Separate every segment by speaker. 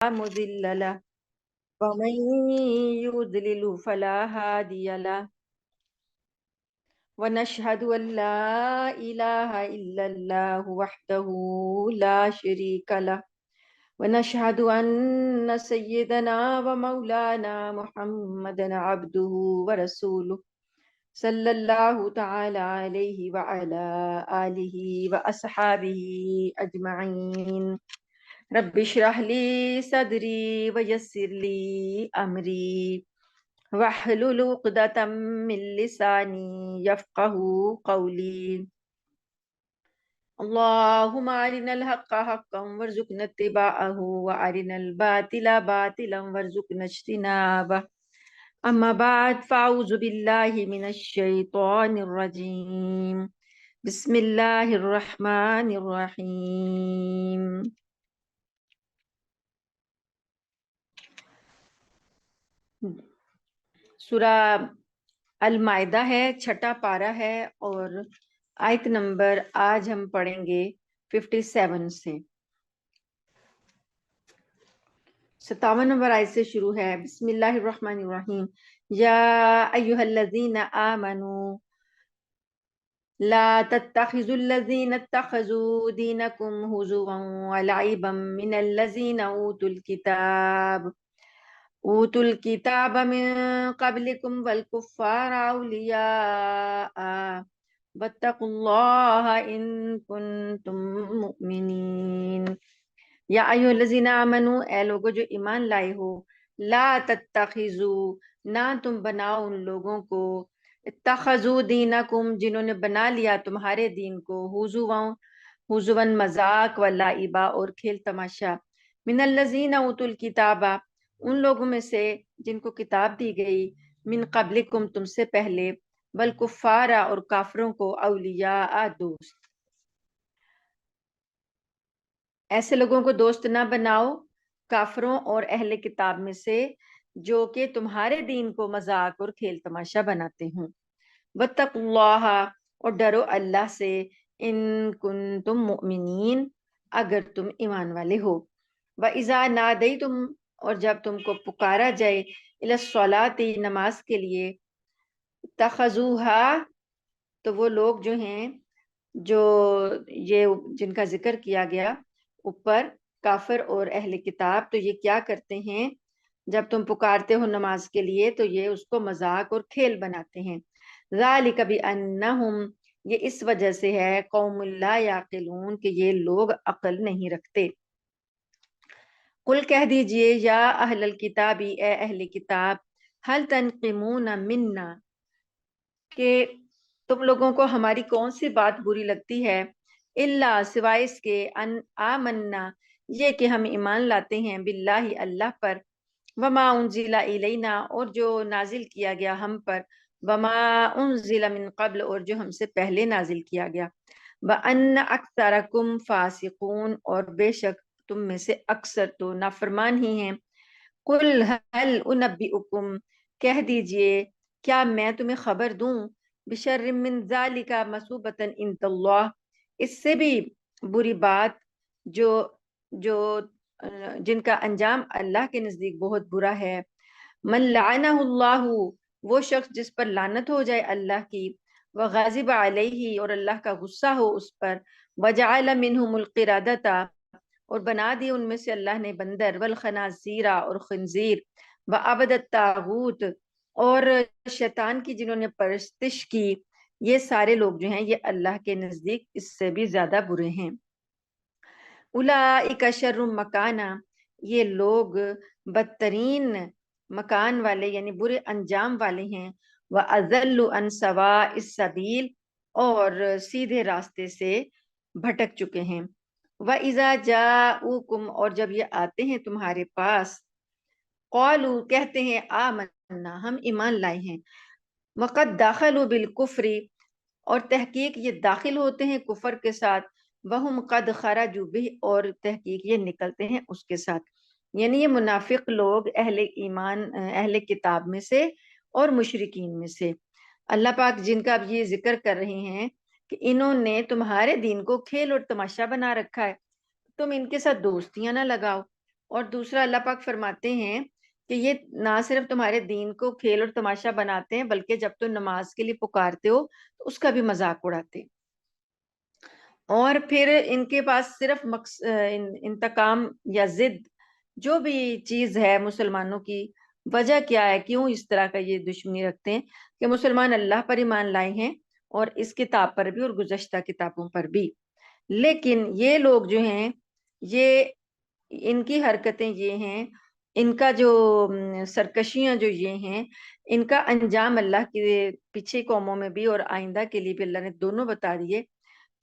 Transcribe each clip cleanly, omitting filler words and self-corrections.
Speaker 1: مضل له ومن يضلل فلا هادي له ونشهد أن لا إله إلا الله وحده لا شريك له ونشهد أن سيدنا ومولانا محمدا عبده ورسوله صلى الله تعالى عليه وعلى آله وأصحابه أجمعين. رب اشرح لي صدري ويسر لي أمري واحلل عقدة من لساني يفقه قولي. اللهم أرنا الحق حقا وارزقنا اتباعه وأرنا الباطل باطلا وارزقنا اجتنابه. أما بعد فأعوذ بالله من الشيطان الرجيم. بسم الله الرحمن الرحيم. سورہ المائدہ ہے، چھٹا پارہ ہے، اور آیت نمبر آج ہم پڑھیں گے 57 سے 57 نمبر آیت سے شروع ہے۔ بسم اللہ الرحمن الرحیم۔ یا ایہا الذین آمنوا لا تتخذوا الذین اتخذوا دینکم ہزوا ولعبا من الذین اوتوا الکتاب من قبلکم والکفار اولیاء واتقوا اللہ ان کنتم مؤمنین۔ یا ایھا الذین آمنوا، اے لوگو جو ایمان لائے ہو، لا تتخذوا، نہ تم بناؤ ان لوگوں کو، اتخذوا دینکم، جنہوں نے بنا لیا تمہارے دین کو، ہزوا مذاق، ولعبا اور کھیل تماشا، من الذین اوتوا الکتاب، ان لوگوں میں سے جن کو کتاب دی گئی، من قبلکم، تم سے پہلے، والکفار اور کافروں کو، اولیاء دوست۔ ایسے لوگوں کو دوست نہ بناؤ، کافروں اور اہل کتاب میں سے، جو کہ تمہارے دین کو مذاق اور کھیل تماشا بناتے ہوں۔ واتقوا اللہ، اور ڈرو اللہ سے، ان کنتم مؤمنین، اگر تم ایمان والے ہو۔ وَإِذَا نَادَيْتُمْ، اور جب تم کو پکارا جائے، إِلَى الصَّلَاةِ، نماز کے لیے، اتخذوها، تو وہ لوگ جو ہیں، جو یہ جن کا ذکر کیا گیا اوپر، کافر اور اہل کتاب، تو یہ کیا کرتے ہیں جب تم پکارتے ہو نماز کے لیے تو یہ اس کو مذاق اور کھیل بناتے ہیں۔ ذالک بانہم، یہ اس وجہ سے ہے، قوم لا یعقلون، کہ یہ لوگ عقل نہیں رکھتے۔ قل، کہہ دیجئے، یا اہل الکتاب، اے اہل کتاب، هل تنقمون منا، کہ تم لوگوں کو ہماری کون سی بات بری لگتی ہے، الا، سوائے اس کے، ان آمنا، یہ کہ ہم ایمان لاتے ہیں، باللہ، اللہ پر، وما انزل الینا، اور جو نازل کیا گیا ہم پر، وما انزل من قبل، اور جو ہم سے پہلے نازل کیا گیا، وان اکثرکم فاسقون، اور بے شک تم میں سے اکثر تو نافرمان ہی ہیں۔ قل هل انبئکم، کہہ دیجئے، کیا میں تمہیں خبر دوں، بشر من ذالک مثوبۃ عند اللہ، اس سے بھی بری بات جو جو جن کا انجام اللہ کے نزدیک بہت برا ہے، من لعنہ اللہ، وہ شخص جس پر لعنت ہو جائے اللہ کی، وغاضب علیہ، اور اللہ کا غصہ ہو اس پر، وجعل منہم القردۃ، اور بنا دی ان میں سے اللہ نے بندر، والخنازیر، اور خنزیر، وعبد الطاغوت، اور شیطان کی جنہوں نے پرستش کی، یہ سارے لوگ جو ہیں یہ اللہ کے نزدیک اس سے بھی زیادہ برے ہیں۔ اولئک شر مکانا، یہ لوگ بدترین مکان والے یعنی برے انجام والے ہیں، وَأَضَلُّ عَنْ سَوَاءِ السَّبِيلِ، اور سیدھے راستے سے بھٹک چکے ہیں۔ وَإِذَا جَاءُوكُمْ، اور جب یہ آتے ہیں تمہارے پاس، قَالُوا، کہتے ہیں، آمنا، ہم ایمان لائے ہیں، وَقَدْ دَخَلُوا بِالْكُفْرِ، اور تحقیق یہ داخل ہوتے ہیں کفر کے ساتھ، وَهُمْ قَدْ خَرَجُوا بِهِ، اور تحقیق یہ نکلتے ہیں اس کے ساتھ، یعنی یہ منافق لوگ اہل ایمان، اہل کتاب میں سے اور مشرکین میں سے، اللہ پاک جن کا اب یہ ذکر کر رہے ہیں کہ انہوں نے تمہارے دین کو کھیل اور تماشا بنا رکھا ہے، تم ان کے ساتھ دوستیاں نہ لگاؤ، اور دوسرا اللہ پاک فرماتے ہیں کہ یہ نہ صرف تمہارے دین کو کھیل اور تماشا بناتے ہیں بلکہ جب تم نماز کے لیے پکارتے ہو تو اس کا بھی مذاق اڑاتے ہیں۔ اور پھر ان کے پاس صرف انتقام یا ضد جو بھی چیز ہے مسلمانوں کی، وجہ کیا ہے، کیوں اس طرح کا یہ دشمنی رکھتے ہیں کہ مسلمان اللہ پر ایمان لائے ہیں اور اس کتاب پر بھی اور گزشتہ کتابوں پر بھی، لیکن یہ لوگ جو ہیں یہ ان کی حرکتیں یہ ہیں، ان کا جو سرکشیاں جو یہ ہیں، ان کا انجام اللہ کے پیچھے قوموں میں بھی اور آئندہ کے لیے بھی اللہ نے دونوں بتا دیے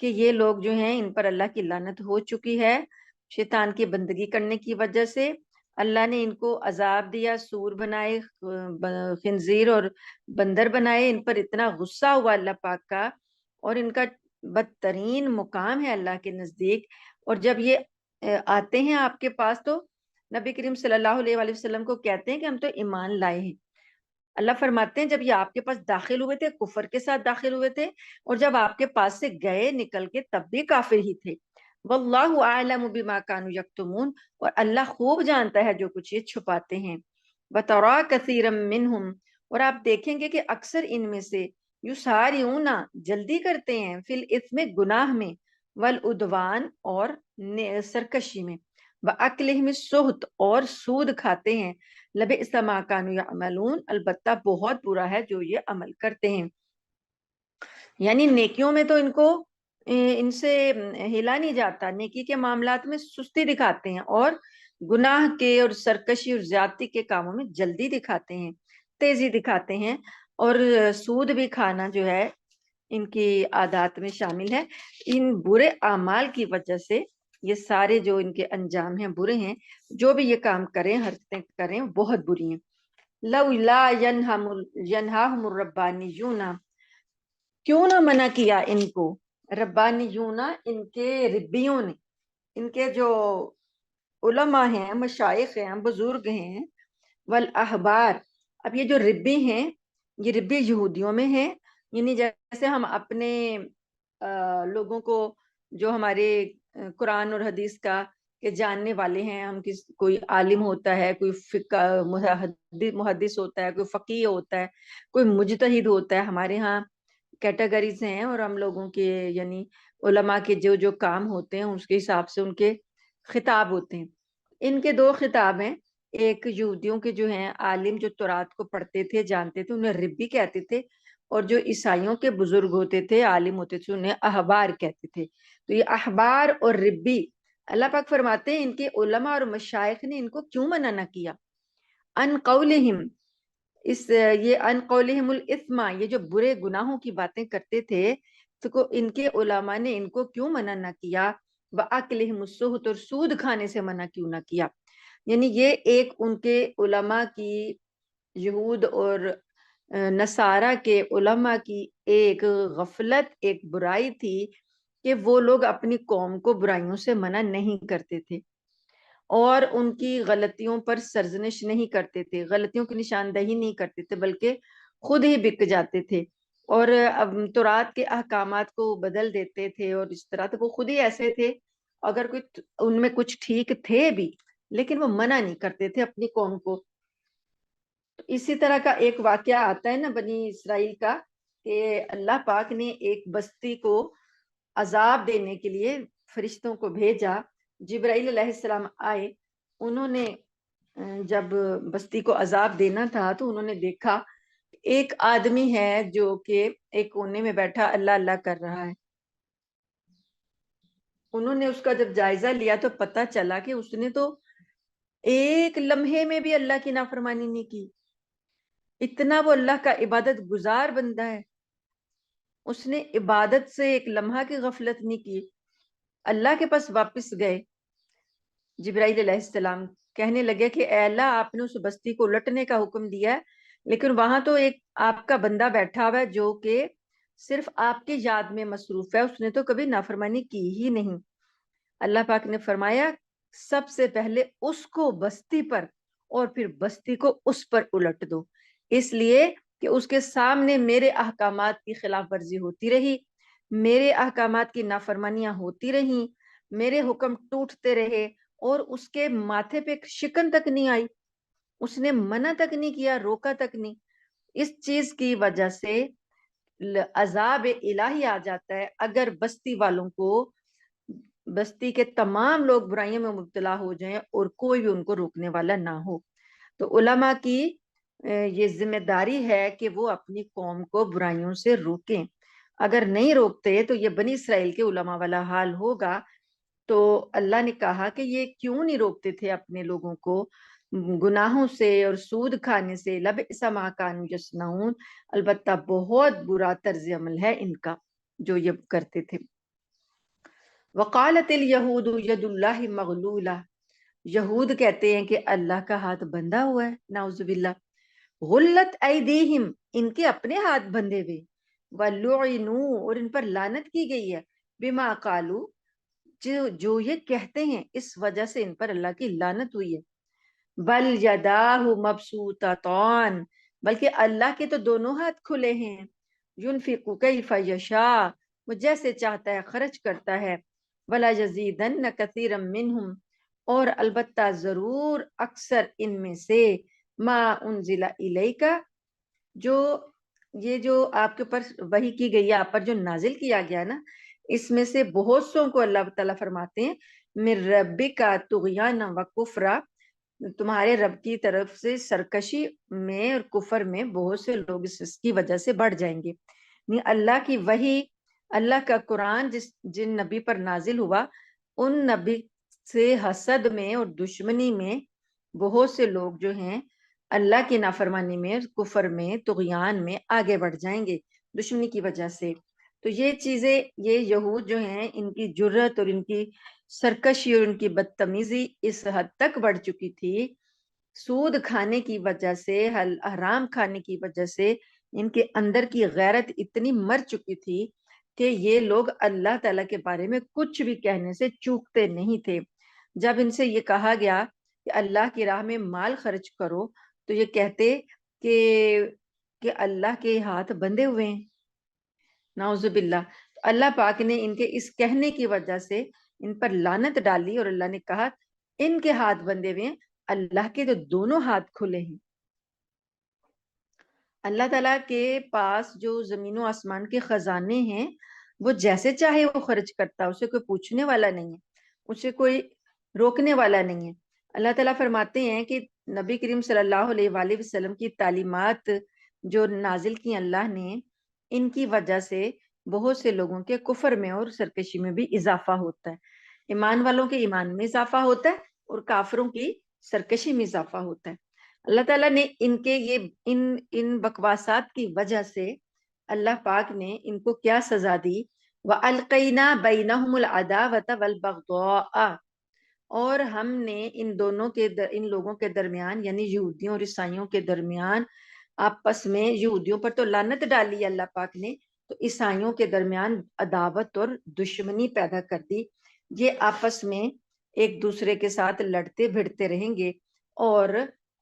Speaker 1: کہ یہ لوگ جو ہیں ان پر اللہ کی لعنت ہو چکی ہے شیطان کی بندگی کرنے کی وجہ سے۔ اللہ نے ان کو عذاب دیا، سور بنائے، خنزیر اور بندر بنائے، ان پر اتنا غصہ ہوا اللہ پاک کا، اور ان کا بدترین مقام ہے اللہ کے نزدیک۔ اور جب یہ آتے ہیں آپ کے پاس تو نبی کریم صلی اللہ علیہ وآلہ وسلم کو کہتے ہیں کہ ہم تو ایمان لائے ہیں۔ اللہ فرماتے ہیں جب یہ آپ کے پاس داخل ہوئے تھے کفر کے ساتھ داخل ہوئے تھے، اور جب آپ کے پاس سے گئے نکل کے تب بھی کافر ہی تھے۔ واللہ اعلم بما كانوا یکتمون، اور اللہ خوب جانتا ہے جو کچھ یہ چھپاتے ہیں۔ وترى كثيرا منهم، اور آپ دیکھیں گے کہ اکثر ان میں سے یسارعون جلدی کرتے ہیں، فی الاثم گناہ میں، والعدوان اور سرکشی میں، واکلہم السحت اور سود کھاتے ہیں، لبئس ما كانوا يعملون، البتہ بہت برا ہے جو یہ عمل کرتے ہیں۔ یعنی نیکیوں میں تو ان کو ان سے ہلا نہیں جاتا، نیکی کے معاملات میں سستی دکھاتے ہیں، اور گناہ کے اور سرکشی اور زیادتی کے کاموں میں جلدی دکھاتے ہیں، تیزی دکھاتے ہیں، اور سود بھی کھانا جو ہے ان کی عادات میں شامل ہے۔ ان برے اعمال کی وجہ سے یہ سارے جو ان کے انجام ہیں برے ہیں، جو بھی یہ کام کریں، حرکتیں کریں، بہت بری ہیں۔ لولا ینہاہم الربانیون، کیوں نہ منع کیا ان کو ربانیون، ان کے ربیوں نے، ان کے جو علماء ہیں، مشائخ ہیں، بزرگ ہیں، والاحبار، اب یہ جو ربی ہیں یہ ربی یہودیوں میں ہیں، یعنی جیسے ہم اپنے لوگوں کو جو ہمارے قرآن اور حدیث کا کہ جاننے والے ہیں، ہم کوئی عالم ہوتا ہے، کوئی فقہ محدث ہوتا ہے، کوئی فقیہ ہوتا ہے، کوئی مجتہد ہوتا ہے، ہمارے ہاں کیٹیگریز ہیں، اور ہم لوگوں کے یعنی علماء کے جو جو کام ہوتے ہیں اس کے حساب سے ان کے خطاب ہوتے ہیں۔ ان کے دو خطاب ہیں، ایک یہودیوں کے جو ہیں عالم جو تورات کو پڑھتے تھے جانتے تھے انہیں ربی کہتے تھے، اور جو عیسائیوں کے بزرگ ہوتے تھے عالم ہوتے تھے انہیں احبار کہتے تھے۔ تو یہ احبار اور ربی، اللہ پاک فرماتے ہیں ان کے علماء اور مشائخ نے ان کو کیوں منع نہ کیا، ان قولہم، یہ ان قولہم الاثم، یہ جو برے گناہوں کی باتیں کرتے تھے تو ان کے علماء نے ان کو کیوں منع نہ کیا، وَأَكْلِهِمُ السُّحْتَ، اور سود کھانے سے منع کیوں نہ کیا۔ یعنی یہ ایک ان کے علماء کی، یہود اور نصارہ کے علماء کی ایک غفلت، ایک برائی تھی کہ وہ لوگ اپنی قوم کو برائیوں سے منع نہیں کرتے تھے، اور ان کی غلطیوں پر سرزنش نہیں کرتے تھے، غلطیوں کی نشاندہی نہیں کرتے تھے، بلکہ خود ہی بک جاتے تھے، اور تورات کے احکامات کو بدل دیتے تھے، اور اس طرح تو وہ خود ہی ایسے تھے، اگر کوئی ان میں کچھ ٹھیک تھے بھی لیکن وہ منع نہیں کرتے تھے اپنی قوم کو۔ اسی طرح کا ایک واقعہ آتا ہے نا بنی اسرائیل کا، کہ اللہ پاک نے ایک بستی کو عذاب دینے کے لیے فرشتوں کو بھیجا، جبرائیل علیہ السلام آئے، انہوں نے جب بستی کو عذاب دینا تھا تو انہوں نے دیکھا ایک آدمی ہے جو کہ ایک کونے میں بیٹھا اللہ اللہ کر رہا ہے۔ انہوں نے اس کا جب جائزہ لیا تو پتہ چلا کہ اس نے تو ایک لمحے میں بھی اللہ کی نافرمانی نہیں کی، اتنا وہ اللہ کا عبادت گزار بندہ ہے، اس نے عبادت سے ایک لمحہ کی غفلت نہیں کی۔ اللہ کے پاس واپس گئے جبرائیل علیہ السلام، کہنے لگے کہ اے اللہ آپ نے اس بستی کو الٹنے کا حکم دیا ہے، لیکن وہاں تو ایک آپ کا بندہ بیٹھا ہوا ہے جو کہ صرف آپ کی یاد میں مصروف ہے، اس نے تو کبھی نافرمانی کی ہی نہیں۔ اللہ پاک نے فرمایا سب سے پہلے اس کو بستی پر اور پھر بستی کو اس پر الٹ دو، اس لیے کہ اس کے سامنے میرے احکامات کی خلاف ورزی ہوتی رہی، میرے احکامات کی نافرمانیاں ہوتی رہیں، میرے حکم ٹوٹتے رہے، اور اس کے ماتھے پہ شکن تک نہیں آئی، اس نے منع تک نہیں کیا، روکا تک نہیں. اس چیز کی وجہ سے عذاب الہی آ جاتا ہے اگر بستی والوں کو، بستی کے تمام لوگ برائیوں میں مبتلا ہو جائیں اور کوئی بھی ان کو روکنے والا نہ ہو. تو علماء کی یہ ذمہ داری ہے کہ وہ اپنی قوم کو برائیوں سے روکیں. اگر نہیں روکتے تو یہ بنی اسرائیل کے علماء والا حال ہوگا. تو اللہ نے کہا کہ یہ کیوں نہیں روکتے تھے اپنے لوگوں کو گناہوں سے اور سود کھانے سے. لبئس ما کانوا یصنعون، البتہ بہت برا طرز عمل ہے ان کا جو یہ کرتے تھے. وقالت الیہود ید اللہ مغلولہ، یہود کہتے ہیں کہ اللہ کا ہاتھ بندھا ہوا ہے، نعوذ باللہ. غلت ایدیہم، ان کے اپنے ہاتھ بندھے ہوئے. ولعنوا، اور ان پر لعنت کی گئی ہے. بما قالوا، جو یہ کہتے ہیں اس وجہ سے ان پر اللہ کی لعنت ہوئی ہے. بل یداہ مبسوطتان، بلکہ اللہ کے تو دونوں ہاتھ کھلے ہیں. ینفق کیف یشاء، وہ جیسے چاہتا ہے خرچ کرتا ہے. ولا یزیدن کثیرا منہم، اور البتہ ضرور اکثر ان میں سے ما انزل الیک، جو آپ کے اوپر وحی کی گئی ہے، آپ پر جو نازل کیا گیا نا، اس میں سے بہت سو کو اللہ تعالیٰ فرماتے ہیں من ربک طغیانا و کفرا، تمہارے رب کی طرف سے سرکشی میں اور کفر میں بہت سے لوگ اس کی وجہ سے بڑھ جائیں گے. اللہ کی وحی، اللہ کا قرآن جن نبی پر نازل ہوا، ان نبی سے حسد میں اور دشمنی میں بہت سے لوگ جو ہیں اللہ کی نافرمانی میں، کفر میں، طغیان میں آگے بڑھ جائیں گے دشمنی کی وجہ سے. تو یہ چیزیں، یہ یہود جو ہیں، ان کی جرت اور ان کی سرکشی اور ان کی بدتمیزی اس حد تک بڑھ چکی تھی، سود کھانے کی وجہ سے، حرام کھانے کی وجہ سے ان کے اندر کی غیرت اتنی مر چکی تھی کہ یہ لوگ اللہ تعالیٰ کے بارے میں کچھ بھی کہنے سے چوکتے نہیں تھے. جب ان سے یہ کہا گیا کہ اللہ کی راہ میں مال خرچ کرو تو یہ کہتے کہ اللہ کے ہاتھ بندھے ہوئے ہیں، نعوذ باللہ. اللہ پاک نے ان کے اس کہنے کی وجہ سے ان پر لعنت ڈالی اور اللہ نے کہا ان کے ہاتھ بندھے ہوئے ہیں، اللہ کے تو دونوں ہاتھ کھلے ہیں. اللہ تعالیٰ کے پاس جو زمین و آسمان کے خزانے ہیں وہ جیسے چاہے وہ خرچ کرتا ہے، اسے کوئی پوچھنے والا نہیں ہے، اسے کوئی روکنے والا نہیں ہے. اللہ تعالیٰ فرماتے ہیں کہ نبی کریم صلی اللہ علیہ وآلہ وسلم کی تعلیمات جو نازل کی اللہ نے، ان کی وجہ سے بہت سے لوگوں کے کفر میں اور سرکشی میں بھی اضافہ ہوتا ہے. ایمان والوں کے ایمان میں اضافہ ہوتا ہے اور کافروں کی سرکشی میں اضافہ ہوتا ہے. اللہ تعالیٰ نے ان کے یہ ان بکواسات کی وجہ سے اللہ پاک نے ان کو کیا سزا دی. وَأَلْقَيْنَا بَيْنَهُمُ الْعَدَاوَةَ وَالْبَغْضَاءَ، اور ہم نے ان لوگوں کے درمیان، یعنی یہودیوں اور عیسائیوں کے درمیان آپس میں، یہودیوں پر تو لعنت ڈالی اللہ پاک نے، تو عیسائیوں کے درمیان عداوت اور دشمنی پیدا کر دی. یہ آپس میں ایک دوسرے کے ساتھ لڑتے بھڑتے رہیں گے، اور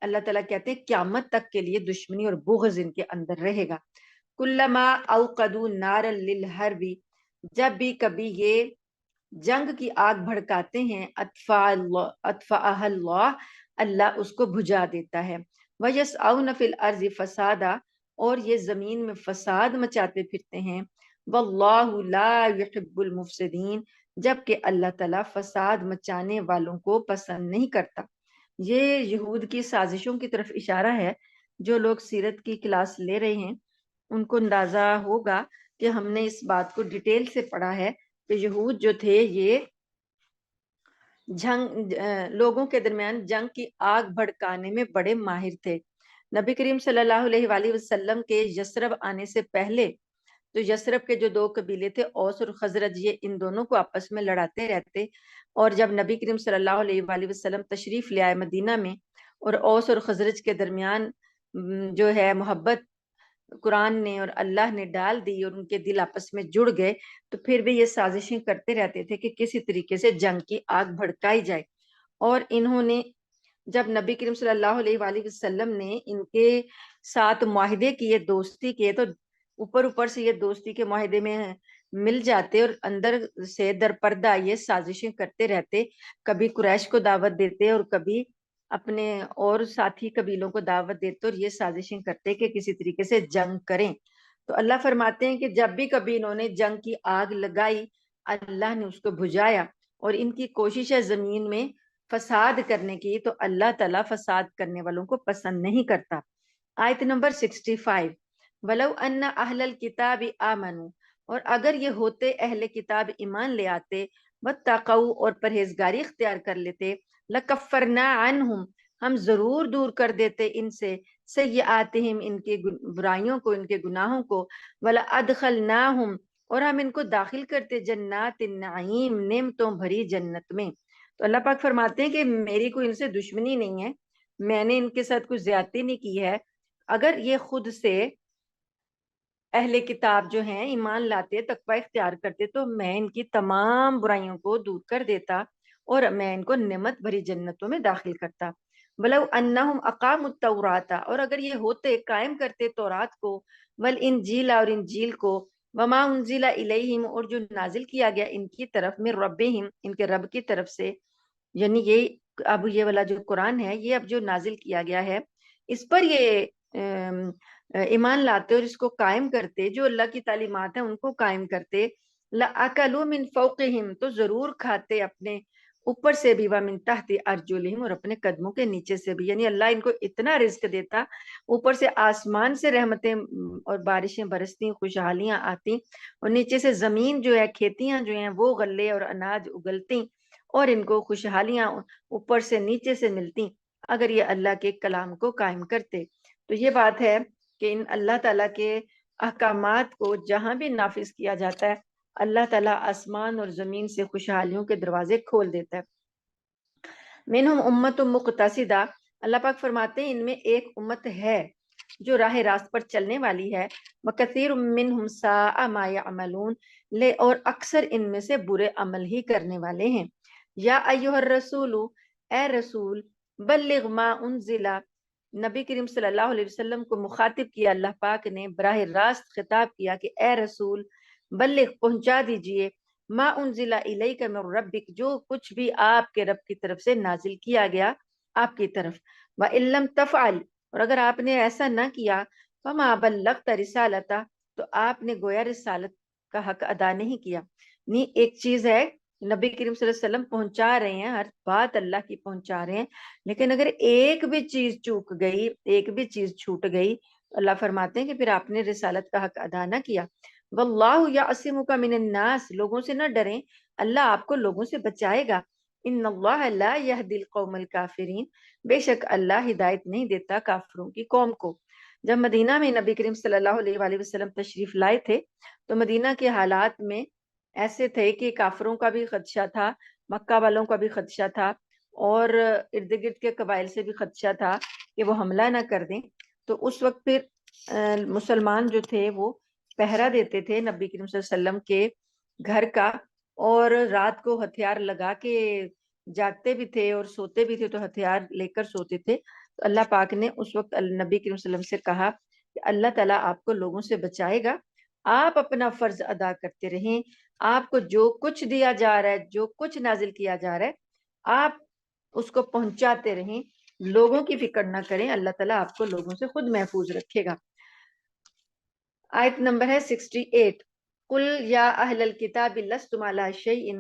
Speaker 1: اللہ تعالیٰ کہتے ہیں قیامت تک کے لیے دشمنی اور بغض ان کے اندر رہے گا. کلما اوقدوا نارا للحرب، جب بھی کبھی یہ جنگ کی آگ بھڑکاتے ہیں، اطفاءها اللہ، اللہ اس کو بجھا دیتا ہے. وَيَسْعَوْنَ فِي الْأَرْضِ فَسَادًا، اور یہ زمین میں فساد مچاتے پھرتے ہیں. وَاللَّهُ لَا يُحِبُّ الْمُفْسِدِينَ، جبکہ اللہ تعالیٰ فساد مچانے والوں کو پسند نہیں کرتا. یہ یہود کی سازشوں کی طرف اشارہ ہے. جو لوگ سیرت کی کلاس لے رہے ہیں ان کو اندازہ ہوگا کہ ہم نے اس بات کو ڈیٹیل سے پڑھا ہے کہ یہود جو تھے یہ لوگوں کے درمیان جنگ کی آگ بھڑکانے میں بڑے ماہر تھے. نبی کریم صلی اللہ علیہ وآلہ وسلم کے یثرب آنے سے پہلے تو یثرب کے جو دو قبیلے تھے، اوس اور خزرج، یہ ان دونوں کو آپس میں لڑاتے رہتے. اور جب نبی کریم صلی اللہ علیہ وآلہ وسلم تشریف لے آئے مدینہ میں اور اوس اور خزرج کے درمیان جو ہے محبت قرآن نے اور اللہ نے ڈال دی اور ان کے دل آپس میں جڑ گئے، تو پھر بھی یہ سازشیں کرتے رہتے تھے کہ کسی طریقے سے جنگ کی آگ بھڑکائی جائے. اور انہوں نے جب نبی کریم صلی اللہ علیہ وآلہ وسلم نے ان کے ساتھ معاہدے کیے، دوستی کیے، تو اوپر سے یہ دوستی کے معاہدے میں مل جاتے اور اندر سے در پردہ یہ سازشیں کرتے رہتے، کبھی قریش کو دعوت دیتے اور کبھی اپنے اور ساتھی قبیلوں کو دعوت دیتے اور یہ سازشیں کرتے کہ کسی طریقے سے جنگ کریں۔ تو اللہ فرماتے ہیں کہ جب بھی کبھی انہوں نے جنگ کی آگ لگائی، اللہ نے اس کو بجھایا، اور ان کی کوشش ہے زمین میں فساد کرنے کی، تو اللہ تعالیٰ فساد کرنے والوں کو پسند نہیں کرتا۔ آیت نمبر 65، وَلَوْ أَنَّ أَهْلَ الْكِتَابِ آمَنُوا، اور اگر یہ ہوتے اہل کتاب ایمان لے آتے، وَاتَّقَوْا اور پرہیزگاری اختیار کر لیتے، لَكَفَّرْنَا عَنْهُمْ ہم ضرور دور کر دیتے ان سے، سیئاتہم ان کے برائیوں کو، ان کے گناہوں کو، وَلَأَدْخَلْنَاهُمْ اور ہم ان کو داخل کرتے جنات النعیم نعمتوں بھری جنت میں۔ تو اللہ پاک فرماتے ہیں کہ میری کوئی ان سے دشمنی نہیں ہے، میں نے ان کے ساتھ کوئی زیادتی نہیں کی ہے، اگر یہ خود سے اہل کتاب جو ہیں ایمان لاتے، تقوی اختیار کرتے، تو میں ان کی تمام برائیوں کو دور کر دیتا اور میں ان کو نعمت بھری جنتوں میں داخل کرتا۔ وَلَوْ أَنَّهُمْ أَقَامُوا التَّوْرَاةَ اور اگر یہ ہوتے قائم کرتے تورات کو، وَالْإِنْجِيلَ اور انجیل کو، وَمَا أُنزِلَ إِلَيْهِمْ اور جو نازل کیا گیا ان کی طرف، من ربہم ان کے رب کی طرف سے، یعنی یہ اب یہ والا جو قرآن ہے یہ اب جو نازل کیا گیا ہے اس پر یہ ایمان لاتے اور اس کو قائم کرتے، جو اللہ کی تعلیمات ہیں ان کو قائم کرتے، لَأَكَلُوا مِن فَوْقِهِمْ تو ضرور کھاتے اپنے اوپر سے بھی، وَمِن تَحْتِ أَرْجُلِهِمْ اور اپنے قدموں کے نیچے سے بھی، یعنی اللہ ان کو اتنا رزق دیتا، اوپر سے آسمان سے رحمتیں اور بارشیں برستی، خوشحالیاں آتی، اور نیچے سے زمین جو ہے، کھیتیاں جو ہیں وہ غلے اور اناج اگلتی، اور ان کو خوشحالیاں اوپر سے نیچے سے ملتی اگر یہ اللہ کے کلام کو قائم کرتے۔ تو یہ بات ہے کہ ان اللہ تعالیٰ کے احکامات کو جہاں بھی نافذ کیا جاتا ہے، اللہ تعالیٰ آسمان اور زمین سے خوشحالیوں کے دروازے کھول دیتا ہے۔ منہم امت مقتصدہ اللہ پاک فرماتے ہیں ان میں ایک امت ہے جو راہ راست پر چلنے والی ہے، وَكَثِيرٌ مِّنْهُمْ سَاءَ مَا يَعْمَلُونَ اور اکثر ان میں سے برے عمل ہی کرنے والے ہیں۔ یا ایھا الرسول اے رسول، بلغ ما انزل نبی کریم صلی اللہ علیہ وسلم کو مخاطب کیا اللہ پاک نے، براہ راست خطاب کیا کہ اے رسول بلغ پہنچا دیجئے، ما انزل الیک من ربک جو کچھ بھی آپ کے رب کی طرف سے نازل کیا گیا آپ کی طرف، وَإِن لَّمْ تَفْعَلْ اور اگر آپ نے ایسا نہ کیا، فَمَا بَلَّغْتَ رِسَالَتَهُ تو آپ نے گویا رسالت کا حق ادا نہیں کیا۔ نہیں، ایک چیز ہے نبی کریم صلی اللہ علیہ وسلم پہنچا رہے ہیں، ہر بات اللہ کی پہنچا رہے ہیں، لیکن اگر ایک بھی چیز چوک گئی، ایک بھی چیز چھوٹ گئی، اللہ فرماتے ہیں کہ پھر آپ نے رسالت کا حق ادا نہ کیا۔ واللہ یعصمک من الناس لوگوں سے نہ ڈریں، اللہ آپ کو لوگوں سے بچائے گا۔ ان اللہ لا یہدی القوم الکافرین بے شک اللہ ہدایت نہیں دیتا کافروں کی قوم کو۔ جب مدینہ میں نبی کریم صلی اللہ علیہ وآلہ وسلم تشریف لائے تھے تو مدینہ کے حالات میں ایسے تھے کہ کافروں کا بھی خدشہ تھا، مکہ والوں کا بھی خدشہ تھا، اور ارد گرد کے قبائل سے بھی خدشہ تھا کہ وہ حملہ نہ کر دیں۔ تو اس وقت پھر مسلمان جو تھے وہ پہرا دیتے تھے نبی کریم صلی اللہ علیہ وسلم کے گھر کا، اور رات کو ہتھیار لگا کے جاگتے بھی تھے اور سوتے بھی تھے، تو ہتھیار لے کر سوتے تھے۔ تو اللہ پاک نے اس وقت نبی کریم صلی اللہ علیہ وسلم سے کہا کہ اللہ تعالیٰ آپ کو لوگوں سے بچائے گا، آپ اپنا فرض ادا کرتے رہیں، آپ کو جو کچھ دیا جا رہا ہے، جو کچھ نازل کیا جا رہا ہے، آپ اس کو پہنچاتے رہیں، لوگوں کی فکر نہ کریں، اللہ تعالیٰ آپ کو لوگوں سے خود محفوظ رکھے گا۔ آیت نمبر ہے 68، قل یا اہل الکتاب لستم علی شیء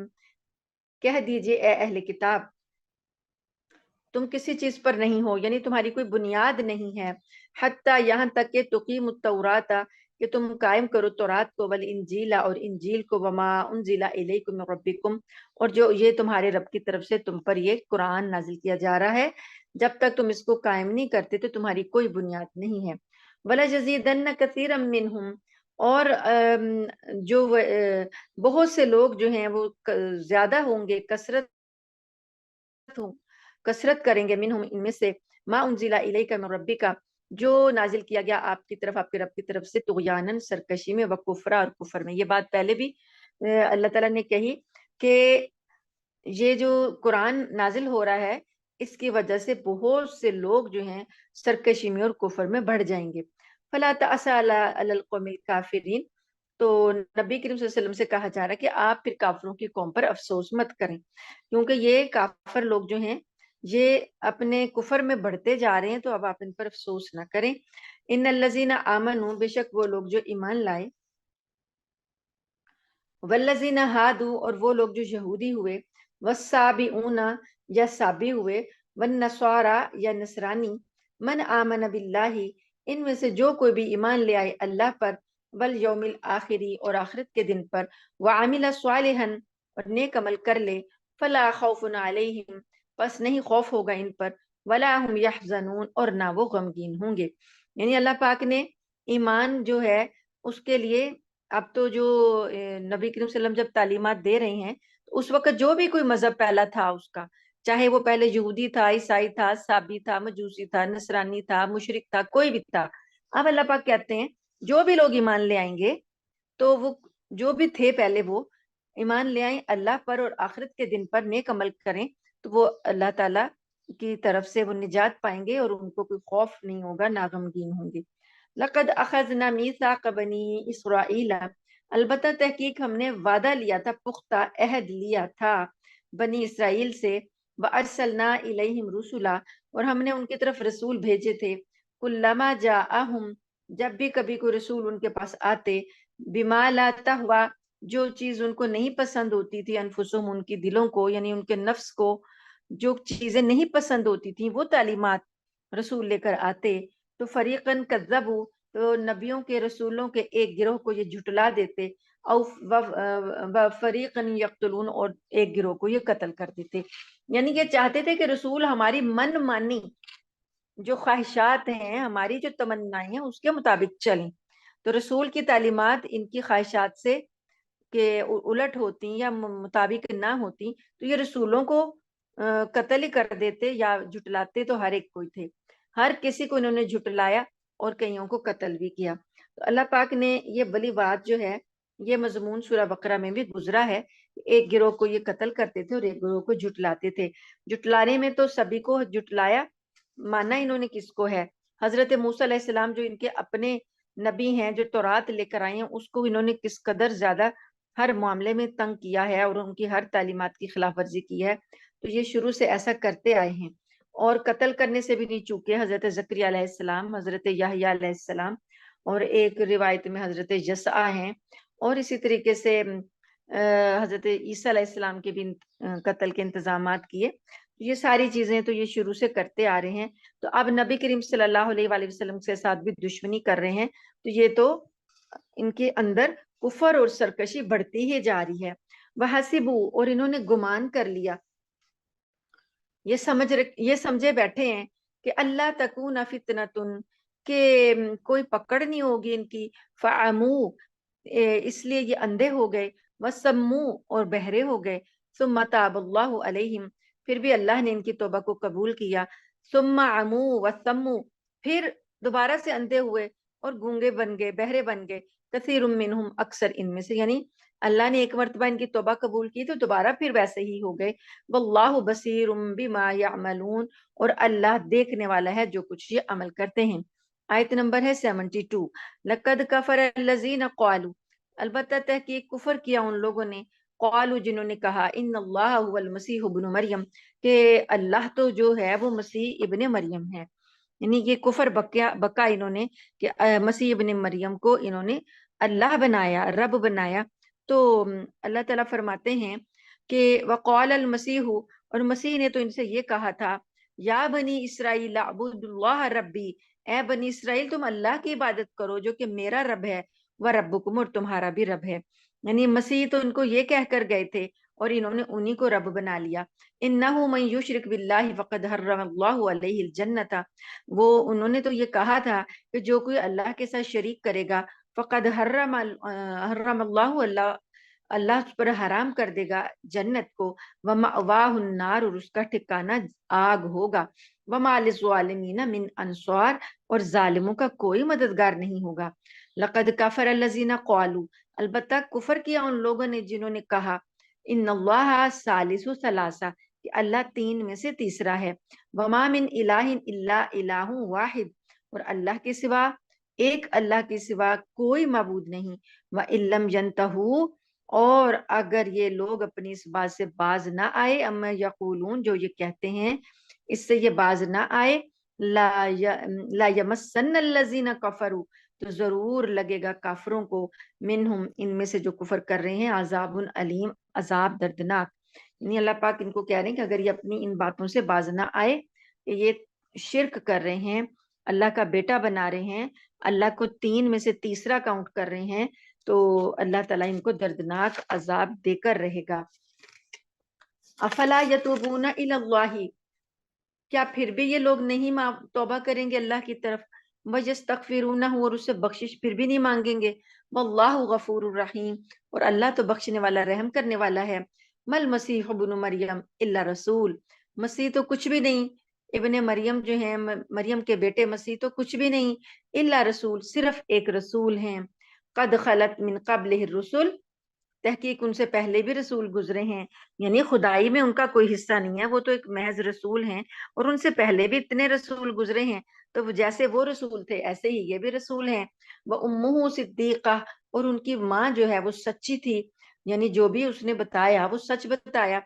Speaker 1: کہہ دیجئے اے اہل کتاب تم کسی چیز پر نہیں ہو، یعنی تمہاری کوئی بنیاد نہیں ہے، حتیٰ یہاں تک کہ تقیم التوراۃ کہ تم قائم کرو تورات کو، والانجیل اور انجیل کو، وما انزل الیکم من ربکم اور جو یہ تمہارے رب کی طرف سے تم پر یہ قرآن نازل کیا جا رہا ہے، جب تک تم اس کو قائم نہیں کرتے تو تمہاری کوئی بنیاد نہیں ہے۔ وَلَيَزِيدَنَّ كَثِيرًا مِّنْهُمْ اور جو بہت سے لوگ جو ہیں وہ زیادہ ہوں گے، کثرت کریں گے، منہم ان میں سے، ما انزل الیک من ربک جو نازل کیا گیا آپ کی طرف، آپ کے رب کی طرف سے، طغیانن سرکشی میں، وکفرا اور کفر میں۔ یہ بات پہلے بھی اللہ تعالیٰ نے کہی کہ یہ جو قرآن نازل ہو رہا ہے اس کی وجہ سے بہت سے لوگ جو ہیں سرکشی میں اور کفر میں بڑھ جائیں گے۔ فلا تأس علی القوم الکافرین تو نبی کریم صلی اللہ علیہ وسلم سے کہا جا رہا ہے کہ آپ پھر کافروں کی قوم پر افسوس مت کریں، کیونکہ یہ کافر لوگ جو ہیں یہ اپنے کفر میں بڑھتے جا رہے ہیں، تو اب آپ ان پر افسوس نہ کریں۔ ان الذین آمنوا، بے شک وہ لوگ جو ایمان لائے، والذین ہادو، اور وہ لوگ جو یہودی ہوئے، والسابئون، یا سابی ہوئے، والنصارى، یا نصرانی، من آمن باللہ، ان میں سے جو کوئی بھی ایمان لے آئے اللہ پر، والیوم الآخری، اور آخرت کے دن پر، وعمل صالحا، اور نیک عمل کر لے، فلا خوف علیہم، پس نہیں خوف ہوگا ان پر، ولا هم یحزنون، اور نہ وہ غمگین ہوں گے۔ یعنی اللہ پاک نے ایمان جو ہے اس کے لیے اب تو جو نبی کریم صلی اللہ علیہ وسلم جب تعلیمات دے رہے ہیں، تو اس وقت جو بھی کوئی مذہب پہلا تھا اس کا، چاہے وہ پہلے یہودی تھا، عیسائی تھا، سابی تھا، مجوسی تھا، نصرانی تھا، مشرک تھا، کوئی بھی تھا، اب اللہ پاک کہتے ہیں جو بھی لوگ ایمان لے آئیں گے، تو وہ جو بھی تھے پہلے وہ ایمان لے آئیں اللہ پر اور آخرت کے دن پر، نیک عمل کریں، تو وہ اللہ تعالیٰ کی طرف سے وہ نجات پائیں گے اور ان کو کوئی خوف نہیں ہوگا، نہ غمگین ہوں گے۔ لقد اخذنا میثاق بنی اسرائیل، البتہ تحقیق ہم نے وعدہ لیا تھا، پختہ عہد لیا تھا بنی اسرائیل سے، وارسلنا الیہم رسلا، اور ہم نے ان کی طرف رسول بھیجے تھے، کلما جاءہم، جب بھی کبھی کوئی رسول ان کے پاس آتے، بما لا تہوا، جو چیز ان کو نہیں پسند ہوتی تھی، انفسہم، ان کی دلوں کو، یعنی ان کے نفس کو جو چیزیں نہیں پسند ہوتی تھیں وہ تعلیمات رسول لے کر آتے، تو فریقاً کذبوا، تو نبیوں کے رسولوں کے ایک گروہ کو یہ جھٹلا دیتے، او فریقاً یقتلون، اور ایک گروہ کو یہ قتل کر دیتے۔ یعنی یہ چاہتے تھے کہ رسول ہماری من مانی جو خواہشات ہیں، ہماری جو تمنائیں ہیں اس کے مطابق چلیں، تو رسول کی تعلیمات ان کی خواہشات سے کہ الٹ ہوتی یا مطابق نہ ہوتی، تو یہ رسولوں کو قتل ہی کر دیتے یا جھٹلاتے، تو ہر ایک کوئی تھے، ہر کسی کو انہوں نے جھٹلایا اور کئیوں کو قتل بھی کیا۔ تو اللہ پاک نے یہ بلی بات جو ہے یہ مضمون سورہ بقرہ میں بھی گزرا ہے، ایک گروہ کو یہ قتل کرتے تھے اور ایک گروہ کو جھٹلاتے تھے۔ جھٹلانے میں تو سبھی کو جھٹلایا، مانا انہوں نے کس کو ہے؟ حضرت موسیٰ علیہ السلام جو ان کے اپنے نبی ہیں، جو تورات لے کر آئے ہیں، اس کو انہوں نے کس قدر زیادہ ہر معاملے میں تنگ کیا ہے اور ان کی ہر تعلیمات کی خلاف ورزی کی ہے، تو یہ شروع سے ایسا کرتے آئے ہیں، اور قتل کرنے سے بھی نہیں چوکے۔ حضرت زکریا علیہ السلام، حضرت یحییٰ علیہ السلام، اور ایک روایت میں حضرت یسع ہیں، اور اسی طریقے سے حضرت عیسیٰ علیہ السلام کے بھی قتل کے انتظامات کیے۔ یہ ساری چیزیں تو یہ شروع سے کرتے آ رہے ہیں، تو اب نبی کریم صلی اللہ علیہ وآلہ وسلم کے ساتھ بھی دشمنی کر رہے ہیں، تو یہ تو ان کے اندر کفر اور سرکشی بڑھتی ہی جا رہی ہے۔ وَحَسِبُوا، اور انہوں نے گمان کر لیا، یہ سمجھے بیٹھے ہیں کہ اللہ تکون فتنتن، کہ کوئی پکڑ نہیں ہوگی ان کی، فعمو، اس لیے یہ اندھے ہو گئے، وسمو، اور بہرے ہو گئے، ثم تاب اللہ علیہم، پھر بھی اللہ نے ان کی توبہ کو قبول کیا، ثم عمو وسمو، پھر دوبارہ سے اندھے ہوئے اور گونگے بن گئے، بہرے بن گئے، کثیر منہم، اکثر ان میں سے، یعنی اللہ نے ایک مرتبہ ان کی توبہ قبول کی تو دوبارہ پھر ویسے ہی ہو گئے۔ واللہ بصیر بما یعملون، اور اللہ دیکھنے والا ہے جو کچھ یہ عمل کرتے ہیں۔ آیت نمبر ہے 72۔ لقد کفر الذین قالوا، البتہ تحقیق کفر کیا ان لوگوں نے، قالوا، جنہوں نے کہا، ان اللہ هو المسیح ابن مریم، کہ اللہ تو جو ہے وہ مسیح ابن مریم ہے، یعنی یہ کفر بکا انہوں نے کہ مسیح ابن مریم کو انہوں نے اللہ بنایا، رب بنایا۔ تو اللہ تعالیٰ فرماتے ہیں کہ وقال المسیح، اور مسیح نے تو ان سے یہ کہا تھا، یا بنی اسرائیل اعبدوا اللہ ربی، اے بنی اسرائیل تم اللہ کی عبادت کرو جو کہ میرا رب ہے، وربکم، اور تمہارا بھی رب ہے۔ یعنی مسیح تو ان کو یہ کہہ کر گئے تھے اور انہوں نے انہی کو رب بنا لیا۔ انہ من یشرک باللہ فقد حرم اللہ علیہ الجنت، وہ انہوں نے تو یہ کہا تھا کہ جو کوئی اللہ کے ساتھ شریک کرے گا، فقد حرم اللہ، اللہ اس پر حرام کر دے گا جنت کو، ومأواہ النار، اور اس کا ٹھکانہ آگ ہوگا، وما للظالمین من انصار، اور ظالموں کا کوئی مددگار نہیں ہوگا۔ لقد کفر الذین قالوا، البتہ کفر کیا ان لوگوں نے جنہوں نے کہا، ان اللہ ثالث ثلاثہ، کہ اللہ تین میں سے تیسرا ہے، وما من الہ الا الہ واحد، اور اللہ کے سوا ایک اللہ کے سوا کوئی معبود نہیں، وَإِلَّمْ يَنْتَهُوا، اور اگر یہ لوگ اپنی اس بات سے باز نہ آئے، اما یقولون، جو یہ کہتے ہیں، اس سے یہ باز نہ آئے، لا یمسن الذین کفروا، تو ضرور لگے گا کافروں کو، منہم، ان میں سے جو کفر کر رہے ہیں، عذاب علیم، عذاب دردناک۔ یعنی اللہ پاک ان کو کہہ رہے ہیں کہ اگر یہ اپنی ان باتوں سے باز نہ آئے کہ یہ شرک کر رہے ہیں، اللہ کا بیٹا بنا رہے ہیں، اللہ کو تین میں سے تیسرا کاؤنٹ کر رہے ہیں، تو اللہ تعالیٰ ان کو دردناک عذاب دے کر رہے گا۔ افلا یتوبون الی اللہ، کیا پھر بھی یہ لوگ نہیں توبہ کریں گے اللہ کی طرف، وَيَسْتَغْفِرُونَهُ، اور اس سے بخشش پھر بھی نہیں مانگیں گے، واللہ غفور الرحیم، اور اللہ تو بخشنے والا رحم کرنے والا ہے۔ مل مسیح ابن مریم الا رسول، مسیح تو کچھ بھی نہیں، ابن مریم جو ہیں، مریم کے بیٹے مسیح تو کچھ بھی نہیں، الا رسول، صرف ایک رسول ہیں، قد خلت من قبلہ الرسل، تحقیق ان سے پہلے بھی رسول گزرے ہیں، یعنی خدائی میں ان کا کوئی حصہ نہیں ہے، وہ تو ایک محض رسول ہیں، اور ان سے پہلے بھی اتنے رسول گزرے ہیں، تو جیسے وہ رسول تھے ایسے ہی یہ بھی رسول ہیں۔ وَأُمُّهُ صِدِّيقَةٌ، اور ان کی ماں جو ہے وہ سچی تھی، یعنی جو بھی اس نے بتایا وہ سچ بتایا۔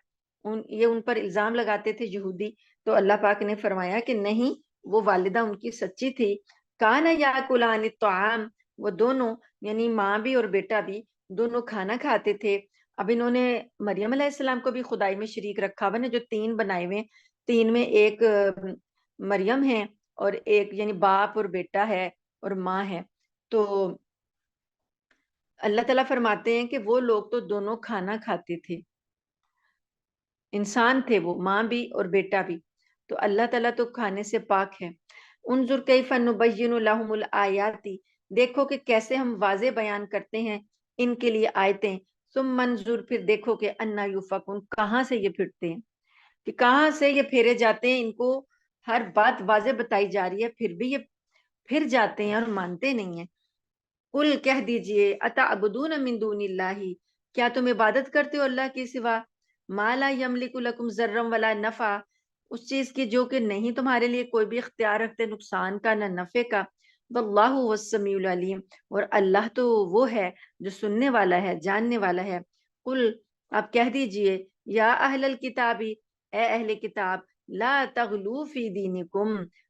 Speaker 1: یہ ان پر الزام لگاتے تھے یہودی، تو اللہ پاک نے فرمایا کہ نہیں، وہ والدہ ان کی سچی تھی۔ کَانَ یَأْکُلَانِ الطَّعَامَ، وہ دونوں، یعنی ماں بھی اور بیٹا بھی، دونوں کھانا کھاتے تھے۔ اب انہوں نے مریم علیہ السلام کو بھی خدائی میں شریک رکھا ہوا نا، جو تین بنائے ہوئے، تین میں ایک مریم ہے، اور ایک یعنی باپ اور بیٹا ہے اور ماں ہے، تو اللہ تعالیٰ فرماتے ہیں کہ وہ لوگ تو دونوں کھانا کھاتے تھے، انسان تھے وہ، ماں بھی اور بیٹا بھی، تو اللہ تعالیٰ تو کھانے سے پاک ہے۔ انظر کیف نبین لہم الآیات، دیکھو کہ کیسے ہم واضح بیان کرتے ہیں ان کے لیے آیتیں، ثم منظر، پھر دیکھو کہ انا یوفکون، کہاں سے یہ پھرتے ہیں، کہ کہاں سے یہ پھیرے جاتے ہیں، ان کو ہر بات واضح بتائی جا رہی ہے، پھر بھی یہ پھر جاتے ہیں اور مانتے نہیں ہیں۔ قل، کہہ دیجئے، اتعبدون من دون اللہ، کیا تم عبادت کرتے ہو اللہ کے سوا، ما لا یملک لکم ضرا ولا نفع، اس چیز کی جو کہ نہیں تمہارے لیے کوئی بھی اختیار رکھتے، نقصان کا نہ نفع کا، واللہ هو السمیع العلیم، اور اللہ تو وہ ہے جو سننے والا ہے، جاننے والا ہے۔ قل، آپ کہہ دیجئے، یا اہل الکتاب، اے اہل کتاب، لا تغلو فی دینکم،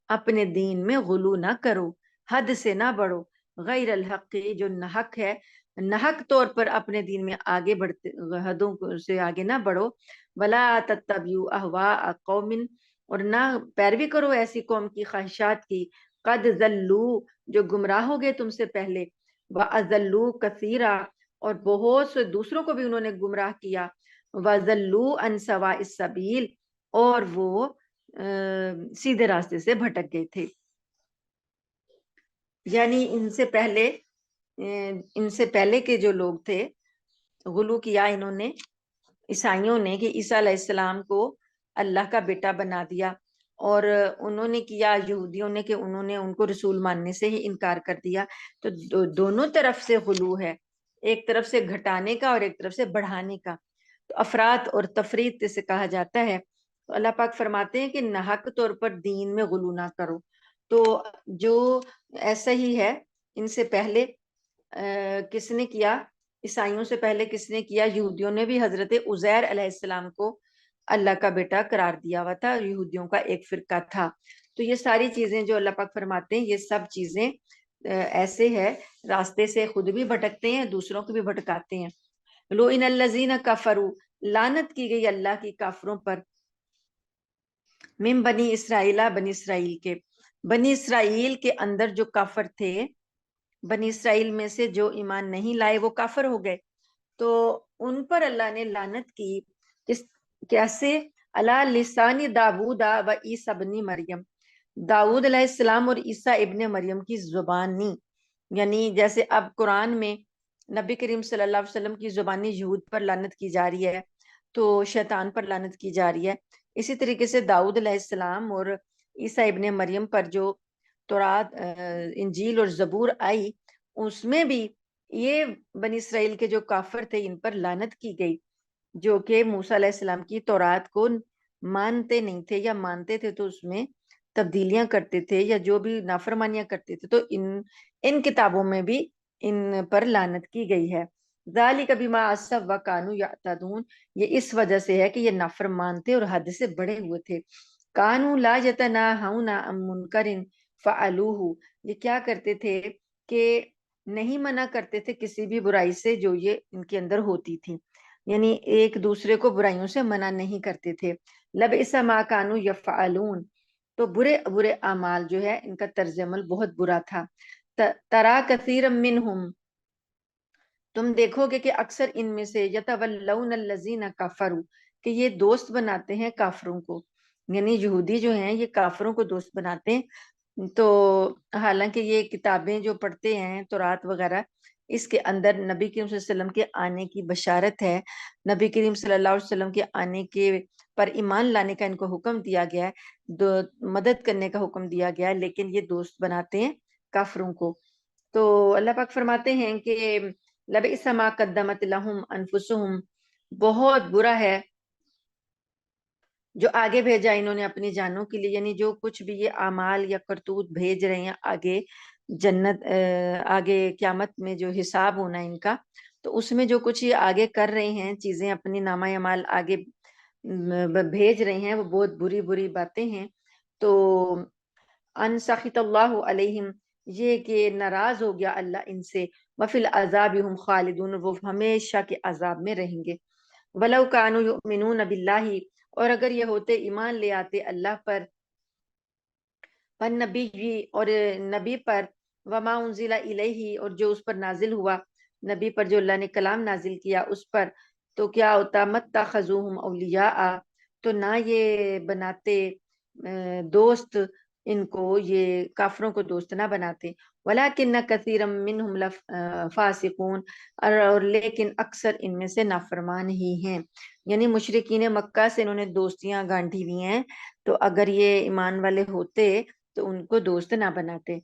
Speaker 1: اپنے دین میں غلو نہ کرو، حد سے نہ بڑھو، غیر الحق، جو نحق ہے، نحق طور پر اپنے دین میں آگے بڑھتے، حدوں سے آگے نہ بڑھو، ولا تتبعوا اہواء قوم، اور نہ پیروی کرو ایسی قوم کی خواہشات کی، قد ضلوا، جو گمراہ ہو گئے تم سے پہلے، واضلوا کثیرا، اور بہت سے دوسروں کو بھی انہوں نے گمراہ کیا، وضلوا عن سواء السبیل، اور وہ سیدھے راستے سے بھٹک گئے تھے۔ یعنی ان سے پہلے کے جو لوگ تھے، غلو کیا انہوں نے، عیسائیوں نے، کہ عیسیٰ علیہ السلام کو اللہ کا بیٹا بنا دیا، اور انہوں نے کیا یہودیوں نے کہ انہوں نے ان کو رسول ماننے سے ہی انکار کر دیا، تو دونوں طرف سے غلو ہے، ایک طرف سے گھٹانے کا اور ایک طرف سے بڑھانے کا، تو افراط اور تفریط سے کہا جاتا ہے۔ تو اللہ پاک فرماتے ہیں کہ ناحق طور پر دین میں غلو نہ کرو۔ تو جو ایسا ہی ہے، ان سے پہلے کس نے کیا، عیسائیوں سے پہلے کس نے کیا، یہودیوں نے بھی حضرت عزیر علیہ السلام کو اللہ کا بیٹا قرار دیا ہوا تھا، یہودیوں کا ایک فرقہ تھا۔ تو یہ ساری چیزیں جو اللہ پاک فرماتے ہیں، یہ سب چیزیں ایسے ہے، راستے سے خود بھی بھٹکتے ہیں، دوسروں کو بھی بھٹکاتے ہیں۔ لو ان الذین کفروا، لعنت کی گئی اللہ کی کافروں پر، من بنی اسرائیل، بنی اسرائیل کے، بنی اسرائیل کے اندر جو کافر تھے، بنی اسرائیل میں سے جو ایمان نہیں لائے وہ کافر ہو گئے، تو ان پر اللہ نے لعنت کی، کیسے، علی لسان داود و عیسی ابن مریم، داؤد علیہ السلام اور عیسیٰ ابن مریم کی زبانی، یعنی جیسے اب قرآن میں نبی کریم صلی اللہ علیہ وسلم کی زبانی یہود پر لعنت کی جا رہی ہے، تو شیطان پر لعنت کی جا رہی ہے، اسی طریقے سے داؤد علیہ السلام اور عیسیٰ ابن مریم پر جو تورات، انجیل اور زبور آئی، اس میں بھی یہ بنی اسرائیل کے جو کافر تھے ان پر لعنت کی گئی، جو کہ موسیٰ علیہ السلام کی تورات کو مانتے نہیں تھے، یا مانتے تھے تو اس میں تبدیلیاں کرتے تھے یا جو بھی نافرمانیاں کرتے تھے، تو ان کتابوں میں بھی ان پر لعنت کی گئی ہے۔ ذالک بما عصوا وکانوا یعتدون، یہ اس وجہ سے ہے کہ یہ نافرمان تھے اور حد سے بڑے ہوئے تھے۔ کانوا لا یتناہون عن منکر فعلوہ، یہ کیا کرتے تھے کہ نہیں منع کرتے تھے کسی بھی برائی سے جو یہ ان کے اندر ہوتی تھی، یعنی ایک دوسرے کو برائیوں سے منع نہیں کرتے تھے۔ لبئس ما کانوا یفعلون، تو برے برے اعمال جو ہے ان کا طرز عمل بہت برا تھا۔ ترا کثیر منہم، تم دیکھو گے کہ اکثر ان میں سے یتولون الذین کفروا، کہ یہ دوست بناتے ہیں کافروں کو، یعنی یہودی جو ہیں یہ کافروں کو دوست بناتے ہیں۔ تو حالانکہ یہ کتابیں جو پڑھتے ہیں تورات وغیرہ، اس کے اندر نبی کریم صلی اللہ علیہ وسلم کے آنے کی بشارت ہے، نبی کریم صلی اللہ علیہ وسلم کے آنے کے پر ایمان لانے کا ان کو حکم دیا گیا ہے، مدد کرنے کا حکم دیا گیا ہے، لیکن یہ دوست بناتے ہیں کافروں کو۔ تو اللہ پاک فرماتے ہیں کہ لبئس ما قدمت لہم انفسہم، بہت برا ہے جو آگے بھیجا انہوں نے اپنی جانوں کے لیے، یعنی جو کچھ بھی یہ اعمال یا کرتوت بھیج رہے ہیں آگے جنت، آگے قیامت میں جو حساب ہونا ہے ان کا، تو اس میں جو کچھ یہ آگے کر رہے ہیں چیزیں، اپنی نامہ اعمال آگے بھیج رہے ہیں، وہ بہت بری بری باتیں ہیں۔ تو ان سخط اللہ علیہم، یہ کہ ناراض ہو گیا اللہ ان سے، وفی العذاب ہم خالدون، وہ ہمیشہ کے عذاب میں رہیں گے۔ ولو کانوا یؤمنون باللہ، اور اگر یہ ہوتے ایمان لے آتے اللہ پر، نبی اور نبی پر، وما انزل الیہ، اور جو اس پر نازل ہوا، نبی پر جو اللہ نے کلام نازل کیا اس پر، تو کیا ہوتا متخذوہم اولیاء، تو نہ یہ بناتے دوست ان کو، یہ کافروں کو دوست نہ بناتے، ولکن کثیرا منہم فاسقون، اور لیکن اکثر ان میں سے نافرمان ہی ہیں، یعنی مشرکین مکہ سے انہوں نے دوستیاں گانٹھی ہوئی ہیں، تو اگر یہ ایمان والے ہوتے تو ان کو دوست نہ بناتے۔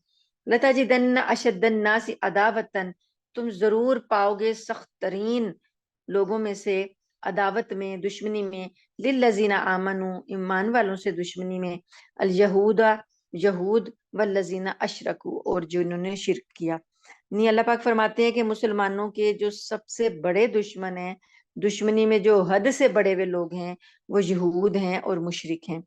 Speaker 1: لَتَجِدَنَّ أَشَدَّ النَّاسِ عَدَاوَةً، تم ضرور پاؤ گے سخت ترین لوگوں میں سے عداوت میں، دشمنی میں، لِلَّذِينَ آمَنُوا، ایمان والوں سے دشمنی میں، الْيَهُودَ، یہود، وَالَّذِينَ أَشْرَكُوا، اور جو انہوں نے شرک کیا۔ نہیں، اللہ پاک فرماتے ہیں کہ مسلمانوں کے جو سب سے بڑے دشمن ہیں، دشمنی میں جو حد سے بڑے ہوئے لوگ ہیں، وہ یہود ہیں اور مشرک ہیں۔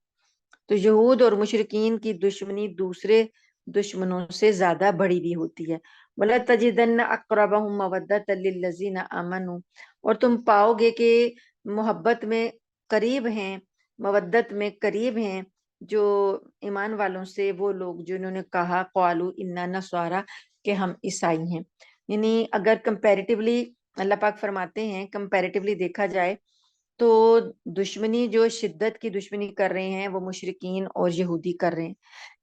Speaker 1: تو یہود اور مشرکین کی دشمنی دوسرے دشمنوں سے زیادہ بڑی بھی ہوتی ہے۔ وَلَتَجِدَنَّ أَقْرَبَهُم مَوَدَّةً لِلَّذِينَ آمَنُوا، اور تم پاؤ گے کہ محبت میں قریب ہیں، مودت میں قریب ہیں جو ایمان والوں سے وہ لوگ جنہوں نے کہا قالوا انا نصارا، کہ ہم عیسائی ہیں۔ یعنی اگر کمپیریٹیولی اللہ پاک فرماتے ہیں کمپیریٹیولی دیکھا جائے تو دشمنی جو شدت کی دشمنی کر رہے ہیں وہ مشرکین اور یہودی کر رہے ہیں،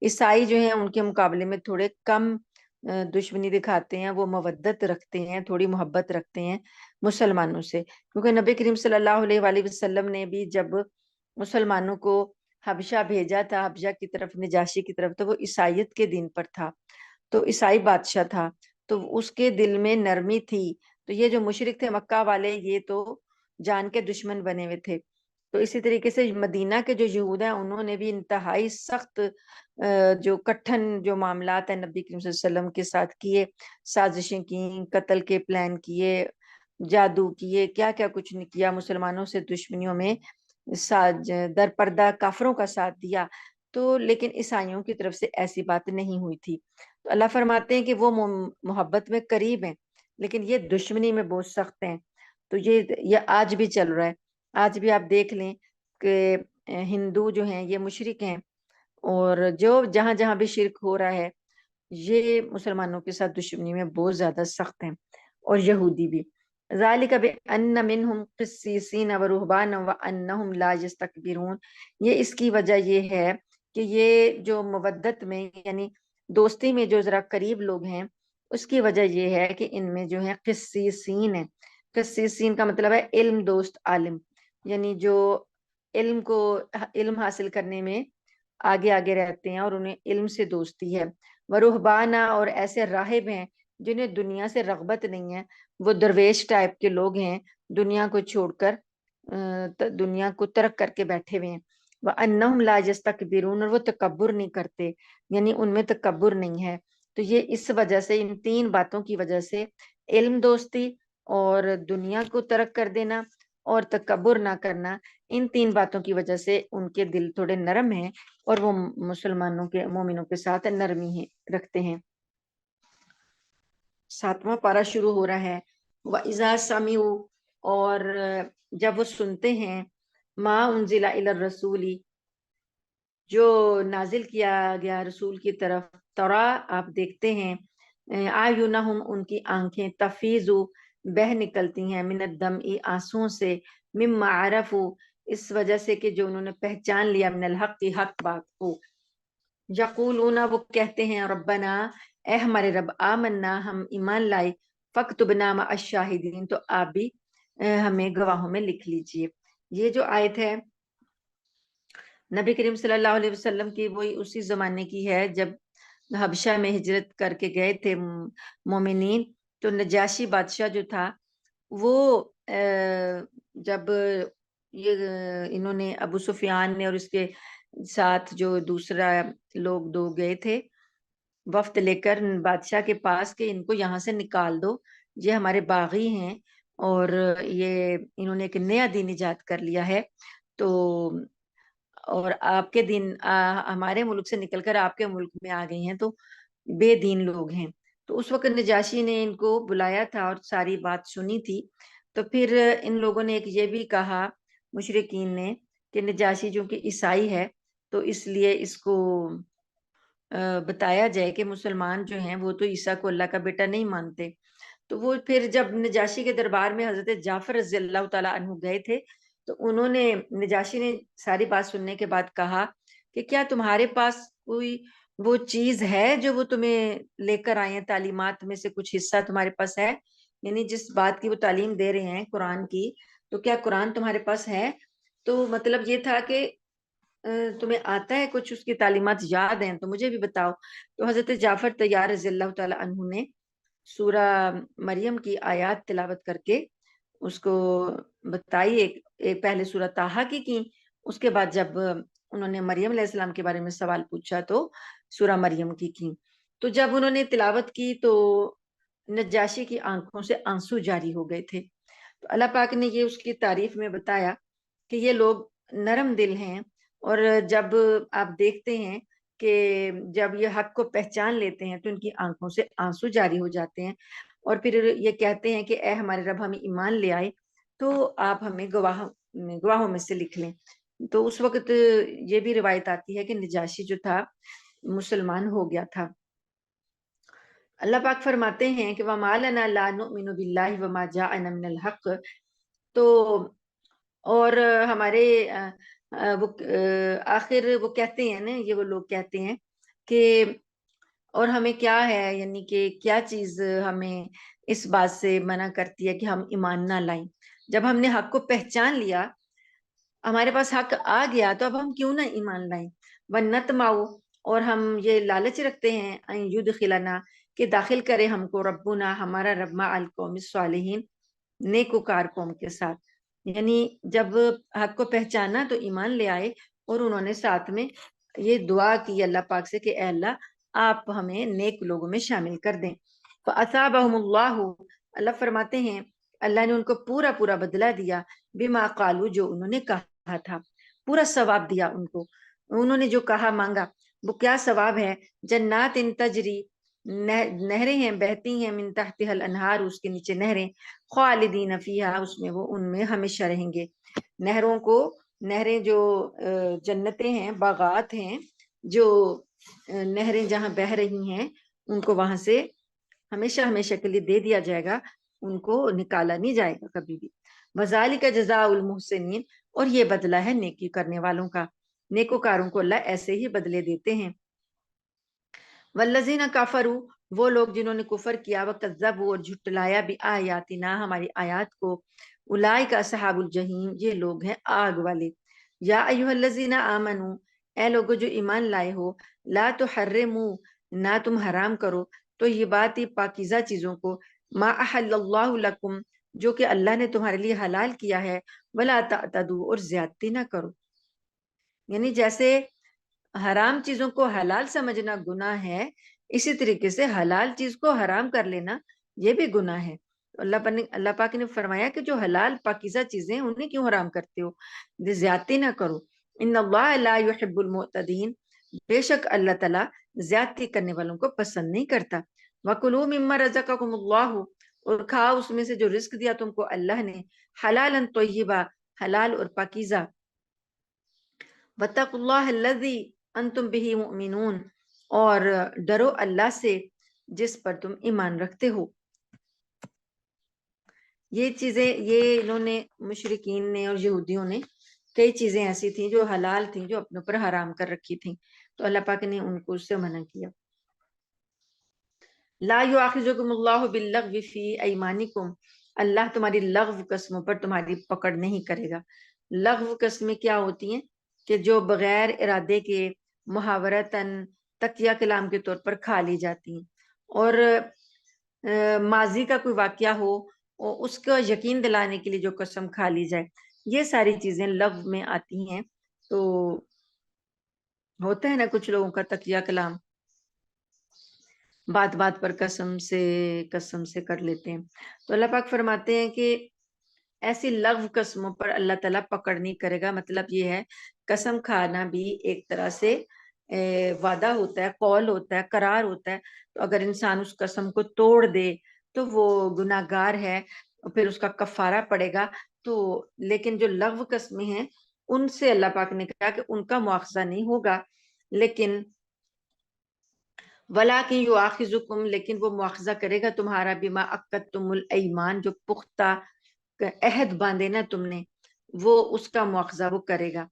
Speaker 1: عیسائی جو ہیں ان کے مقابلے میں تھوڑے کم دشمنی دکھاتے ہیں، وہ مودت رکھتے ہیں، تھوڑی محبت رکھتے ہیں مسلمانوں سے، کیونکہ نبی کریم صلی اللہ علیہ وآلہ وسلم نے بھی جب مسلمانوں کو حبشہ بھیجا تھا، حبشہ کی طرف، نجاشی کی طرف، تو وہ عیسائیت کے دین پر تھا، تو عیسائی بادشاہ تھا، تو اس کے دل میں نرمی تھی۔ تو یہ جو مشرک تھے مکہ والے، یہ تو جان کے دشمن بنے ہوئے تھے۔ تو اسی طریقے سے مدینہ کے جو یہود ہیں انہوں نے بھی انتہائی سخت جو کٹھن جو معاملات ہیں نبی کریم صلی اللہ علیہ وسلم کے ساتھ کیے، سازشیں کی، قتل کے پلان کیے، جادو کیے، کیا کیا کچھ نہیں کیا، مسلمانوں سے دشمنیوں میں در پردہ کافروں کا ساتھ دیا، تو لیکن عیسائیوں کی طرف سے ایسی بات نہیں ہوئی تھی۔ تو اللہ فرماتے ہیں کہ وہ محبت میں قریب ہیں لیکن یہ دشمنی میں بہت سخت ہیں۔ تو یہ آج بھی چل رہا ہے، آج بھی آپ دیکھ لیں کہ ہندو جو ہیں یہ مشرک ہیں، اور جو جہاں جہاں بھی شرک ہو رہا ہے یہ مسلمانوں کے ساتھ دشمنی میں بہت زیادہ سخت ہیں، اور یہودی بھی۔ ذالک بان منہم قسیسین ورہبانا وانہم لا یستکبرون، یہ اس کی وجہ یہ ہے کہ یہ جو مودت میں یعنی دوستی میں جو ذرا قریب لوگ ہیں، اس کی وجہ یہ ہے کہ ان میں جو ہے قسیسین ہیں۔ قسیسین کا مطلب ہے علم دوست، عالم، یعنی جو علم حاصل کرنے میں آگے آگے رہتے ہیں اور انہیں علم سے دوستی ہے۔ ورہبانا، اور ایسے راہب ہیں جنہیں دنیا سے رغبت نہیں ہے، وہ درویش ٹائپ کے لوگ ہیں، دنیا کو چھوڑ کر دنیا کو ترک کر کے بیٹھے ہوئے ہیں۔ وَأَنَّهُمْ لَا يَسْتَكْبِرُونَ، اور وہ تکبر نہیں کرتے، یعنی ان میں تکبر نہیں ہے۔ تو یہ اس وجہ سے، ان تین باتوں کی وجہ سے، علم دوستی اور دنیا کو ترک کر دینا اور تکبر نہ کرنا، ان تین باتوں کی وجہ سے ان کے دل تھوڑے نرم ہیں اور وہ مسلمانوں کے، مومنوں کے ساتھ نرمی رکھتے ہیں۔ 7واں پارہ شروع ہو رہا ہے، وَإِذَا سَمِعُوا، اور جب وہ سنتے ہیں، مَا أُنزِلَ إِلَى الرَّسُولِ، جو نازل کیا گیا رسول کی طرف، ترا، آپ دیکھتے ہیں، اعینہم، ان کی آنکھیں، تفیض، بہ نکلتی ہیں، من الدمع، آنسوؤں سے، مما عرفوا، اس وجہ سے کہ جو انہوں نے پہچان لیا، من الحق، حق بات کو، یقولون، وہ کہتے ہیں، ربنا، اے ہمارے رب، آمنا، ہم ایمان لائے، فاکتبنا مع الشاہدین، تو آپ بھی ہمیں گواہوں میں لکھ لیجئے۔ یہ جو آیت ہے نبی کریم صلی اللہ علیہ وسلم کی، وہی اسی زمانے کی ہے جب حبشہ میں ہجرت کر کے گئے تھے مومنین، تو نجاشی بادشاہ جو تھا وہ جب یہ انہوں نے، ابو سفیان نے اور اس کے ساتھ جو دوسرا لوگ دو گئے تھے وفد لے کر بادشاہ کے پاس کہ ان کو یہاں سے نکال دو، یہ ہمارے باغی ہیں اور یہ انہوں نے ایک نیا دین ایجاد کر لیا ہے، تو اور آپ کے دین ہمارے ملک سے نکل کر آپ کے ملک میں آ گئی ہیں، تو بے دین لوگ ہیں۔ تو اس وقت نجاشی نے ان کو بلایا تھا اور ساری بات سنی تھی، تو پھر ان لوگوں نے ایک یہ بھی کہا، مشرکین نے، کہ نجاشی جو کہ عیسائی ہے تو اس لیے اس کو بتایا جائے کہ مسلمان جو ہیں وہ تو عیسیٰ کو اللہ کا بیٹا نہیں مانتے۔ تو وہ پھر جب نجاشی کے دربار میں حضرت جعفر رضی اللہ تعالیٰ عنہ گئے تھے، تو انہوں نے، نجاشی نے ساری بات سننے کے بعد کہا کہ کیا تمہارے پاس کوئی وہ چیز ہے جو وہ تمہیں لے کر آئے ہیں، تعلیمات میں سے کچھ حصہ تمہارے پاس ہے، یعنی جس بات کی وہ تعلیم دے رہے ہیں قرآن کی، تو کیا قرآن تمہارے پاس ہے؟ تو مطلب یہ تھا کہ تمہیں آتا ہے کچھ، اس کی تعلیمات یاد ہیں تو مجھے بھی بتاؤ۔ تو حضرت جعفر طیار رضی اللہ تعالیٰ عنہ نے سورہ مریم کی آیات تلاوت کر کے اس کو بتائی، ایک پہلے سورہ طٰہٰ کی، اس کے بعد جب انہوں نے مریم علیہ السلام کے بارے میں سوال پوچھا تو سورہ مریم کی۔ تو جب انہوں نے تلاوت کی تو نجاشی کی آنکھوں سے آنسو جاری ہو گئے تھے۔ تو اللہ پاک نے یہ اس کی تعریف میں بتایا کہ یہ لوگ نرم دل ہیں، اور جب آپ دیکھتے ہیں کہ جب یہ حق کو پہچان لیتے ہیں تو ان کی آنکھوں سے آنسو جاری ہو جاتے ہیں، اور پھر یہ کہتے ہیں کہ اے ہمارے رب، ہمیں ایمان لے آئے تو آپ ہمیں گواہوں میں سے لکھ لیں۔ تو اس وقت یہ بھی روایت آتی ہے کہ نجاشی جو تھا مسلمان ہو گیا تھا۔ اللہ پاک فرماتے ہیں کہ وَمَا لَنَا لَا نُؤْمِنُ بِاللَّهِ وَمَا جَاءَنَا مِنَ الْحَقِّ، تو اور ہمارے وہ آخر وہ کہتے ہیں نا، یہ وہ لوگ کہتے ہیں کہ اور ہمیں کیا ہے، یعنی کہ کیا چیز ہمیں اس بات سے منع کرتی ہے کہ ہم ایمان نہ لائیں، جب ہم نے حق کو پہچان لیا، ہمارے پاس حق آ گیا، تو اب ہم کیوں نہ ایمان لائیں۔ وَنَطْمَعُ، اور ہم یہ لالچ رکھتے ہیں، ان یدخلنا، کہ داخل کرے ہم کو، ربنا، ہمارا رب، مع القوم الصالحین، نیکوکار قوم کے ساتھ، یعنی جب حق کو پہچانا تو ایمان لے آئے، اور انہوں نے ساتھ میں یہ دعا کی اللہ پاک سے کہ اے اللہ، آپ ہمیں نیک لوگوں میں شامل کر دیں۔ فَأَثَابَهُمُ اللَّهُ، اللہ فرماتے ہیں اللہ نے ان کو پورا پورا بدلہ دیا، بما قالوا، جو انہوں نے کہا تھا، پورا ثواب دیا ان کو، انہوں نے جو کہا مانگا، وہ کیا ثواب ہے؟ جنات تجری، نہریں ہیں بہتی ہیں، من تحتها الانہار، اس کے نیچے نہریں، خالدین فیہا، اس میں وہ ان میں ہمیشہ رہیں گے۔ نہروں کو، نہریں جو جنتیں ہیں، باغات ہیں، جو نہریں جہاں بہ رہی ہیں ان کو وہاں سے ہمیشہ ہمیشہ کے لیے دے دیا جائے گا، ان کو نکالا نہیں جائے گا کبھی بھی۔ وَذَلِكَ جَزَاءُ الْمُحْسِنِينَ، اور یہ بدلہ ہے نیکی کرنے والوں کا، نیکوکاروں کو اللہ ایسے ہی بدلے دیتے ہیں۔ وَالَّذِينَ كَفَرُوا، وہ لوگ جنہوں نے کفر کیا، وَكَذَّبُوا، اور جھٹلایا، بِآيَاتِنَا، ہماری آیات کو، اولئک اصحاب الجحیم، یہ لوگ ہیں آگ والے۔ یا ایھا الذین آمنوا، اے لوگو جو ایمان لائے ہو، لا تحرموا، نہ تم حرام کرو تو یہ بات پاکیزہ چیزوں کو، ما احل اللہ لکم، جو کہ اللہ نے تمہارے لیے حلال کیا ہے، ولا تعتدوا، اور زیادتی نہ کرو۔ یعنی جیسے حرام چیزوں کو حلال سمجھنا گناہ ہے، اسی طریقے سے حلال چیز کو حرام کر لینا یہ بھی گناہ ہے۔ اللہ پاک نے فرمایا کہ جو حلال پاکیزہ چیزیں انہیں کیوں حرام کرتے ہو، زیادتی نہ کرو۔ ان اللہ لا يحب المعتدین، بے شک اللہ تعالیٰ زیادتی کرنے والوں کو پسند نہیں کرتا۔ وَكُلُوا مِمَّا رَزَقَكُمُ اللَّهُ، اور کھاؤ اس میں سے جو رزق دیا تم کو اللہ نے، حلالا طیبا، حلال اور پاکیزہ۔ وَاتَّقُوا اللَّهَ الَّذِي أَنْتُمْ بِهِ مُؤْمِنُونَ، اور ڈرو اللہ سے جس پر تم ایمان رکھتے ہو۔ یہ چیزیں، یہ انہوں نے مشرکین نے اور یہودیوں نے کئی چیزیں ایسی تھیں جو حلال تھیں جو اپنے اوپر حرام کر رکھی تھیں، تو اللہ پاک نے ان کو اس سے منع کیا۔ لا یؤاخذکم اللہ باللغو فی ایمانکم، اللہ تمہاری لغو قسموں پر تمہاری پکڑ نہیں کرے گا۔ لغو قسمیں کیا ہوتی ہیں کہ جو بغیر ارادے کے محاورتاً تکیہ کلام کے طور پر کھا لی جاتی ہیں، اور ماضی کا کوئی واقعہ ہو اور اس کا یقین دلانے کے لیے جو قسم کھا لی جائے، یہ ساری چیزیں لغو میں آتی ہیں۔ تو ہوتا ہے نا کچھ لوگوں کا تکیہ کلام، بات بات پر قسم سے کر لیتے ہیں، تو اللہ پاک فرماتے ہیں کہ ایسی لغو قسموں پر اللہ تعالیٰ پکڑ نہیں کرے گا۔ مطلب یہ ہے قسم کھانا بھی ایک طرح سے وعدہ ہوتا ہے، قول ہوتا ہے، قرار ہوتا ہے، تو اگر انسان اس قسم کو توڑ دے تو وہ گناہ گار ہے، پھر اس کا کفارہ پڑے گا۔ تو لیکن جو لغو قسمیں ہیں ان سے اللہ پاک نے کہا کہ ان کا مواخذہ نہیں ہوگا، لیکن وَلَٰكِن يُؤَاخِذُكُمْ، لیکن وہ مواخذہ کرے گا تمہارا، بما عقدتم الایمان، جو پختہ عہد باندھے نا تم نے، وہ اس کا مواخذہ وہ کرے گا۔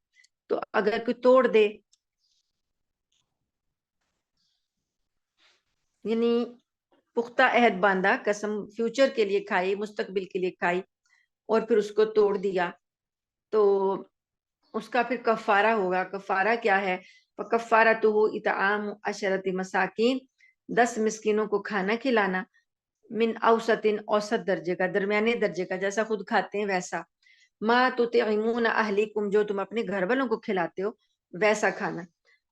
Speaker 1: تو اگر کوئی توڑ دے، یعنی پختہ عہد باندھا، قسم فیوچر کے لیے کھائی، مستقبل کے لیے کھائی، اور پھر اس کو توڑ دیا، تو اس کا پھر کفارہ ہوگا۔ کفارہ کیا ہے؟ فَكَفَّارَتُهُ إِطْعَامُ عَشَرَةِ مساکین، 10 مسکینوں کو کھانا کھلانا، من اوسطن، اوسط درجے کا، درمیانے درجے کا، جیسا خود کھاتے ہیں ویسا، ما تطعمون اہلیکم، جو تم اپنے گھر والوں کو کھلاتے ہو ویسا کھانا،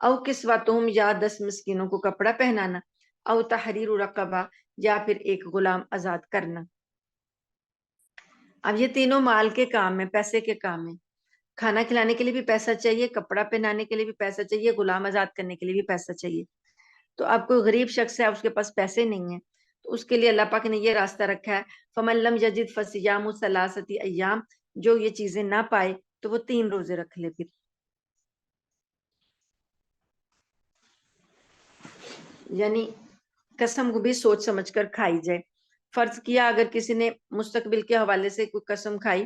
Speaker 1: او کسوتہم، یا 10 مسکینوں کو کپڑا پہنانا، او تحریر رقبہ، یا پھر ایک غلام آزاد کرنا۔ اب یہ تینوں مال کے کام ہیں، پیسے کے کام ہیں۔ کھانا کھلانے کے لیے بھی پیسہ چاہیے، کپڑا پہنانے کے لیے بھی پیسہ چاہیے، غلام آزاد کرنے کے لیے بھی پیسہ چاہیے۔ تو اب کوئی غریب شخص ہے، اس کے پاس پیسے نہیں ہیں، تو اس کے لیے اللہ پاک نے یہ راستہ رکھا ہے، فَمَن لَّمْ يَجِدْ فَصِيَامُ ثَلَاثَةِ أَيَّامٍ، جو یہ چیزیں نہ پائے تو وہ 3 روزے رکھ لے۔ پھر یعنی قسم کو بھی سوچ سمجھ کر کھائی جائے۔ فرض کیا اگر کسی نے مستقبل کے حوالے سے کوئی قسم کھائی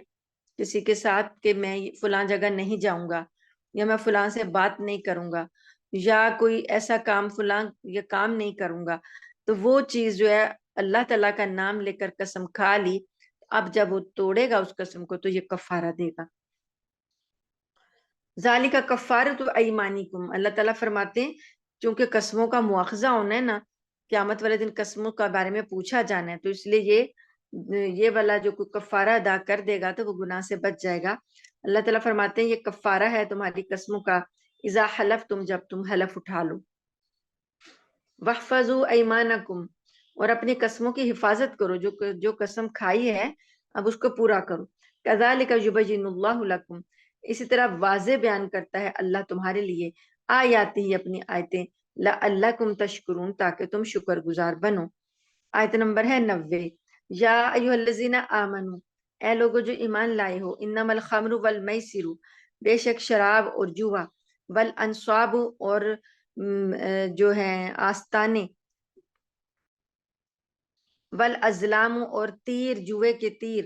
Speaker 1: کسی کے ساتھ کہ میں فلاں جگہ نہیں جاؤں گا، یا میں فلاں سے بات نہیں کروں گا، یا کوئی ایسا کام فلاں یہ کام نہیں کروں گا، تو وہ چیز جو ہے اللہ تعالیٰ کا نام لے کر قسم کھا لی، اب جب وہ توڑے گا اس قسم کو تو یہ کفارہ دے گا۔ ذالک کفارۃ ایمانکم، اللہ تعالیٰ فرماتے ہیں چونکہ قسموں کا مواخذہ ہونا ہے نا، قیامت والے دن قسموں کے بارے میں پوچھا جانا ہے، تو اس لیے یہ والا جو کوئی کفارہ ادا کر دے گا تو وہ گناہ سے بچ جائے گا۔ اللہ تعالیٰ فرماتے ہیں یہ کفارہ ہے تمہاری قسموں کا، اذا حلفتم، جب تم حلف اٹھا لو، واحفظوا ایمانکم، اور اپنی قسموں کی حفاظت کرو، جو قسم کھائی ہے اب اس کو پورا کرو۔ کذالک یبین اللہ لکم، اسی طرح واضح بیان کرتا ہے اللہ تمہارے لیے آیاتی ہی، اپنی آیتیں، لعلکم تشکرون، تاکہ تم شکر گزار بنو۔ آیت نمبر ہے 90۔ یا ایھا الذین آمنو، اے لوگو جو ایمان لائے ہو، انما الخمر والمیسر، بے شک شراب اور جوا، والانصاب، اور جو ہیں آستانے، والازلام، اور تیر، جوے کے تیر،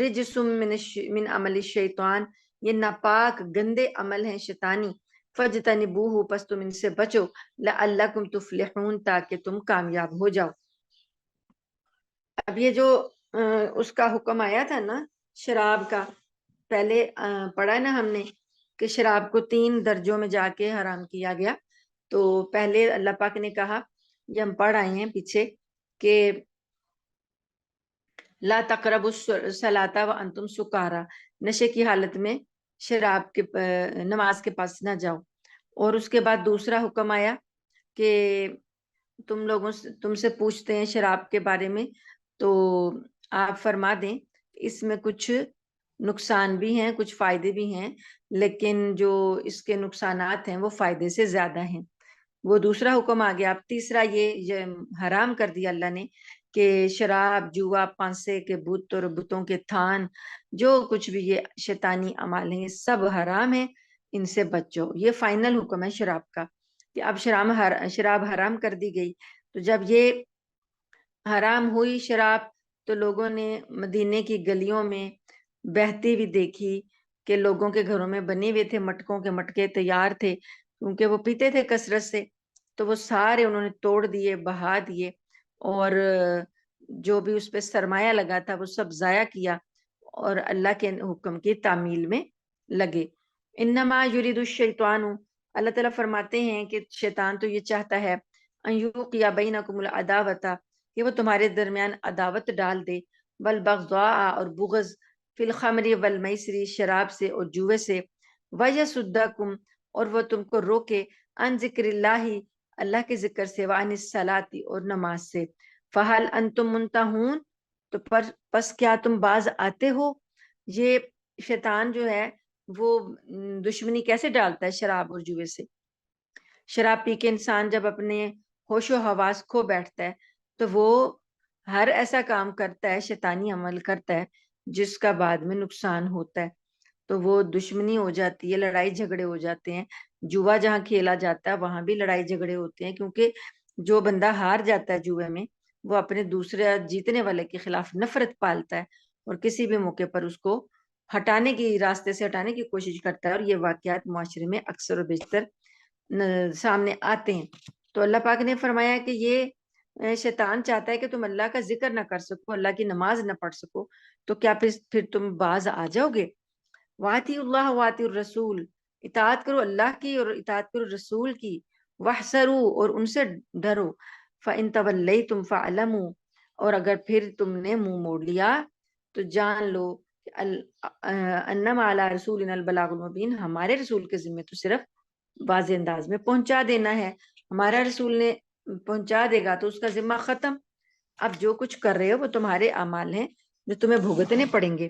Speaker 1: رجس من عمل الشیطان، یہ ناپاک گندے عمل ہیں شیطانی، فاجتنبوہ، پس تم ان سے بچو، لعلکم تفلحون، تاکہ تم کامیاب ہو جاؤ۔ اب یہ جو اس کا حکم آیا تھا نا شراب کا، پہلے پڑھا نا ہم نے کہ شراب کو 3 درجوں میں جا کے حرام کیا گیا۔ تو پہلے اللہ پاک نے کہا، یہ ہم پڑھ آئے ہیں پیچھے، کہ لا تقربوا الصلاۃ وانتم سکارا، نشے کی حالت میں شراب کے نماز کے پاس نہ جاؤ. اور اس کے بعد دوسرا حکم آیا کہ تم سے پوچھتے ہیں شراب کے بارے میں تو آپ فرما دیں اس میں کچھ نقصان بھی ہیں کچھ فائدے بھی ہیں، لیکن جو اس کے نقصانات ہیں وہ فائدے سے زیادہ ہیں. وہ دوسرا حکم آ گیا. اب تیسرا یہ حرام کر دیا اللہ نے کہ شراب، جوا، پانسے کے بت اور بتوں کے تھان، جو کچھ بھی یہ شیطانی اعمال ہیں یہ سب حرام ہیں، ان سے بچو. یہ فائنل حکم ہے شراب کا کہ اب شراب حرام کر دی گئی. تو جب یہ حرام ہوئی شراب تو لوگوں نے مدینے کی گلیوں میں بہتی ہوئی دیکھی کہ لوگوں کے گھروں میں بنے ہوئے تھے مٹکوں کے مٹکے تیار تھے، کیونکہ وہ پیتے تھے کثرت سے. تو وہ سارے انہوں نے توڑ دیے، بہا دیے، اور جو بھی اس پہ سرمایہ لگا تھا وہ سب ضائع کیا اور اللہ کے حکم کی تعمیل میں لگے. انما یرید الشیطان، اللہ تعالیٰ فرماتے ہیں کہ شیطان تو یہ چاہتا ہے ان یوقع بینکم العداوۃ، کہ وہ تمہارے درمیان عداوت ڈال دے، والبغضاء اور بغض، فی الخمر والمیسر شراب سے اور جوے سے، ویصدکم اور وہ تم کو روکے، عن ذکر اللہ اللہ کے ذکر سے، وعن الصلاۃ اور نماز سے. فہل انتم منتہون، تو پس کیا تم باز آتے ہو. یہ شیطان جو ہے وہ دشمنی کیسے ڈالتا ہے شراب اور جوے سے. شراب پی کے انسان جب اپنے ہوش و حواس کھو بیٹھتا ہے تو وہ ہر ایسا کام کرتا ہے، شیطانی عمل کرتا ہے جس کا بعد میں نقصان ہوتا ہے. تو وہ دشمنی ہو جاتی ہے، لڑائی جھگڑے ہو جاتے ہیں. جوا جہاں کھیلا جاتا ہے وہاں بھی لڑائی جھگڑے ہوتے ہیں، کیونکہ جو بندہ ہار جاتا ہے جوے میں وہ اپنے دوسرے جیتنے والے کے خلاف نفرت پالتا ہے اور کسی بھی موقع پر اس کو ہٹانے کی راستے سے ہٹانے کی کوشش کرتا ہے. اور یہ واقعات معاشرے میں اکثر و بیشتر سامنے آتے ہیں. تو اللہ پاک نے فرمایا کہ یہ شیطان چاہتا ہے کہ تم اللہ کا ذکر نہ کر سکو، اللہ کی نماز نہ پڑھ سکو، تو کیا پھر تم باز آ جاؤ گے. واطی اللہ واطی الرسول، اطاعت کرو اللہ کی اور اطاعت کرو رسول کی. واحذروا اور ان سے ڈرو. فإن تولیتم فاعلموا اور اگر پھر تم نے منہ موڑ لیا تو جان لو کہ انما علی رسولنا البلاغ المبین، ہمارے رسول کے ذمہ تو صرف واضح انداز میں پہنچا دینا ہے. ہمارا رسول نے پہنچا دے گا تو اس کا ذمہ ختم. اب جو کچھ کر رہے ہو وہ تمہارے اعمال ہیں جو تمہیں بھگتنے پڑیں گے.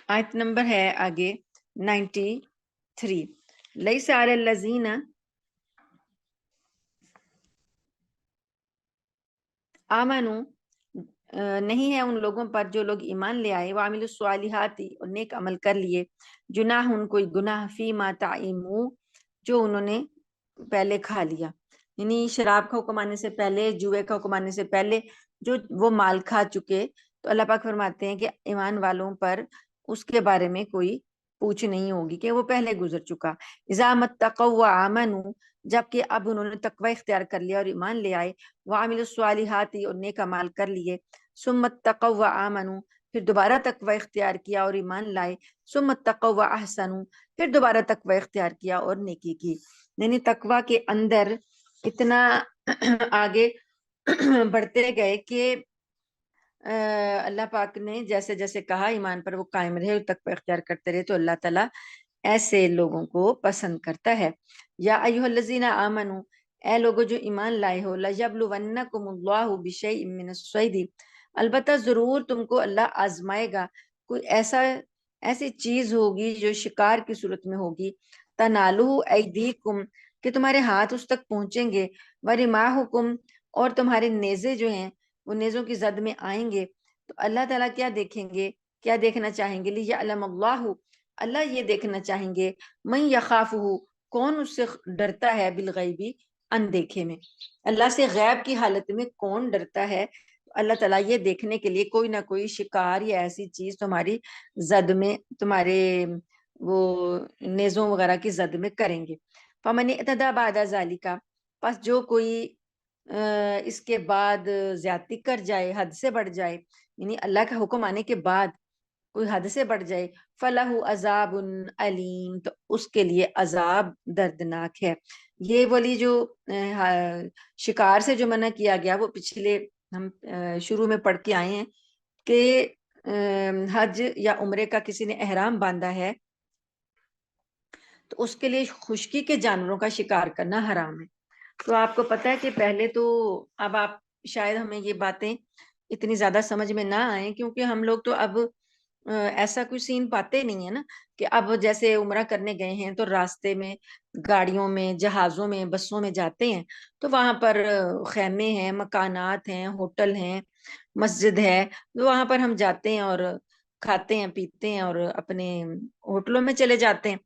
Speaker 1: آیت نمبر ہے آگے 93. لیس علی الذین، آمنو نہیں ہے ان لوگوں پر جو لوگ ایمان لے آئے، وعملوا الصالحات اور نیک عمل کر لیے، جناح ان کوئی گناہ، فیما طعموا جو انہوں نے پہلے کھا لیا. یعنی شراب کا حکم آنے سے پہلے، جوئے کا حکم آنے سے پہلے جو وہ مال کھا چکے، تو اللہ پاک فرماتے ہیں کہ ایمان والوں پر اس کے بارے میں کوئی پوچھ نہیں ہوگی کہ وہ پہلے گزر چکا. اذا متقوا وآمنوا جبکہ اب انہوں نے تقوی اختیار کر لیا اور ایمان لے آئے، وعملوا الصالحات اور نیک اعمال کر لیے، ثم اتقوا وآمنوا پھر دوبارہ تقوی اختیار کیا اور ایمان لائے، ثم اتقوا واحسنوا پھر دوبارہ تقوی اختیار کیا اور نیکی کی. یعنی تقوی کے اندر اتنا آگے بڑھتے گئے کہ اللہ پاک نے جیسے جیسے کہا ایمان پر وہ قائم رہے اور تقوی اختیار کرتے رہے، تو اللہ تعالیٰ ایسے لوگوں کو پسند کرتا ہے. یا ایھا الذین آمنوا اے لوگو جو ایمان لائے ہو، لَیَبْلُوَنَّکُمُ اللَّهُ بِشَیْءٍ مِّنَ الصَّیْدِ البتہ ضرور تم کو اللہ آزمائے گا، کوئی ایسی چیز ہوگی جو شکار کی صورت میں ہوگی، تَنَالُهُ أَیْدِیکُم کہ تمہارے ہاتھ اس تک پہنچیں گے، وَرِمَاحُکُم اور تمہارے نیزے جو ہیں وہ نیزوں کی زد میں آئیں گے. تو اللہ تعالیٰ کیا دیکھیں گے، کیا دیکھنا چاہیں گے، لِیَعْلَمَ اللَّهُ اللہ یہ دیکھنا چاہیں گے، مَن یخافہ کون اس سے ڈرتا ہے، بالغیبی اندیکھے میں، اللہ سے غیب کی حالت میں کون ڈرتا ہے. اللہ تعالیٰ یہ دیکھنے کے لیے کوئی نہ کوئی شکار یا ایسی چیز تمہاری زد میں، تمہارے وہ نیزوں وغیرہ کی زد میں کریں گے. فَمَنِ اعْتَدَىٰ بَعْدَ ذَلِكَ پس جو کوئی اس کے بعد زیادتی کر جائے، حد سے بڑھ جائے، یعنی اللہ کا حکم آنے کے بعد کوئی حد سے بڑھ جائے، فَلَهُ عَذَابٌ أَلِيمٌ تو اس کے لیے عذاب دردناک ہے. یہ والی جو شکار سے جو منع کیا گیا وہ پچھلے ہم شروع میں پڑھ کے آئے ہیں کہ حج یا عمرے کا کسی نے احرام باندھا ہے تو اس کے لیے خشکی کے جانوروں کا شکار کرنا حرام ہے۔ تو آپ کو پتہ ہے کہ پہلے تو، اب آپ شاید ہمیں یہ باتیں اتنی زیادہ سمجھ میں نہ آئیں کیونکہ ہم لوگ تو اب ایسا کوئی سین پاتے نہیں ہے نا، کہ اب جیسے عمرہ کرنے گئے ہیں تو راستے میں گاڑیوں میں، جہازوں میں، بسوں میں جاتے ہیں تو وہاں پر خیمے ہیں، مکانات ہیں، ہوٹل ہیں، مسجد ہے، تو وہاں پر ہم جاتے ہیں اور کھاتے ہیں، پیتے ہیں اور اپنے ہوٹلوں میں چلے جاتے ہیں۔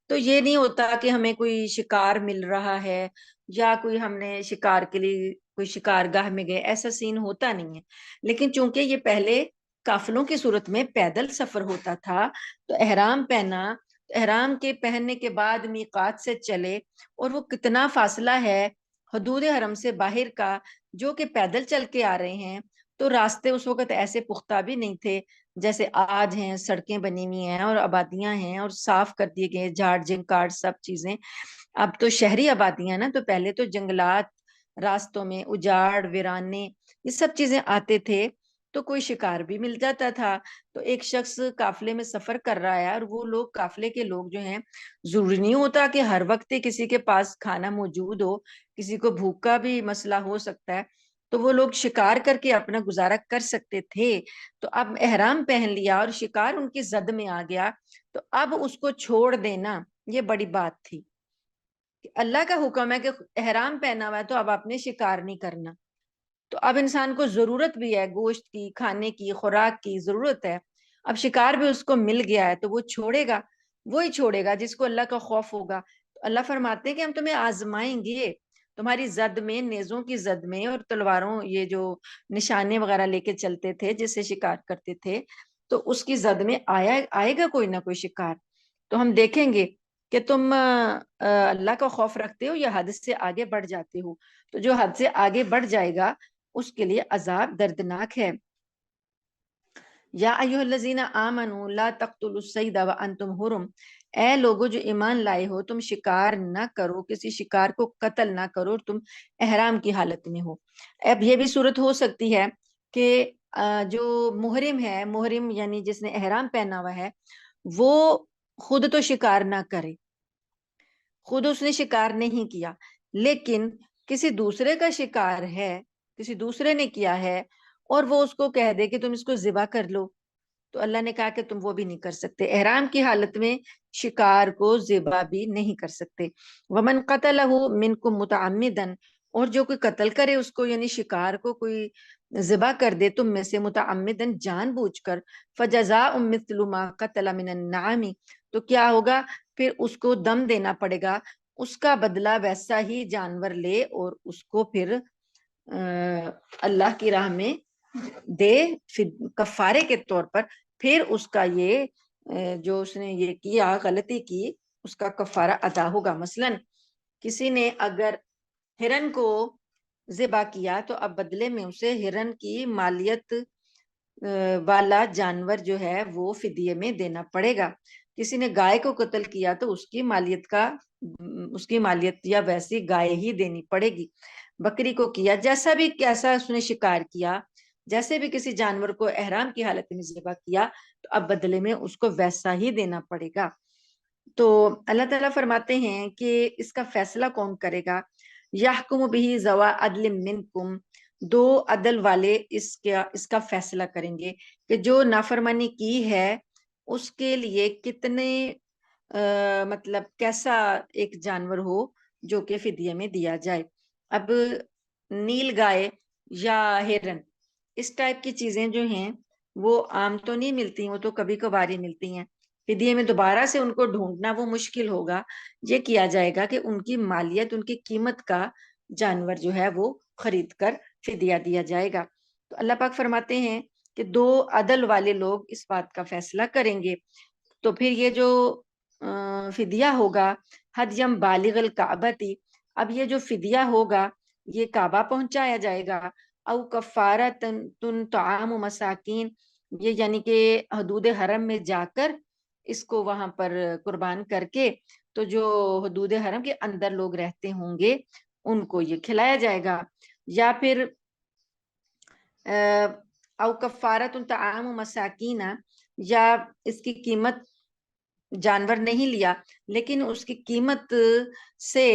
Speaker 1: تو یہ نہیں ہوتا کہ ہمیں کوئی شکار مل رہا ہے یا کوئی ہم نے شکار کے لیے کوئی شکار گاہ میں گئے، ایسا سین ہوتا نہیں ہے۔ لیکن چونکہ یہ پہلے قافلوں کی صورت میں پیدل سفر ہوتا تھا تو احرام پہنا، احرام کے پہننے کے بعد میقات سے چلے، اور وہ کتنا فاصلہ ہے حدود حرم سے باہر کا، جو کہ پیدل چل کے آ رہے ہیں، تو راستے اس وقت ایسے پختہ بھی نہیں تھے جیسے آج ہیں، سڑکیں بنی ہوئی ہیں اور آبادیاں ہیں اور صاف کر دیے گئے، جھاڑ جھنکاڑ سب چیزیں۔ اب تو شہری آبادیاں نا، تو پہلے تو جنگلات، راستوں میں اجاڑ ویرانے، یہ سب چیزیں آتے تھے تو کوئی شکار بھی مل جاتا تھا۔ تو ایک شخص قافلے میں سفر کر رہا ہے اور وہ لوگ، قافلے کے لوگ جو ہیں، ضروری نہیں ہوتا کہ ہر وقت کسی کے پاس کھانا موجود ہو، کسی کو بھوک کا بھی مسئلہ ہو سکتا ہے، تو وہ لوگ شکار کر کے اپنا گزارا کر سکتے تھے۔ تو اب احرام پہن لیا اور شکار ان کی زد میں آ گیا تو اب اس کو چھوڑ دینا یہ بڑی بات تھی کہ اللہ کا حکم ہے کہ احرام پہنا ہوا ہے تو اب آپ نے شکار نہیں کرنا۔ تو اب انسان کو ضرورت بھی ہے گوشت کی، کھانے کی، خوراک کی ضرورت ہے، اب شکار بھی اس کو مل گیا ہے تو وہ چھوڑے گا، وہی چھوڑے گا جس کو اللہ کا خوف ہوگا۔ تو اللہ فرماتے ہیں کہ ہم تمہیں آزمائیں گے، تمہاری زد میں، نیزوں کی زد میں اور تلواروں، یہ جو نشانے وغیرہ لے کے چلتے تھے جس سے شکار کرتے تھے، تو اس کی زد میں آئے گا کوئی نہ کوئی شکار، تو ہم دیکھیں گے کہ تم اللہ کا خوف رکھتے ہو یا حد سے آگے بڑھ جاتے ہو۔ تو جو حد سے آگے بڑھ جائے گا اس کے لیے عذاب دردناک ہے۔ یا ایھا الذین آمنوا لا تقتلوا الصید وانتم حرم، اے لوگو جو ایمان لائے ہو، تم شکار نہ کرو، کسی شکار کو قتل نہ کرو، تم احرام کی حالت میں ہو۔ اب یہ بھی صورت ہو سکتی ہے کہ جو محرم ہے، محرم یعنی جس نے احرام پہنا ہوا ہے، وہ خود تو شکار نہ کرے، خود اس نے شکار نہیں کیا، لیکن کسی دوسرے کا شکار ہے، کسی دوسرے نے کیا ہے اور وہ اس کو کہہ دے کہ تم اس کو ذبح کر لو، تو اللہ نے کہا کہ تم وہ بھی نہیں کر سکتے، احرام کی حالت میں شکار کو ذبح بھی نہیں کر سکتے۔ ومن قتلہ منکم متعمدا، اور جو کوئی قتل کرے اس کو، یعنی شکار کو کوئی ذبح کر دے تم میں سے متعمدن، جان بوجھ کر، فجزاء مثل ما قتل من النعام، تو کیا ہوگا، پھر اس کو دم دینا پڑے گا، اس کا بدلہ ویسا ہی جانور لے اور اس کو پھر اللہ کی راہ میں دے کفارے کے طور پر، پھر اس کا یہ جو اس نے یہ کیا، غلطی کی، اس کا کفارہ ادا ہوگا۔ مثلا کسی نے اگر ہرن کو ذبح کیا تو اب بدلے میں اسے ہرن کی مالیت والا جانور جو ہے وہ فدیے میں دینا پڑے گا۔ کسی نے گائے کو قتل کیا تو اس کی مالیت یا ویسی گائے ہی دینی پڑے گی۔ بکری کو کیا، جیسا بھی کیسا اس نے شکار کیا، جیسے بھی کسی جانور کو احرام کی حالت میں ذبح کیا تو اب بدلے میں اس کو ویسا ہی دینا پڑے گا۔ تو اللہ تعالیٰ فرماتے ہیں کہ اس کا فیصلہ کون کرے گا، یحکم بہ ذوی عدل منکم، دو عدل والے اس کا فیصلہ کریں گے کہ جو نافرمانی کی ہے اس کے لیے کتنے مطلب کیسا ایک جانور ہو جو کہ فدیے میں دیا جائے۔ اب نیل گائے یا ہرن، اس ٹائپ کی چیزیں جو ہیں وہ عام تو نہیں ملتی، وہ تو کبھی کبھار ہی ملتی ہیں، فدیے میں دوبارہ سے ان کو ڈھونڈنا وہ مشکل ہوگا۔ یہ کیا جائے گا کہ ان کی مالیت، ان کی قیمت کا جانور جو ہے وہ خرید کر فدیہ دیا جائے گا۔ تو اللہ پاک فرماتے ہیں کہ دو عدل والے لوگ اس بات کا فیصلہ کریں گے، تو پھر یہ جو فدیہ ہوگا، ہدیم بالغ الکعبۃ، اب یہ جو فدیہ ہوگا یہ کعبہ پہنچایا جائے گا، او کفارۃ طعام مساکین، یہ یعنی کہ حدود حرم میں جا کر اس کو وہاں پر قربان کر کے تو جو حدود حرم کے اندر لوگ رہتے ہوں گے ان کو یہ کھلایا جائے گا. یا پھر او کفارت طعام مساکین، یا اس کی قیمت جانور نہیں لیا لیکن اس کی قیمت سے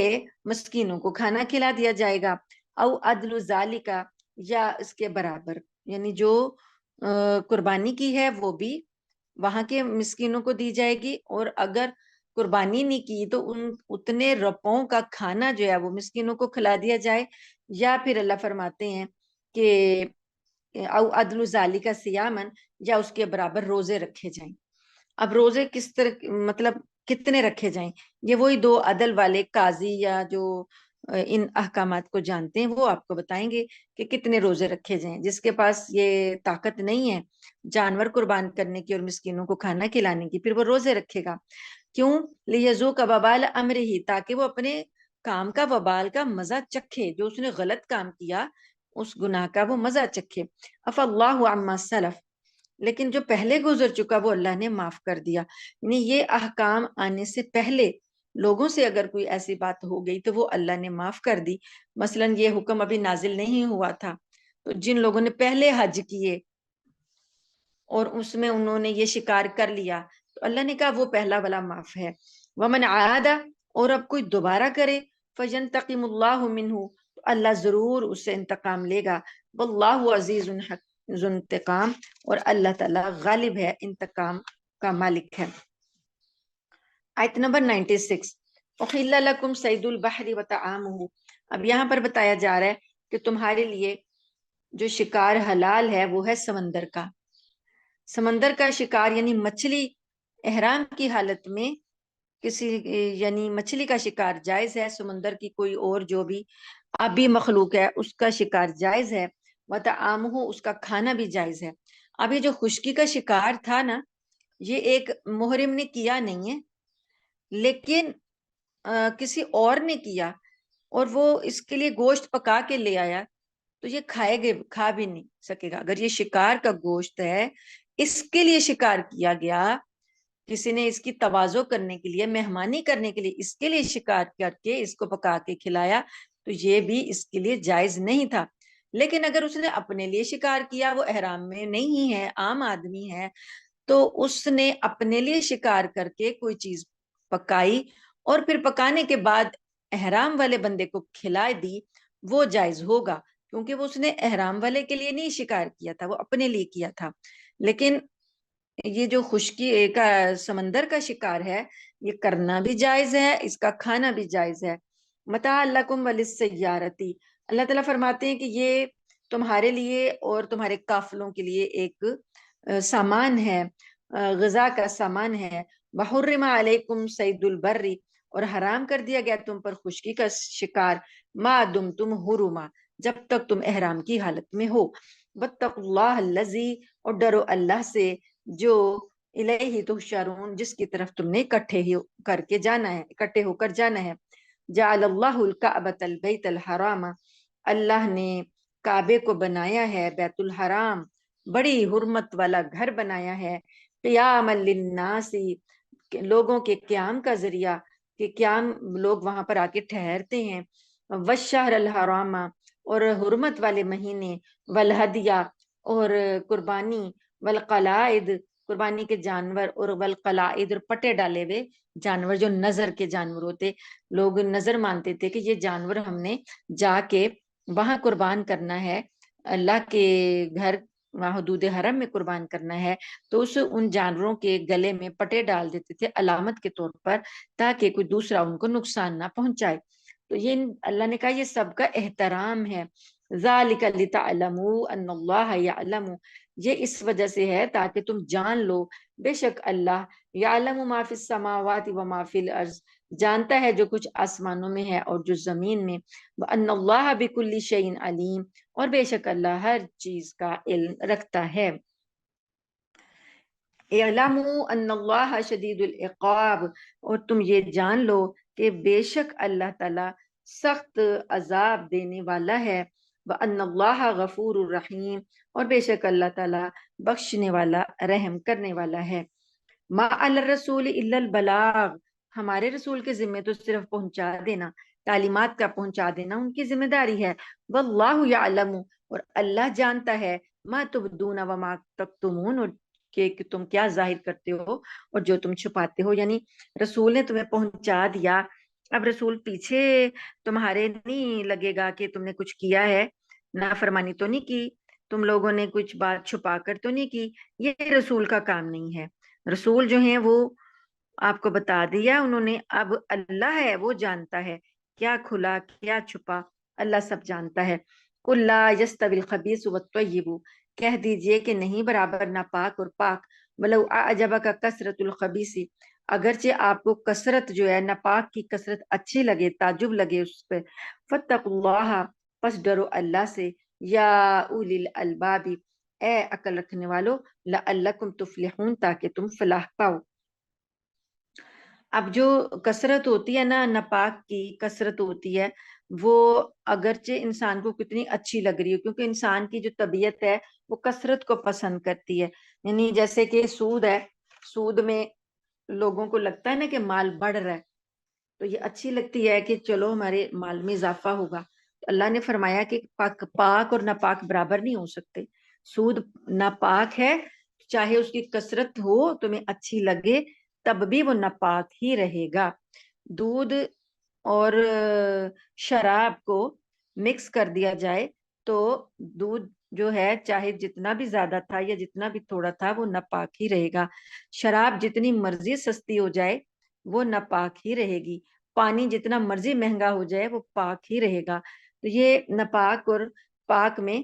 Speaker 1: مسکینوں کو کھانا کھلا دیا جائے گا. او عدل ذالک، یا اس کے برابر، یعنی جو قربانی کی ہے وہ بھی وہاں کے مسکینوں کو دی جائے گی، اور اگر قربانی نہیں کی تو اتنے رپوں کا کھانا جو ہے وہ مسکینوں کو کھلا دیا جائے. یا پھر اللہ فرماتے ہیں کہ او عدل ذالک صیامن، یا اس کے برابر روزے رکھے جائیں. اب روزے کس طرح، مطلب کتنے رکھے جائیں، یہ وہی دو عدل والے قاضی یا جو ان احکامات کو جانتے ہیں وہ آپ کو بتائیں گے کہ کتنے روزے رکھے جائیں. جس کے پاس یہ طاقت نہیں ہے جانور قربان کرنے کی اور مسکینوں کو کھانا کھلانے کی، پھر وہ روزے رکھے گا. کیوں؟ لیذوق وبال امرہ، تاکہ وہ اپنے کام کا وبال کا مزہ چکھے، جو اس نے غلط کام کیا اس گناہ کا وہ مزہ چکھے. اف اللہ عما سلف، لیکن جو پہلے گزر چکا وہ اللہ نے معاف کر دیا. یعنی یہ احکام آنے سے پہلے لوگوں سے اگر کوئی ایسی بات ہو گئی تو وہ اللہ نے معاف کر دی. مثلا یہ حکم ابھی نازل نہیں ہوا تھا، تو جن لوگوں نے پہلے حج کیے اور اس میں انہوں نے یہ شکار کر لیا تو اللہ نے کہا وہ پہلا والا معاف ہے. ومن عاد، اور اب کوئی دوبارہ کرے، فینتقم اللہ منہ، تو اللہ ضرور اس سے انتقام لے گا. واللہ عزیز ذو انتقام، اور اللہ تعالیٰ غالب ہے، انتقام کا مالک ہے. آیت نمبر 96. احل لکم صید البحر وطعامہ، اب یہاں پر بتایا جا رہا ہے کہ تمہارے لیے جو شکار حلال ہے وہ ہے سمندر کا. سمندر کا شکار یعنی مچھلی احرام کی حالت میں کسی، یعنی مچھلی کا شکار جائز ہے، سمندر کی کوئی اور جو بھی آبی مخلوق ہے اس کا شکار جائز ہے. وطعامہ، اس کا کھانا بھی جائز ہے. اب یہ جو خشکی کا شکار تھا نا، یہ ایک محرم نے کیا نہیں ہے لیکن کسی اور نے کیا اور وہ اس کے لیے گوشت پکا کے لے آیا تو یہ کھا بھی نہیں سکے گا. اگر یہ شکار کا گوشت ہے، اس کے لیے شکار کیا گیا، کسی نے اس کی تواضع کرنے کے لیے، مہمانی کرنے کے لیے اس کے لیے شکار کر کے اس کو پکا کے کھلایا، تو یہ بھی اس کے لیے جائز نہیں تھا. لیکن اگر اس نے اپنے لیے شکار کیا، وہ احرام میں نہیں ہے، عام آدمی ہے، تو اس نے اپنے لیے شکار کر کے کوئی چیز پکائی اور پھر پکانے کے بعد احرام والے بندے کو کھلا دی، وہ جائز ہوگا، کیونکہ وہ اس نے احرام والے کے لیے نہیں شکار کیا تھا، وہ اپنے لیے کیا تھا. لیکن یہ جو خشکی کا سمندر کا شکار ہے یہ کرنا بھی جائز ہے، اس کا کھانا بھی جائز ہے. متاع لکم وللسیارتی، اللہ تعالیٰ فرماتے ہیں کہ یہ تمہارے لیے اور تمہارے قافلوں کے لیے ایک سامان ہے، غذا کا سامان ہے. وحرم علیکم صید البر، اور حرام کر دیا گیا تم پر خشکی کا شکار، ما دمتم حرما، جب تک تم احرام کی حالت میں ہو. واتقوا اللہ الذی، اور ڈرو اللہ سے جو الیہ تحشرون، جس کی طرف تم نے اکٹھے ہو کر جانا ہے. جعل اللہ الکعبۃ البیت الحرام، اللہ نے کعبے کو بنایا ہے، بیت الحرام بڑی حرمت والا گھر بنایا ہے. قیاما للناس، لوگوں کے قیام کا ذریعہ، کہ قیام لوگ وہاں پر آ کے ٹھہرتے ہیں. والشہر الحرام، اور حرمت والے مہینے. والہدیہ، اور قربانی. والقلائد، قربانی کے جانور. اور والقلائد، اور پٹے ڈالے ہوئے جانور جو نظر کے جانور ہوتے، لوگ نظر مانتے تھے کہ یہ جانور ہم نے جا کے وہاں قربان کرنا ہے، اللہ کے گھر حدود حرم میں قربان کرنا ہے، تو ان جانوروں کے گلے میں پٹے ڈال دیتے تھے علامت کے طور پر، تاکہ کوئی دوسرا ان کو نقصان نہ پہنچائے. تو یہ اللہ نے کہا یہ سب کا احترام ہے. ذالک لتعلموا ان اللہ یعلم، یہ اس وجہ سے ہے تاکہ تم جان لو بے شک اللہ یعلم ما فی السماوات و ما فی الارض، جانتا ہے جو کچھ آسمانوں میں ہے اور جو زمین میں. وان اللہ بکل شیء علیم، اور بے شک اللہ ہر چیز کا علم رکھتا ہے. اعلموا ان اللہ شدید العقاب، اور تم یہ جان لو کہ بے شک اللہ تعالی سخت عذاب دینے والا ہے. وان اللہ غفور الرحیم، اور بے شک اللہ تعالی بخشنے والا، رحم کرنے والا ہے. ما علی الرسول الا البلاغ، ہمارے رسول کے ذمے تو صرف پہنچا دینا، تعلیمات کا پہنچا دینا ان کی ذمہ داری ہے۔ واللہ یعلم، اور اللہ جانتا ہے، ما تبدون وما تکتمون، اور کہ تم کیا ظاہر کرتے ہو اور جو تم چھپاتے ہو۔ یعنی رسول نے تمہیں پہنچا دیا، اب رسول پیچھے تمہارے نہیں لگے گا کہ تم نے کچھ کیا ہے، نافرمانی تو نہیں کی، تم لوگوں نے کچھ بات چھپا کر تو نہیں کی، یہ رسول کا کام نہیں ہے۔ رسول جو ہیں وہ آپ کو بتا دیا انہوں نے، اب اللہ ہے وہ جانتا ہے کیا کھلا کیا چھپا، اللہ سب جانتا ہے۔ قل لا یستوی الخبیث والطیب، کہہ دیجئے کہ نہیں برابر ناپاک اور پاک، ولو اعجبک کثرت الخبیث، اگرچہ آپ کو کثرت جو ہے ناپاک کی کثرت اچھی لگے، تعجب لگے اس پہ، فاتقوا اللہ، پس ڈرو اللہ سے، یا اولی الالباب، اے عقل رکھنے والو، لعلکم تفلحون، تاکہ تم فلاح پاؤ۔ اب جو کثرت ہوتی ہے نا، ناپاک کی کثرت ہوتی ہے، وہ اگرچہ انسان کو کتنی اچھی لگ رہی ہے، کیونکہ انسان کی جو طبیعت ہے وہ کثرت کو پسند کرتی ہے۔ یعنی جیسے کہ سود ہے، سود میں لوگوں کو لگتا ہے نا کہ مال بڑھ رہا ہے، تو یہ اچھی لگتی ہے کہ چلو ہمارے مال میں اضافہ ہوگا۔ تو اللہ نے فرمایا کہ پاک اور ناپاک برابر نہیں ہو سکتے، سود ناپاک ہے، چاہے اس کی کثرت ہو تمہیں اچھی لگے تب بھی وہ ناپاک ہی رہے گا۔ دودھ اور شراب کو مکس کر دیا جائے تو دودھ جو ہے چاہے جتنا بھی زیادہ تھا یا جتنا بھی تھوڑا تھا وہ ناپاک ہی رہے گا۔ شراب جتنی مرضی سستی ہو جائے وہ ناپاک ہی رہے گی، پانی جتنا مرضی مہنگا ہو جائے وہ پاک ہی رہے گا۔ تو یہ ناپاک اور پاک میں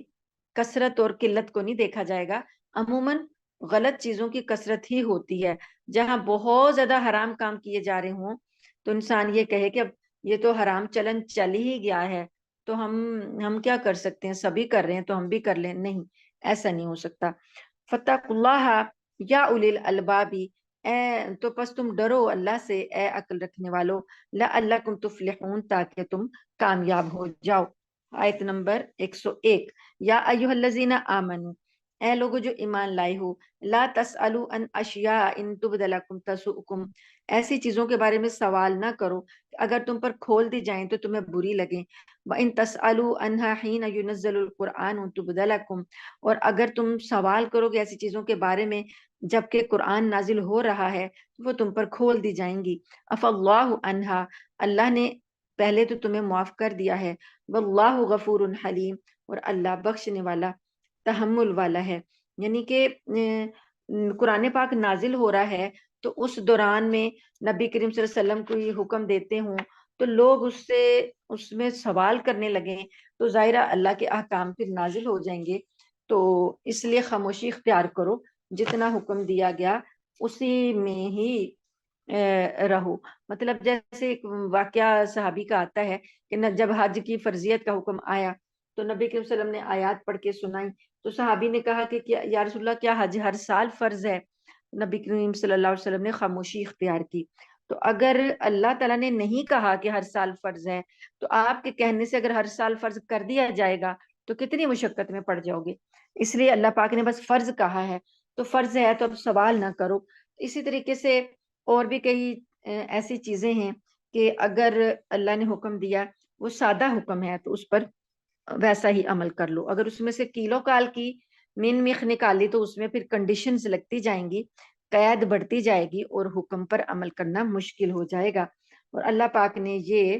Speaker 1: کثرت اور قلت کو نہیں دیکھا جائے گا، عموماً غلط چیزوں کی کثرت ہی ہوتی ہے۔ جہاں بہت زیادہ حرام کام کیے جا رہے ہوں تو انسان یہ کہے کہ اب یہ تو حرام چلن چل ہی گیا ہے تو ہم کیا کر سکتے ہیں، سبھی کر رہے ہیں تو ہم بھی کر لیں، نہیں، ایسا نہیں ہو سکتا۔ فاتقوا اللہ یا اولی الالباب، اے تو پس تم ڈرو اللہ سے اے عقل رکھنے والو، لعلکم تفلحون، تاکہ تم کامیاب ہو جاؤ۔ آیت نمبر 101، یا ایھا الذین آمنو، اے لوگو جو ایمان لائے ہو، لا تسألوا عن اشیاء ان تبد لکم تسؤکم، ایسی چیزوں کے بارے میں سوال نہ کرو کہ اگر تم پر کھول دی جائیں تو تمہیں بری لگیں، وان تسألوا عنها حین ينزل القرآن تبد لکم، اور اگر تم سوال کرو گے ایسی چیزوں کے بارے میں جبکہ قرآن نازل ہو رہا ہے تو وہ تم پر کھول دی جائیں گی۔ عفا اللہ عنہا، اللہ نے پہلے تو تمہیں معاف کر دیا ہے، واللہ غفور حلیم، اور اللہ بخشنے والا تحمل والا ہے۔ یعنی کہ قرآن پاک نازل ہو رہا ہے تو اس دوران میں نبی کریم صلی اللہ علیہ وسلم کو یہ حکم دیتے ہوں تو لوگ اس میں سوال کرنے لگیں تو ظاہرہ اللہ کے احکام پھر نازل ہو جائیں گے، تو اس لیے خاموشی اختیار کرو، جتنا حکم دیا گیا اسی میں ہی رہو۔ مطلب جیسے ایک واقعہ صحابی کا آتا ہے کہ جب حج کی فرضیت کا حکم آیا تو نبی کریم صلی اللہ علیہ وسلم نے آیات پڑھ کے سنائی، تو صحابی نے کہا کہ یا رسول اللہ کیا حج ہر سال فرض ہے؟ نبی کریم صلی اللہ علیہ وسلم نے خاموشی اختیار کی۔ تو اگر اللہ تعالیٰ نے نہیں کہا کہ ہر سال فرض ہے تو آپ کے کہنے سے اگر ہر سال فرض کر دیا جائے گا تو کتنی مشقت میں پڑ جاؤ گے، اس لیے اللہ پاک نے بس فرض کہا ہے تو فرض ہے تو اب سوال نہ کرو۔ اسی طریقے سے اور بھی کئی ایسی چیزیں ہیں کہ اگر اللہ نے حکم دیا وہ سادہ حکم ہے تو اس پر ویسا ہی عمل کر لو، اگر اس میں سے کیلو کال کی من مخ نکالی تو اس میں پھر کنڈیشنز لگتی جائیں گی، قید بڑھتی جائے گی اور حکم پر عمل کرنا مشکل ہو جائے گا۔ اور اللہ پاک نے یہ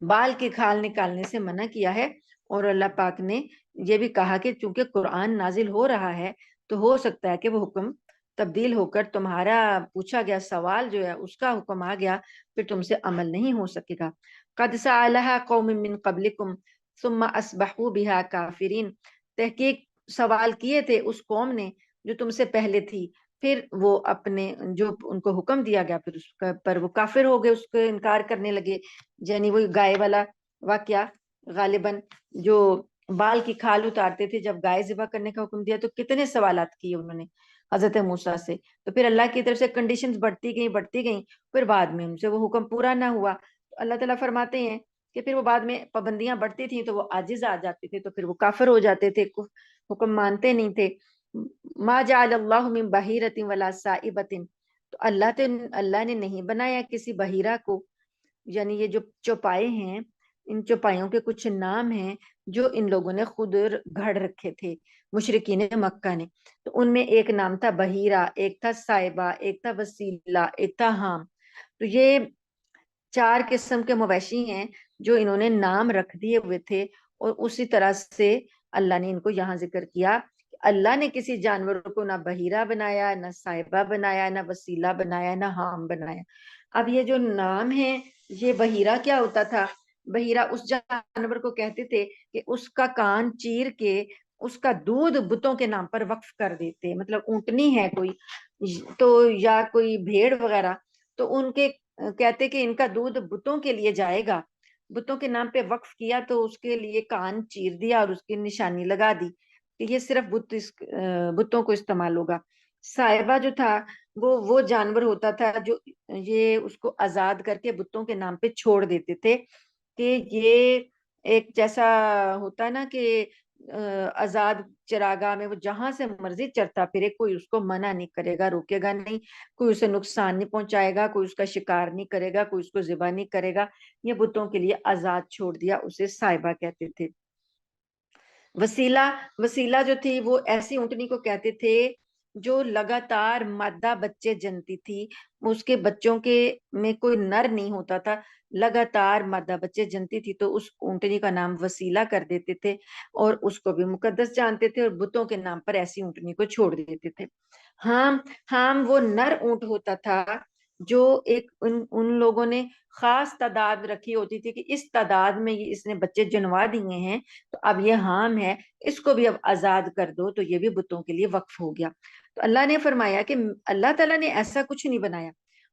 Speaker 1: بال کے کھال نکالنے سے منع کیا ہے، اور اللہ پاک نے یہ بھی کہا کہ چونکہ قرآن نازل ہو رہا ہے تو ہو سکتا ہے کہ وہ حکم تبدیل ہو کر تمہارا پوچھا گیا سوال جو ہے اس کا حکم آ گیا، پھر تم سے عمل نہیں ہو سکے گا۔ قد سألها قوم من قبلکم ثم اصبحوا بها کافرین، تحقیق سوال کیے تھے اس قوم نے جو تم سے پہلے تھی، پھر وہ اپنے جو ان کو حکم دیا گیا پھر اس پر وہ کافر ہو گئے، اس کو انکار کرنے لگے۔ یعنی وہی گائے والا واقعہ، غالباً جو بال کی کھال اتارتے تھے، جب گائے ذبح کرنے کا حکم دیا تو کتنے سوالات کیے انہوں نے حضرت موسیٰ سے، تو پھر اللہ کی طرف سے کنڈیشنز بڑھتی گئیں، پھر بعد میں ان سے وہ حکم پورا نہ ہوا تو اللہ تعالیٰ فرماتے ہیں کہ پھر وہ بعد میں پابندیاں بڑھتی تھیں تو وہ عاجز آ جاتے تھے، تو پھر وہ کافر ہو جاتے تھے، حکم مانتے نہیں تھے۔ ما جعل اللہ من بحیرۃ ولا سائبۃ، تو اللہ نے نہیں بنایا کسی بحیرہ کو، یعنی یہ جو چوپائے ہیں، ان چوپایوں کے کچھ نام ہیں جو ان لوگوں نے خود گھڑ رکھے تھے مشرکین مکہ نے. تو ان میں ایک نام تھا بحیرہ، ایک تھا سائبہ، ایک تھا وسیلہ، ایک تھا حام. تو یہ 4 قسم کے مویشی ہیں جو انہوں نے نام رکھ دیے ہوئے تھے. اور اسی طرح سے اللہ نے ان کو یہاں ذکر کیا کہ اللہ نے کسی جانور کو نہ بحیرہ بنایا، نہ سائبہ بنایا، نہ وسیلہ بنایا، نہ حام بنایا. اب یہ جو نام ہے، یہ بحیرہ کیا ہوتا تھا؟ بحیرہ اس جانور کو کہتے تھے کہ اس کا کان چیر کے اس کا دودھ بتوں کے نام پر وقف کر دیتے. مطلب اونٹنی ہے کوئی تو، یا کوئی بھیڑ وغیرہ، تو ان کے کہتے کہ ان کا دودھ بتوں کے لیے جائے گا، بتوں کے نام پہ وقف کیا تو اس کے لیے کان چیر دیا اور اس کی نشانی لگا دی کہ یہ صرف بتوں کو استعمال ہوگا. صاحبہ جو تھا وہ جانور ہوتا تھا جو یہ اس کو آزاد کر کے بتوں کے نام پہ چھوڑ دیتے تھے کہ یہ ایک جیسا ہوتا ہے نا کہ آزاد چراگاہ میں وہ جہاں سے مرضی چرتا پھرے، کوئی اس کو منع نہیں کرے گا، روکے گا نہیں، کوئی اسے نقصان نہیں پہنچائے گا، کوئی اس کا شکار نہیں کرے گا، کوئی اس کو ذبح نہیں کرے گا. یہ بتوں کے لیے آزاد چھوڑ دیا، اسے صاحبہ کہتے تھے. وسیلہ جو تھی وہ ایسی اونٹنی کو کہتے تھے جو لگاتار مادہ بچے جنتی تھی. اس کے بچوں کے میں کوئی نر نہیں ہوتا تھا، لگاتار مادہ بچے جنتی تھی، تو اس اونٹنی کا نام وسیلہ کر دیتے تھے اور اس کو بھی مقدس جانتے تھے اور بتوں کے نام پر ایسی اونٹنی کو چھوڑ دیتے تھے. ہام وہ نر اونٹ ہوتا تھا جو ایک ان لوگوں نے خاص تعداد رکھی ہوتی تھی کہ اس تعداد میں اس نے بچے جنوا دیے ہیں، تو اب یہ حام ہے، اس کو بھی اب آزاد کر دو، تو یہ بھی بتوں کے لیے وقف ہو گیا. تو اللہ نے فرمایا کہ اللہ تعالیٰ نے ایسا کچھ نہیں بنایا.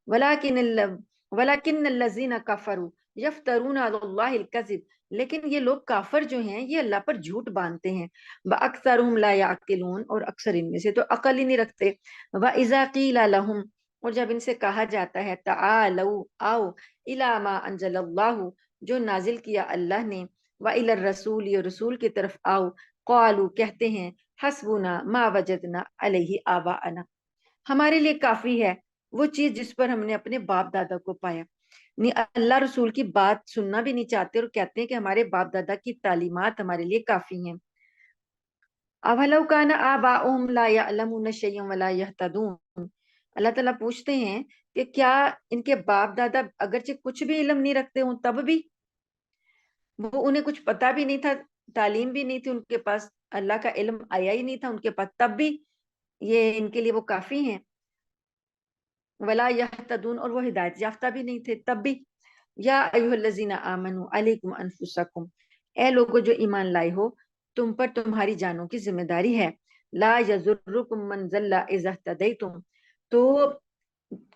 Speaker 1: وَلَكِنَّ الَّذِينَ كَفَرُوا يَفْتَرُونَ عَلَى اللَّهِ الْكَذِبَ، لیکن یہ لوگ کافر جو ہیں یہ اللہ پر جھوٹ باندھتے ہیں. وَأَكْثَرُهُمْ لَا يَعْقِلُونَ، اور اکثر ان میں سے تو عقل ہی نہیں رکھتے. وَإِذَا قِيلَ لَهُمْ، اور جب ان سے کہا جاتا ہے تعالوا آؤ الی ما انزل اللہ، جو نازل کیا اللہ نے، وإلی الرسول، یہ رسول کی طرف آؤ، قالوا کہتے ہیں حسبنا ما وجدنا علیہ آباءنا، ہمارے لیے کافی ہے وہ چیز جس پر ہم نے اپنے باپ دادا کو پایا. اللہ رسول کی بات سننا بھی نہیں چاہتے اور کہتے ہیں کہ ہمارے باپ دادا کی تعلیمات ہمارے لیے کافی ہیں. اولو کان آباؤہم لا یعلمون شیئا ولا یہتدون، اللہ تعالیٰ پوچھتے ہیں کہ کیا ان کے باپ دادا اگرچہ کچھ بھی علم نہیں رکھتے ہوں تب بھی، وہ انہیں کچھ پتا بھی نہیں تھا، تعلیم بھی نہیں تھی ان کے پاس، اللہ کا علم آیا ہی نہیں تھا ان کے پاس، تب بھی یہ ان کے لیے وہ کافی ہیں. ولا یہتدون، اور وہ ہدایت یافتہ بھی نہیں تھے تب بھی. یا ایھا الذین آمنوا علیکم انفسکم، اے لوگو جو ایمان لائے ہو تم پر تمہاری جانوں کی ذمہ داری ہے. لا یضرکم من ضل اذا اہتدیتم، تو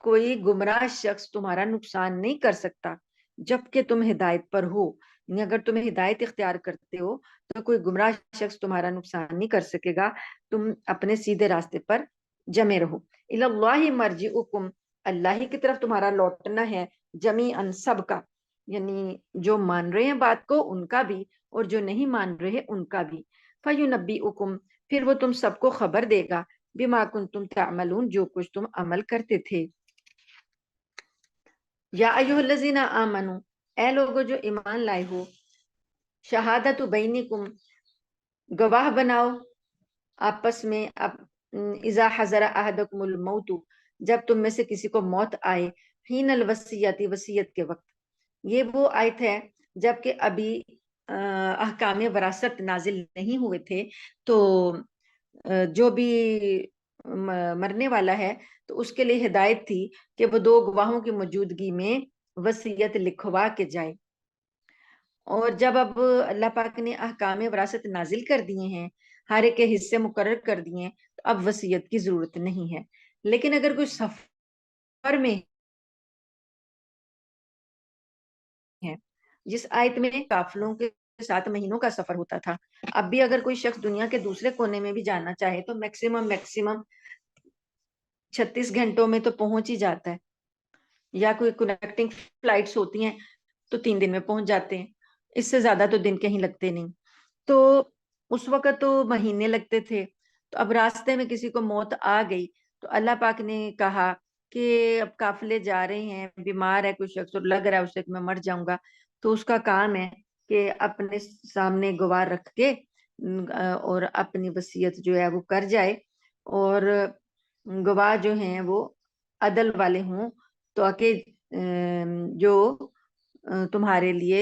Speaker 1: کوئی گمراہ شخص تمہارا نقصان نہیں کر سکتا جبکہ تم ہدایت پر ہو. یعنی اگر تمہیں ہدایت اختیار کرتے ہو تو کوئی گمراہ شخص تمہارا نقصان نہیں کر سکے گا، تم اپنے سیدھے راستے پر جمے رہو. الی اللہ مرجعکم، اللہ ہی کی طرف تمہارا لوٹنا ہے، جمیعاً سب کا، یعنی جو مان رہے ہیں بات کو ان کا بھی اور جو نہیں مان رہے ان کا بھی. فینبئکم، پھر وہ تم سب کو خبر دے گا، بما کنتم تعملون، جو کچھ تم عمل کرتے تھے. یا ایھا الذین آمنوا، اے لوگو جو ایمان لائے ہو، شہادت بینکم، گواہ بناؤ آپس میں، اذا حضر احدکم الموت، جب تم میں سے کسی کو موت آئے، حین الوصیت، وصیت کے وقت. یہ وہ آیت ہے جب کہ ابھی احکام وراثت نازل نہیں ہوئے تھے، تو جو بھی مرنے والا ہے تو اس کے لیے ہدایت تھی کہ وہ 2 گواہوں کی موجودگی میں وصیت لکھوا کے جائے. اور جب اب اللہ پاک نے احکام وراثت نازل کر دیے ہیں، ہر ایک کے حصے مقرر کر دیے ہیں، تو اب وصیت کی ضرورت نہیں ہے. لیکن اگر کوئی سفر میں ہے، جس آیت میں قافلوں کے 7 مہینوں کا سفر ہوتا تھا، اب بھی اگر کوئی شخص دنیا کے دوسرے کونے میں بھی جانا چاہے تو میکسیمم 36 گھنٹوں میں تو پہنچ ہی جاتا ہے، یا کوئی کنیکٹنگ فلائٹس ہوتی ہیں تو 3 دن میں پہنچ جاتے ہیں، اس سے زیادہ تو دن کہیں لگتے نہیں. تو اس وقت تو مہینے لگتے تھے. تو اب راستے میں کسی کو موت آ گئی تو اللہ پاک نے کہا کہ اب قافلے جا رہے ہیں, بیمار ہے کوئی شخص اور لگ رہا ہے اسے کہ میں مر جاؤں گا, تو اس کا کام ہے کہ اپنے سامنے گواہ رکھ کے اور اپنی وصیت جو ہے وہ کر جائے, اور گواہ جو ہیں وہ عدل والے ہوں, تو کہ جو تمہارے لیے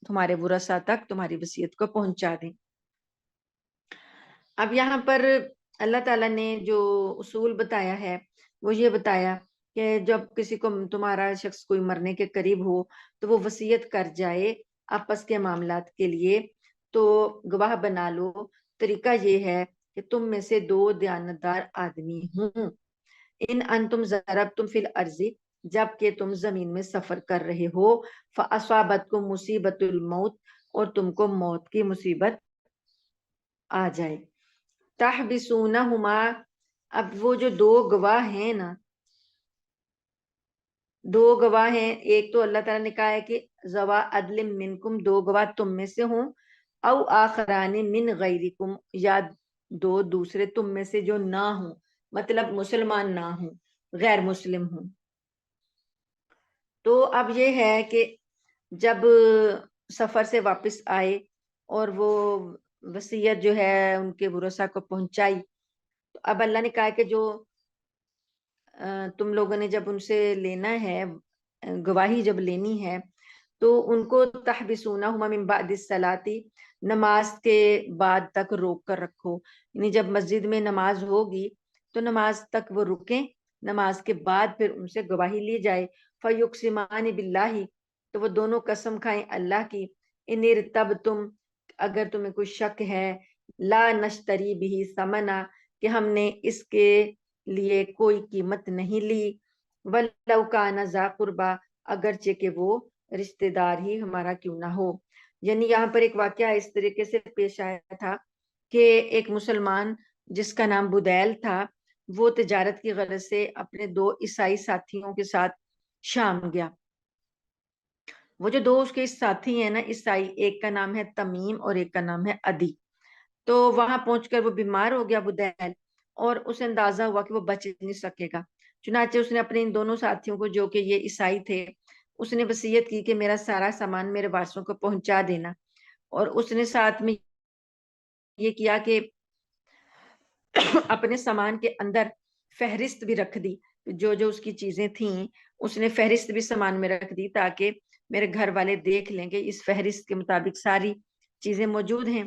Speaker 1: تمہارے ورثاء تک تمہاری وصیت کو پہنچا دیں. اب یہاں پر اللہ تعالیٰ نے جو اصول بتایا ہے وہ یہ بتایا کہ جب کسی کو تمہارا شخص کوئی مرنے کے قریب ہو تو وہ وصیت کر جائے آپس کے معاملات کے لیے, تو گواہ بنا لو. طریقہ یہ ہے کہ تم میں سے 2 دیانتدار آدمی ہوں. ان انتم ضربتم فی الارض, جب کہ تم زمین میں سفر کر رہے ہو, فاصابتکم مصیبت الموت, اور تم کو موت کی مصیبت آ جائے. تحبسونہما, اب وہ جو 2 گواہ ہیں نا, 2 گواہ ہیں, ایک تو اللہ تعالیٰ نے کہا ہے کہ ذوا عدل منکم, 2 گواہ تم میں سے ہوں, او آخران من غیرکم, یا 2 دوسرے تم میں سے جو نہ ہوں, مطلب مسلمان نہ ہوں, غیر مسلم ہوں. تو اب یہ ہے کہ جب سفر سے واپس آئے اور وہ وصیت جو ہے ان کے ورثاء کو پہنچائی, تو اب اللہ نے کہا کہ جو تم لوگوں نے جب ان سے لینا ہے, گواہی جب لینی ہے, تو ان کو تحبسونہما من بعد الصلاۃ, نماز کے بعد تک روک کر رکھو. یعنی جب مسجد میں نماز ہوگی تو نماز تک وہ رکیں, نماز کے بعد پھر ان سے گواہی لی جائے. فیقسمان باللہ, تو وہ دونوں قسم کھائیں اللہ کی, ان ارتبتم, اگر تمہیں کوئی شک ہے, لا نشتری بھی ثمنا, کہ ہم نے اس کے لیے کوئی قیمت نہیں لی, ولو کان ذا قربا, اگرچہ کہ وہ رشتہ دار ہی ہمارا کیوں نہ ہو. یعنی یہاں پر ایک واقعہ اس طریقے سے پیش آیا تھا کہ ایک مسلمان جس کا نام بدیل تھا, وہ تجارت کی غرض سے اپنے 2 عیسائی ساتھیوں کے ساتھ شام گیا. وہ جو 2 اس کے ساتھی ہیں نا عیسائی, ایک کا نام ہے تمیم اور ایک کا نام ہے عدی, تو وہاں پہنچ کر وہ بیمار ہو گیا بدیل, اور اسے اندازہ ہوا کہ وہ بچ نہیں سکے گا. چنانچہ اس نے اپنے ان دونوں ساتھیوں کو, جو کہ یہ عیسائی تھے, اس نے وصیت کی کہ میرا سارا سامان میرے وارثوں کو پہنچا دینا. اور اس نے ساتھ میں یہ کیا کہ اپنے سامان کے اندر فہرست بھی رکھ دی, جو جو اس کی چیزیں تھیں اس نے فہرست بھی سامان میں رکھ دی, تاکہ میرے گھر والے دیکھ لیں کہ اس فہرست کے مطابق ساری چیزیں موجود ہیں.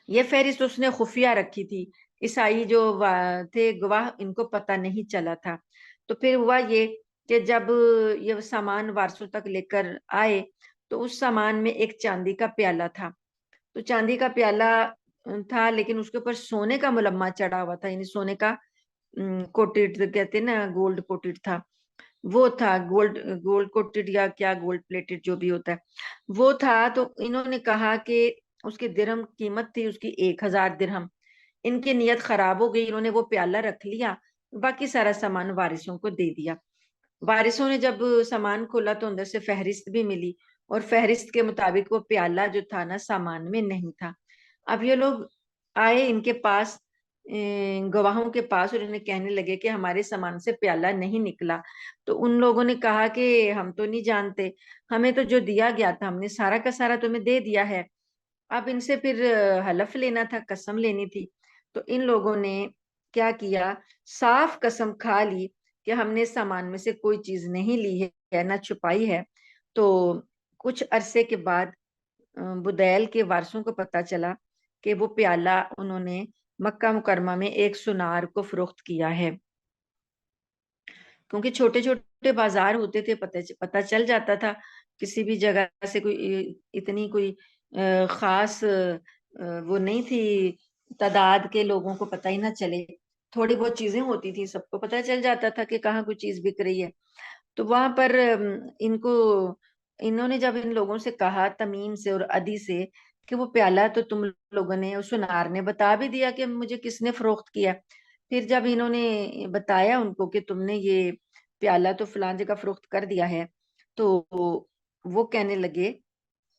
Speaker 1: یہ فہرست اس نے خفیہ رکھی تھی, عیسائی جو تھے گواہ ان کو پتہ نہیں چلا تھا. تو پھر ہوا یہ کہ جب یہ سامان وارثوں تک لے کر آئے تو اس سامان میں ایک چاندی کا پیالہ تھا. تو چاندی کا پیالہ تھا لیکن اس کے اوپر سونے کا ملمہ چڑھا ہوا تھا, یعنی سونے کا کوٹڈ کہتے ہیں نا, گولڈ کوٹڈ تھا, وہ تھا گولڈ کوٹڈ یا کیا گولڈ پلیٹڈ جو بھی ہوتا ہے وہ تھا. تو انہوں نے کہا کہ اس کی درہم قیمت تھی اس کی 1000 درہم. ان کی نیت خراب ہو گئی, انہوں نے وہ پیالہ رکھ لیا, باقی سارا سامان وارثوں کو دے دیا. وارثوں نے جب سامان کھولا تو اندر سے فہرست بھی ملی, اور فہرست کے مطابق وہ پیالہ جو تھا نا سامان میں نہیں تھا. اب یہ لوگ آئے ان کے پاس, گواہوں کے پاس, اور انہیں کہنے لگے کہ ہمارے سامان سے پیالہ نہیں نکلا. تو ان لوگوں نے کہا کہ ہم تو نہیں جانتے, ہمیں تو جو دیا گیا تھا ہم نے سارا کا سارا تمہیں دے دیا ہے. اب ان سے پھر حلف لینا تھا, قسم لینی تھی. تو ان لوگوں نے کیا کیا, صاف قسم کھا لی کہ ہم نے سامان میں سے کوئی چیز نہیں لی ہے, نہ چھپائی ہے. تو کچھ عرصے کے بعد بدیل کے وارثوں کو پتا چلا کہ وہ پیالہ انہوں نے مکہ مکرمہ میں ایک سنار کو فروخت کیا ہے, کیونکہ چھوٹے چھوٹے بازار ہوتے تھے, پتہ چل جاتا تھا کسی بھی جگہ سے. کوئی اتنی کوئی خاص وہ نہیں تھی تعداد کے لوگوں کو پتہ ہی نہ چلے, تھوڑی بہت چیزیں ہوتی تھی, سب کو پتہ چل جاتا تھا کہ کہاں کوئی چیز بک رہی ہے. تو وہاں پر انہوں نے جب ان لوگوں سے کہا, تمیم سے اور عدی سے, کہ وہ پیالہ تو تم لوگوں نے, سنار نے بتا بھی دیا کہ مجھے کس نے فروخت کیا. پھر جب انہوں نے بتایا ان کو کہ تم نے یہ پیالہ تو فلاں جگہ فروخت کر دیا ہے, تو وہ کہنے لگے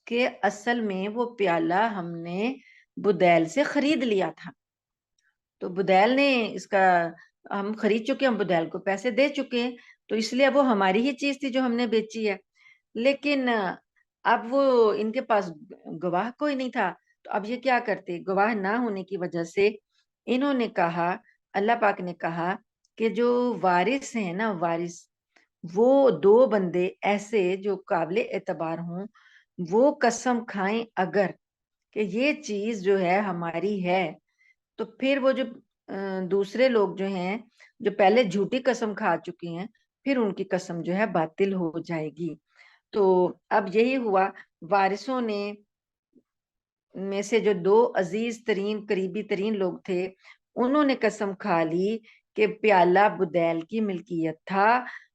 Speaker 1: کہ اصل میں وہ پیالہ ہم نے بدیل سے خرید لیا تھا. تو بدیل نے اس کا ہم خرید چکے، ہم بدیل کو پیسے دے چکے ہیں، تو اس لیے وہ ہماری ہی چیز تھی جو ہم نے بیچی ہے۔ لیکن اب وہ ان کے پاس گواہ کوئی نہیں تھا، تو اب یہ کیا کرتے؟ گواہ نہ ہونے کی وجہ سے انہوں نے کہا، اللہ پاک نے کہا کہ جو وارث ہیں نا، وارث، وہ دو بندے ایسے جو قابل اعتبار ہوں، وہ قسم کھائیں اگر کہ یہ چیز جو ہے ہماری ہے، تو پھر وہ جو دوسرے لوگ جو ہیں جو پہلے جھوٹی قسم کھا چکی ہیں، پھر ان کی قسم جو ہے باطل ہو جائے گی۔ تو اب یہی ہوا، وارثوں نے میں سے جو دو عزیز ترین قریبی ترین لوگ تھے، انہوں نے قسم کھا لی کہ پیالہ بدیل کی ملکیت تھا،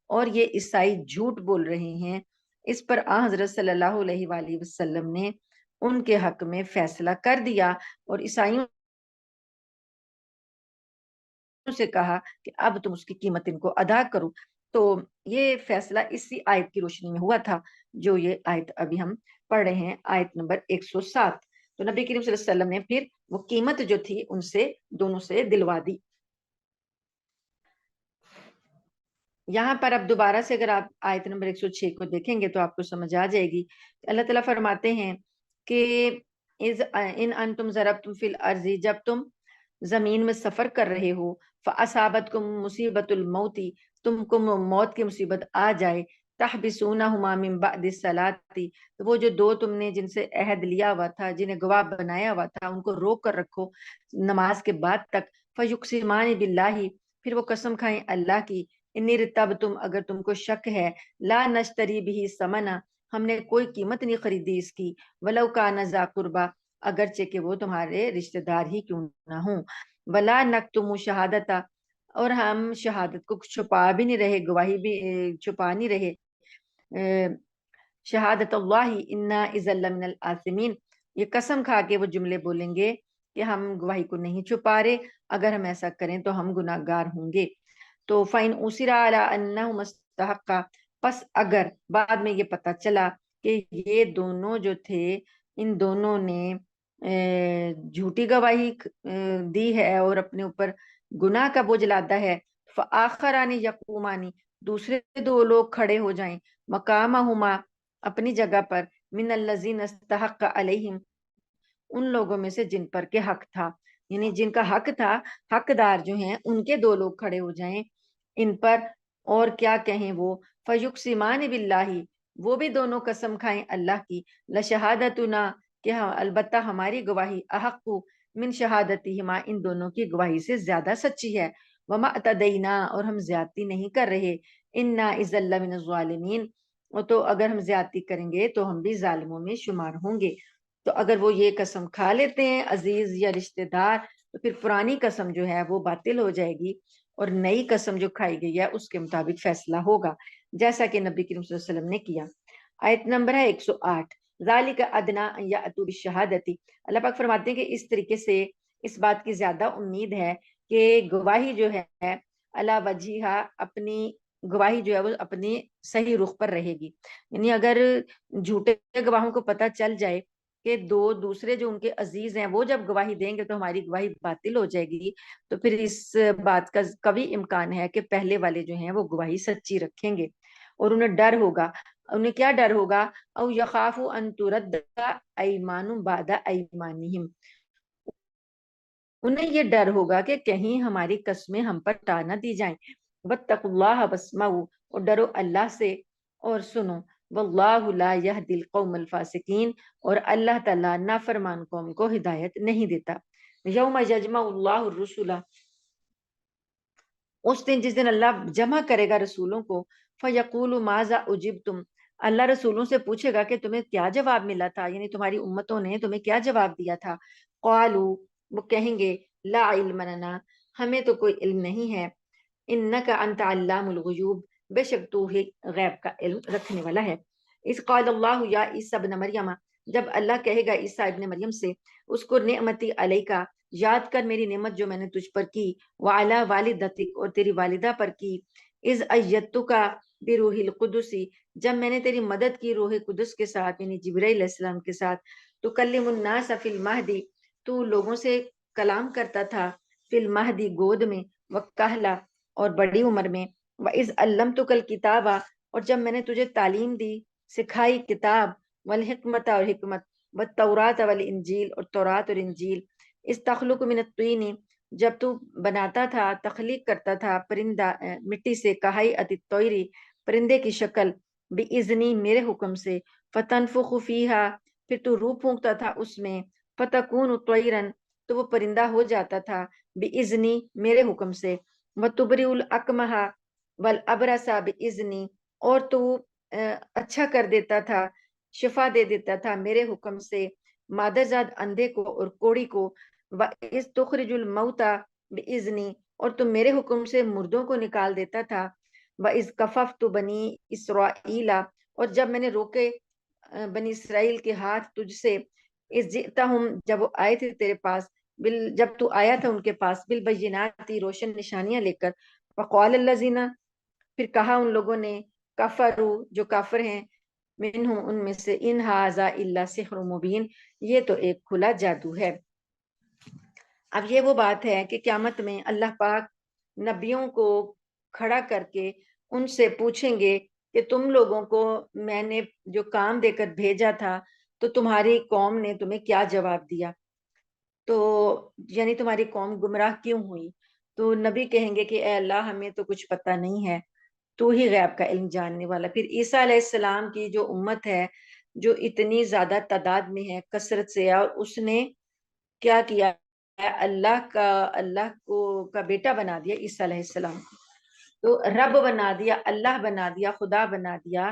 Speaker 1: اور یہ عیسائی جھوٹ بول رہے ہیں۔ اس پر آن حضرت صلی اللہ علیہ وآلہ وسلم نے ان کے حق میں فیصلہ کر دیا، اور عیسائیوں سے کہا کہ اب تم اس کی قیمت ان کو ادا کرو۔ تو یہ فیصلہ اسی آیت کی روشنی میں ہوا تھا جو یہ آیت ابھی ہم پڑھ رہے ہیں، آیت نمبر 107۔ تو نبی کریم صلی اللہ علیہ وسلم نے پھر وہ قیمت جو تھی ان سے دونوں سے دلوا دی۔ یہاں پر اب دوبارہ سے اگر آپ آیت نمبر 106 کو دیکھیں گے تو آپ کو سمجھ آ جائے گی۔ اللہ تعالیٰ فرماتے ہیں کہ ان انتم ضربتم فی الارض، جب تم زمین میں سفر کر رہے ہو، فاصابتکم مصیبت الموت، تم کو موت کی مصیبت آ جائے، تحبسونہما من بعد الصلاۃ، تو وہ جو دو تم نے جن سے عہد لیا ہوا تھا، جنہیں گواہ بنایا ہوا تھا، ان کو روک کر رکھو نماز کے بعد تک، فیقسمان باللہ، پھر وہ قسم کھائیں اللہ کی، انی رتبتم، اگر تم کو شک ہے، لا نشتری بھی ثمنا، ہم نے کوئی قیمت نہیں خریدی اس کی، ولو کان ذا قربا، اگرچہ کہ وہ تمہارے رشتہ دار ہی کیوں نہ ہوں، ولا نکتم شہادتا، اور ہم شہادت کو چھپا بھی نہیں رہے، گواہی بھی چھپا نہیں رہے، شہادت اللہ انا اذا لمن الآثمین، یہ قسم کھا کے وہ جملے بولیں گے کہ ہم گواہی کو نہیں چھپا رہے، اگر ہم ایسا کریں تو ہم گناہ گار ہوں گے۔ تو فَإِنْ أُصِرَ عَلَىٰ أَنَّهُمَا اسْتَحَقَّا، پس اگر بعد میں یہ پتا چلا کہ یہ دونوں جو تھے، ان دونوں نے جھوٹی گواہی دی ہے اور اپنے اوپر گناہ کا بوجھ لادا ہے، فآخران یقومان، دوسرے دو لوگ کھڑے ہو جائیں، مقامہما، اپنی جگہ پر، من الذین استحق علیہم، ان لوگوں میں سے جن پر کے حق تھا، یعنی جن کا حق تھا، حقدار جو ہیں ان کے دو لوگ کھڑے ہو جائیں ان پر، اور کیا کہیں وہ، فیقسمان باللہ، وہ بھی دونوں قسم کھائیں اللہ کی، لشہادتنا، کہ البتہ ہماری گواہی، احق من شہادتہما، ان دونوں کی گواہی سے زیادہ سچی ہے، وما اعتدینا، اور ہم زیادتی نہیں کر رہے، انا اذا لمن الظالمین، تو اگر ہم زیادتی کریں گے تو ہم بھی ظالموں میں شمار ہوں گے۔ تو اگر وہ یہ قسم کھا لیتے ہیں عزیز یا رشتہ دار، تو پھر پرانی قسم جو ہے وہ باطل ہو جائے گی، اور نئی قسم جو کھائی گئی ہے اس کے مطابق فیصلہ ہوگا، جیسا کہ نبی کریم صلی اللہ علیہ وسلم نے کیا۔ آیت نمبر ہے 108، ذالک ادنی ان یاتوا بالشہادۃ، اللہ پاک فرماتے ہیں کہ اس طریقے سے اس بات کی زیادہ امید ہے کہ گواہی جو ہے علی وجہہا، اپنی گواہی جو ہے وہ اپنی صحیح رخ پر رہے گی، یعنی اگر جھوٹے گواہوں کو پتہ چل جائے کہ دو دوسرے جو ان کے عزیز ہیں وہ جب گواہی دیں گے تو ہماری گواہی باطل ہو جائے گی، تو پھر اس بات کا قوی امکان ہے کہ پہلے والے جو ہیں وہ گواہی سچی رکھیں گے، اور انہیں ڈر ہوگا، انہیں کیا ڈر ہوگا، او یخافوا ان ترد ایمان بعد ایمانہم، انہیں یہ ڈر ہوگا کہ کہیں ہماری قسمیں ہم پر ٹا نہ دی جائیں، واتقوا اللہ واسمعوا، اور ڈرو اللہ سے اور سنو، واللہ لا یہدی القوم الفاسقین، اور اللہ تعالیٰ نافرمان قوم کو ہدایت نہیں دیتا۔ یوم یجمع اللہ الرسل، اس دن جس دن اللہ جمع کرے گا رسولوں کو، فیقول ماذا اجبتم، اللہ رسولوں سے پوچھے گا کہ تمہیں کیا جواب ملا تھا، یعنی تمہاری امتوں نے تمہیں کیا جواب دیا تھا، قالوا، وہ کہیں گے، لا علم لنا، ہمیں تو کوئی علم نہیں ہے، انک انت علام الغیوب، بے شک تو ہی غیب کا علم رکھنے والا ہے۔ اس قال اللہ یا عیسی ابن مریم، جب اللہ کہے گا عیسیٰ ابن مریم سے، اذکر نعمتی علیکا، یاد کر میری نعمت جو میں نے تجھ پر کی، وعلی والدتک، اور تیری والدہ پر کی، اذ ایدتک بروح القدس، جب میں نے تیری مدد کی روح قدس کے ساتھ، یعنی جبرائیل علیہ السلام کے ساتھ، تکلم الناس فی المہدی، تو لوگوں سے کلام کرتا تھا، فی المہدی، گود میں، وکہلا اور بڑی عمر میں، وَإِذْ عَلَّمْتُكَ الْكِتَابَ اور جب میں نے تجھے تعلیم دی، سکھائی کتاب، والحکمت اور حکمت، والتورات والانجیل اور تورات اور انجیل، اس تخلق من الطین جب تو بناتا تھا، تخلیق کرتا تھا پرندہ مٹی سے، کہائی الطیری پرندے کی شکل، بِإِذْنِی میرے حکم سے، فتنفخ فیہا پھر تو روح پھونکتا تھا اس میں، فتکون طیرا تو وہ پرندہ ہو جاتا تھا، بِإِذْنِی میرے حکم سے، وَتُبْرِئُ الْأَكْمَحَ وَالْأَبْرَصَ بِإِذْنِی اور تو اچھا کر دیتا تھا، شفا دے دیتا تھا میرے حکم سے، مادر زاد اندھے کو اور کوڑی کو، وَإِذْ تُخْرِجُ الْمَوْتَى بِإِذْنِی اور تو میرے حکم سے مردوں کو نکال دیتا تھا، وَإِذْ كَفَفْتُ بَنِي إِسْرَائِيلَ اور جب میں نے روکے بنی اسرائیل کے ہاتھ تجھ سے، اس جئتہم جب وہ آئے تھے تیرے پاس، جب تو آیا تھا ان کے پاس، بالبینات روشن نشانیاں لے کر، وقال الذین پھر کہا ان لوگوں نے، کفروا جو کافر ہیں، منہم ان میں سے، ان ھذا الا سحر مبین یہ تو ایک کھلا جادو ہے۔ اب یہ وہ بات ہے کہ قیامت میں اللہ پاک نبیوں کو کھڑا کر کے ان سے پوچھیں گے کہ تم لوگوں کو میں نے جو کام دے کر بھیجا تھا تو تمہاری قوم نے تمہیں کیا جواب دیا، تو یعنی تمہاری قوم گمراہ کیوں ہوئی؟ تو نبی کہیں گے کہ اے اللہ ہمیں تو کچھ پتہ نہیں ہے، تو ہی غیب کا علم جاننے والا۔ پھر عیسیٰ علیہ السلام کی جو امت ہے جو اتنی زیادہ تعداد میں ہے کثرت سے، اور اس نے کیا کیا ہے، اللہ کو کا بیٹا بنا دیا عیسیٰ علیہ السلام کو، تو رب بنا دیا، اللہ بنا دیا، خدا بنا دیا،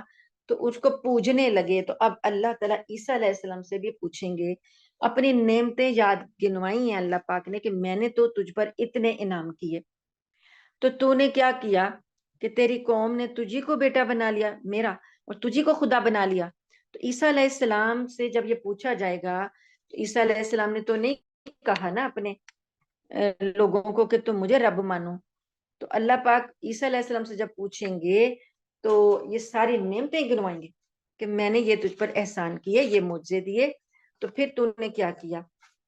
Speaker 1: تو اس کو پوجنے لگے۔ تو اب اللہ تعالیٰ عیسیٰ علیہ السلام سے بھی پوچھیں گے، اپنی نعمتیں یاد گنوائی ہیں اللہ پاک نے کہ میں نے تو تجھ پر اتنے انعام کیے، تو نے کیا کیا کہ تیری قوم نے تجھی کو بیٹا بنا لیا میرا، اور تجھی کو خدا بنا لیا۔ تو عیسیٰ علیہ السلام سے جب یہ پوچھا جائے گا، تو عیسیٰ علیہ السلام نے تو نہیں کہا نا اپنے لوگوں کو کہ تم مجھے رب مانو، تو اللہ پاک عیسیٰ علیہ السلام سے جب پوچھیں گے تو یہ ساری نعمتیں گنوائیں گے کہ میں نے یہ تجھ پر احسان کیے، یہ معجزے دیے، تو پھر تو نے کیا کیا؟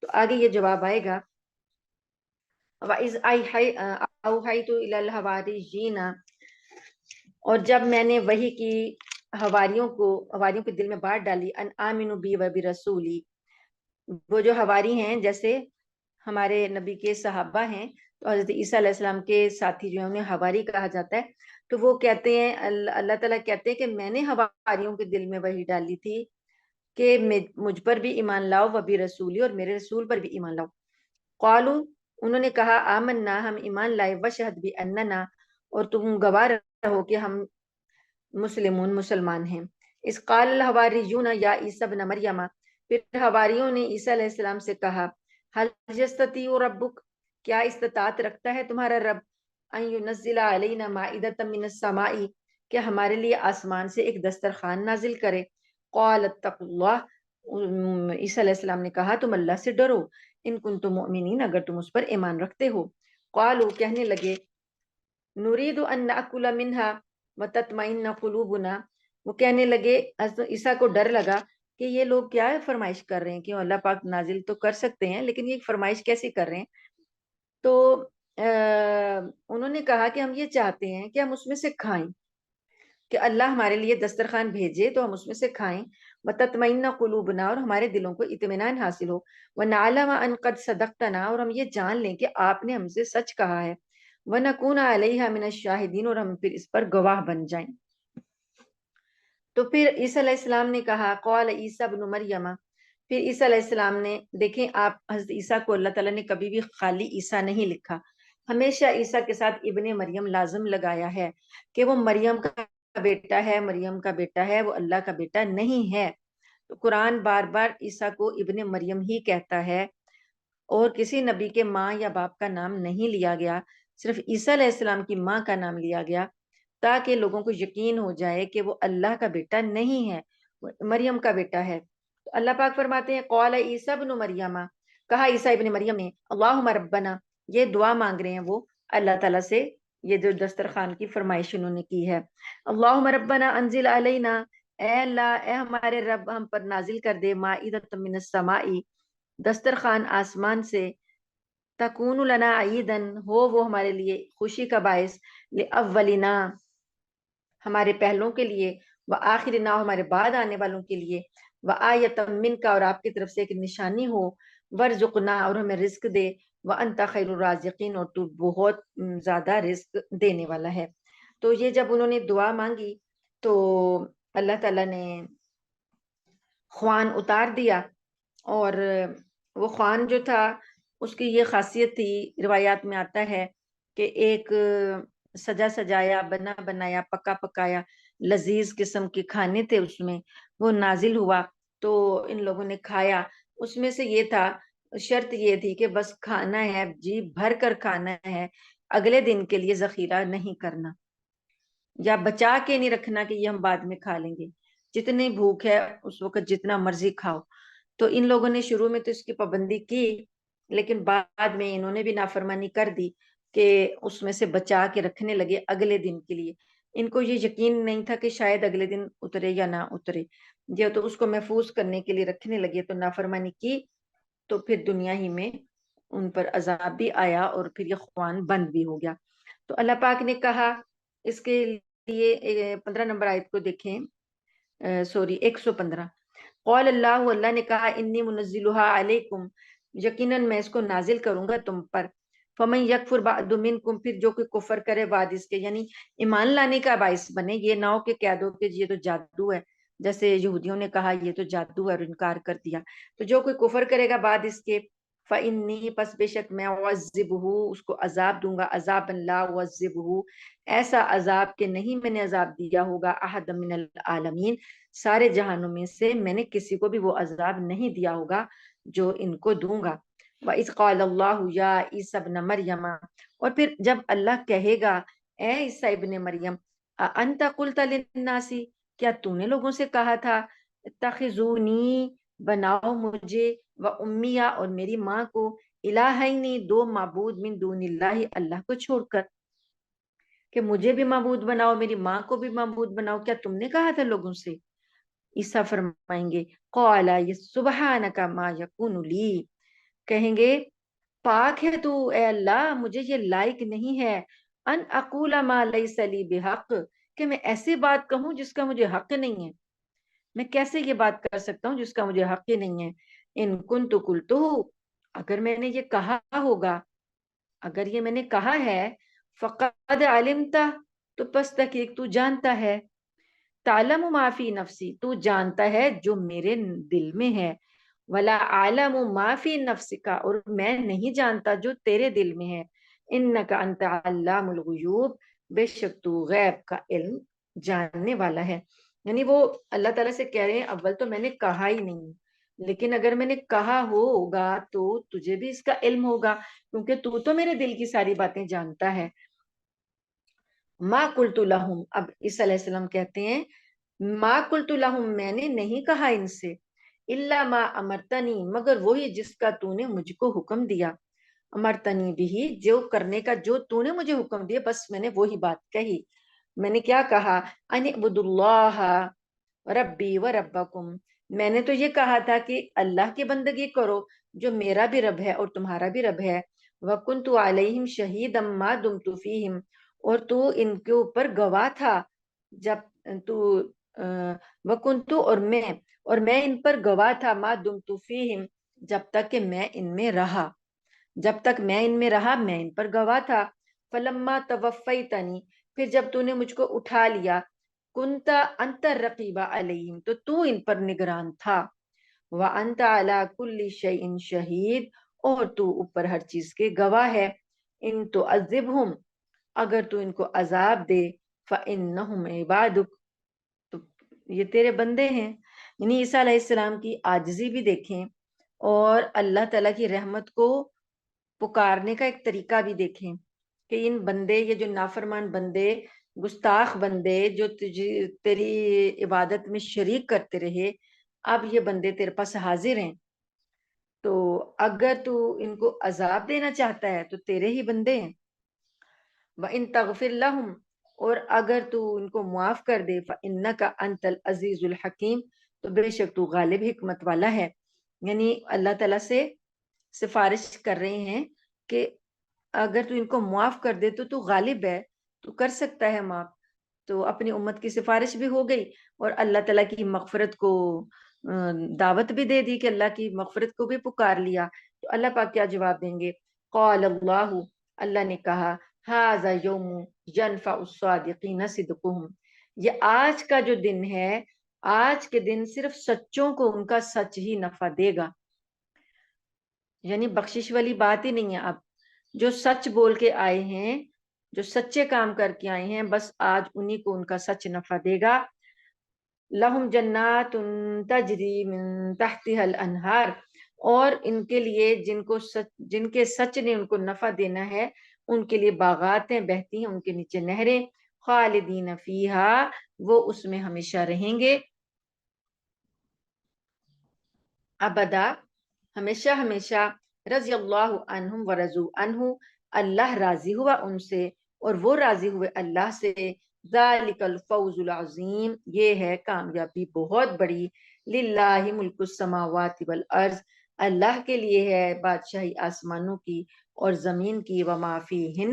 Speaker 1: تو آگے یہ جواب آئے گا، وَإِذْ أَوْحَيْتُ إِلَى الْحَوَارِيِّينَ اور جب میں نے وحی کی حواریوں کے دل میں بات ڈالی، ان آمنوا بی و برسولی وہ جو حواری ہیں جیسے ہمارے نبی کے صحابہ ہیں، تو حضرت عیسیٰ علیہ السلام کے ساتھی جو ہیں انہیں حواری کہا جاتا ہے، تو وہ کہتے ہیں اللہ تعالیٰ کہتے ہیں کہ میں نے حواریوں کے دل میں وحی ڈالی تھی کہ مجھ پر بھی ایمان لاؤ، و برسولی اور میرے رسول پر بھی ایمان لاؤ۔ قالو انہوں نے کہا، آمنا ہم ایمان لائے، وشہد بھی اننا اور تم گواہ رہو کہ ہم مسلمان ہیں۔ اس قال الحواریون یا عیسیٰ ابن مریم پھر حواریوں نے عیسیٰ علیہ السلام سے کہا، حل یستطیع ربک کیا استطاعت رکھتا ہے تمہارا رب، ان ینزل علینا مائدۃ من السماء کہ ہمارے لیے آسمان سے ایک دسترخوان نازل کرے۔ قال اتقوا اللہ عیسیٰ علیہ السلام نے کہا تم اللہ سے ڈرو، ان کنتم مؤمنین اگر تم اس پر ایمان رکھتے ہو۔ قالوا کہنے لگے، نرید ان ناکل منہا وتطمئن قلوبنا وہ کہنے لگے، عیسیٰ کو ڈر لگا کہ یہ لوگ کیا فرمائش کر رہے ہیں کہ اللہ پاک نازل تو کر سکتے ہیں لیکن یہ فرمائش کیسی کر رہے ہیں؟ تو انہوں نے کہا کہ ہم یہ چاہتے ہیں کہ ہم اس میں سے کھائیں، کہ اللہ ہمارے لیے دسترخوان بھیجے تو ہم اس میں سے کھائیں، وتطمئن قلوبنا اور ہمارے دلوں کو اطمینان حاصل ہو، ونعلم ان قد صدقتنا اور ہم یہ جان لیں کہ آپ نے ہم سے سچ کہا ہے، ونکون علیہا من الشاہدین اور ہم پھر اس پر گواہ بن جائیں۔ تو پھر عیسیٰ علیہ السلام نے کہا، قال عیسیٰ ابن مریم پھر عیسیٰ علیہ السلام نے، دیکھیں آپ حضرت عیسیٰ کو اللہ تعالیٰ نے کبھی بھی خالی عیسیٰ نہیں لکھا، ہمیشہ عیسیٰ کے ساتھ ابن مریم لازم لگایا ہے کہ وہ مریم کا بیٹا ہے، مریم کا بیٹا ہے، وہ اللہ کا بیٹا نہیں ہے۔ تو قرآن بار بار عیسیٰ کو ابن مریم ہی کہتا ہے، اور کسی نبی کے ماں یا باپ کا نام نہیں لیا گیا، صرف عیسیٰ علیہ السلام کی ماں کا نام لیا گیا تاکہ لوگوں کو یقین ہو جائے کہ وہ اللہ کا بیٹا نہیں ہے، وہ مریم کا بیٹا ہے۔ تو اللہ پاک فرماتے ہیں، قال عیسیٰ ابن مریم کہا عیسیٰ ابن مریم نے، اللہم ربنا یہ دعا مانگ رہے ہیں وہ اللہ تعالیٰ سے، یہ جو دسترخوان کی فرمائش انہوں نے کی ہے، اللہم ربنا انزل علینا اے اللہ اے ہمارے رب ہم پر نازل کر دے، مائدۃ من السماء دسترخوان آسمان سے، تکون لنا عیدن، ہو وہ ہمارے لیے خوشی کا باعث، لاولنا ہمارے پہلوں کے لیے، وآخرنا ہمارے بعد آنے والوں کے لیے، وآیۃ منک اور آپ کی طرف سے ایک نشانی ہو، ورزقنا اور ہمیں رزق دے، وانت خیر الرازقین اور تو بہت زیادہ رزق دینے والا ہے۔ تو یہ جب انہوں نے دعا مانگی تو اللہ تعالیٰ نے خوان اتار دیا، اور وہ خوان جو تھا اس کی یہ خاصیت تھی، روایات میں آتا ہے کہ ایک سجا سجایا، بنا بنایا، پکا پکایا لذیذ قسم کے کھانے تھے، اس میں وہ نازل ہوا تو ان لوگوں نے کھایا۔ اس میں سے یہ تھا، شرط یہ تھی کہ بس کھانا ہے، جی بھر کر کھانا ہے، اگلے دن کے لیے ذخیرہ نہیں کرنا یا بچا کے نہیں رکھنا کہ یہ ہم بعد میں کھا لیں گے، جتنی بھوک ہے اس وقت جتنا مرضی کھاؤ۔ تو ان لوگوں نے شروع میں تو اس کی پابندی کی، لیکن بعد میں انہوں نے بھی نافرمانی کر دی کہ اس میں سے بچا کے رکھنے لگے اگلے دن کے لیے۔ ان کو یہ یقین نہیں تھا کہ شاید اگلے دن اترے یا نہ اترے، یہ تو اس کو محفوظ کرنے کے لیے رکھنے لگے، تو نافرمانی کی تو پھر دنیا ہی میں ان پر عذاب بھی آیا اور پھر یہ خوان بند بھی ہو گیا۔ تو اللہ پاک نے کہا اس کے لیے 15 نمبر آیت کو دیکھیں، سوری 115، قول اللہ، اللہ نے کہا انی منزلها علیکم، یقیناً میں اس کو نازل کروں گا تم پر، فمن یکفر بعد منکم، پھر جو کوئی کفر کرے بعد اس کے، یعنی ایمان لانے کا باعث بنے، یہ نہ ہو کہ کہہ دو کہ یہ تو جادو ہے، جیسے یہودیوں نے کہا یہ تو جادو ہے اور انکار کر دیا۔ تو جو کوئی کفر کرے گا بعد اس کے، فإنی، پس بے شک میں اعذبہ، اس کو عذاب دوں گا، عذاب لا اعذبہ، ایسا عذاب کہ نہیں میں نے عذاب دیا ہوگا، احد من العالمین، سارے جہانوں میں سے میں نے کسی کو بھی وہ عذاب نہیں دیا ہوگا جو ان کو دوں گا۔ وَإِذْ قَالَ اللَّهُ يَا عِيسَى ابْنَ مَرْيَمَ، اور پھر جب اللہ کہے گا اے عیسیٰ ابن مریم، أَأَنْتَ قُلْتَ لِلنَّاسِ، کیا تو نے لوگوں سے کہا تھا، اتخذونی، بناؤ مجھے، وَأُمِّيَ اور میری ماں کو، الہینی، دو معبود، من دون اللہ، اللہ کو چھوڑ کر، کہ مجھے بھی معبود بناؤ میری ماں کو بھی معبود بناؤ، کیا تم نے کہا تھا لوگوں سے؟ عیسیٰ فرمائیں گے قال سبحانک ما یکون لی، کہیں گے پاک ہے تو اے اللہ، مجھے یہ لائق نہیں ہے، ان اقول ما لیس لی بحق، کہ میں ایسی بات کہوں جس کا مجھے حق نہیں ہے، میں کیسے یہ بات کر سکتا ہوں جس کا مجھے حق ہی نہیں ہے۔ ان کنت قلتہ، اگر میں نے یہ کہا ہوگا، اگر یہ میں نے کہا ہے، فقد علمتا، تو پس تحقیق تو جانتا ہے، تعلم ما فی نفسی، تو جانتا ہے جو میرے دل میں ہے، ولا عالم ما فی نفسک، اور میں نہیں جانتا جو تیرے دل میں ہے، انک انت علام الغیوب، بے شک تو غیب کا علم جاننے والا ہے۔ یعنی وہ اللہ تعالیٰ سے کہہ رہے ہیں اول تو میں نے کہا ہی نہیں، لیکن اگر میں نے کہا ہوگا تو تجھے بھی اس کا علم ہوگا، کیونکہ تو میرے دل کی ساری باتیں جانتا ہے۔ ما قلت لہم، اب عیسیٰ علیہ السلام کہتے ہیں ما قلت لہم، میں نے نہیں کہا ان سے، الا ما امرتنی، مگر وہی جس کا تو نے مجھ کو حکم دیا، امرتنی بھی، جو کرنے کا جو تو نے مجھے حکم دیا، بس میں نے وہی بات کہی۔ میں نے کیا کہا، ان اعبدوا اللہ ربی و ربکم، میں نے تو یہ کہا تھا کہ اللہ کی بندگی کرو جو میرا بھی رب ہے اور تمہارا بھی رب ہے، وکنت علیہم شہیدا ما دمت فیہم، اور تو ان کے اوپر گواہ تھا جب تو وکنتو، اور میں ان پر گواہ تھا، ما دمت فیہم، جب تک کہ میں ان میں رہا، جب تک میں ان میں رہا میں ان پر گواہ تھا، فلما توفیتنی، پھر جب تو نے مجھ کو اٹھا لیا، کنت انت الرقیب علیہم، تو تو ان پر نگران تھا، وانت علی کل شیء شہید، اور تو اوپر ہر چیز کے گواہ ہے، ان تعذبہم، اگر تو ان کو عذاب دے، فإنہم عبادک، تو یہ تیرے بندے ہیں۔ یعنی عیسیٰ علیہ السلام کی عاجزی بھی دیکھیں، اور اللہ تعالیٰ کی رحمت کو پکارنے کا ایک طریقہ بھی دیکھیں کہ ان بندے، یہ جو نافرمان بندے، گستاخ بندے جو تیری عبادت میں شریک کرتے رہے، اب یہ بندے تیرے پاس حاضر ہیں، تو اگر تو ان کو عذاب دینا چاہتا ہے تو تیرے ہی بندے ہیں، وَإِن تَغْفِرْ لَهُمْ، اور اگر تو ان کو معاف کر دے، فَإِنَّكَ أَنْتَ الْعَزِيزُ الْحَكِيمُ، تو بے شک تو غالب حکمت والا ہے۔ یعنی اللہ تعالیٰ سے سفارش کر رہے ہیں کہ اگر تو ان کو معاف کر دے تو غالب ہے، تو کر سکتا ہے معاف. تو اپنی امت کی سفارش بھی ہو گئی اور اللہ تعالیٰ کی مغفرت کو دعوت بھی دے دی کہ اللہ کی مغفرت کو بھی پکار لیا. تو اللہ پاک کیا جواب دیں گے؟ قال اللہ، اللہ نے کہا، ھذا یوم ینفع الصادقین صدقہم، یہ آج کا جو دن ہے، آج کے دن صرف سچوں کو ان کا سچ ہی نفع دے گا. یعنی بخشش والی بات ہی نہیں ہے. اب جو سچ بول کے آئے ہیں، جو سچے کام کر کے آئے ہیں، بس آج انہی کو ان کا سچ نفع دے گا. لہم جنات تجری من تحتها الانہار، اور ان کے لیے جن کے سچ نے ان کو نفع دینا ہے، ان کے لیے باغات ہیں، بہتی ہیں ان کے نیچے نہریں. خالدین فیہا، وہ اس میں ہمیشہ رہیں گے. ابدا، ہمیشہ ہمیشہ. رضی اللہ عنہم ورضوا عنہ، اللہ راضی ہوا ان سے اور وہ راضی ہوئے اللہ سے. ذالک الفوز العظیم، یہ ہے کامیابی بہت بڑی. للہ ملک السماوات والارض، اللہ کے لیے ہے بادشاہی آسمانوں کی اور زمین کی. وما فیہن،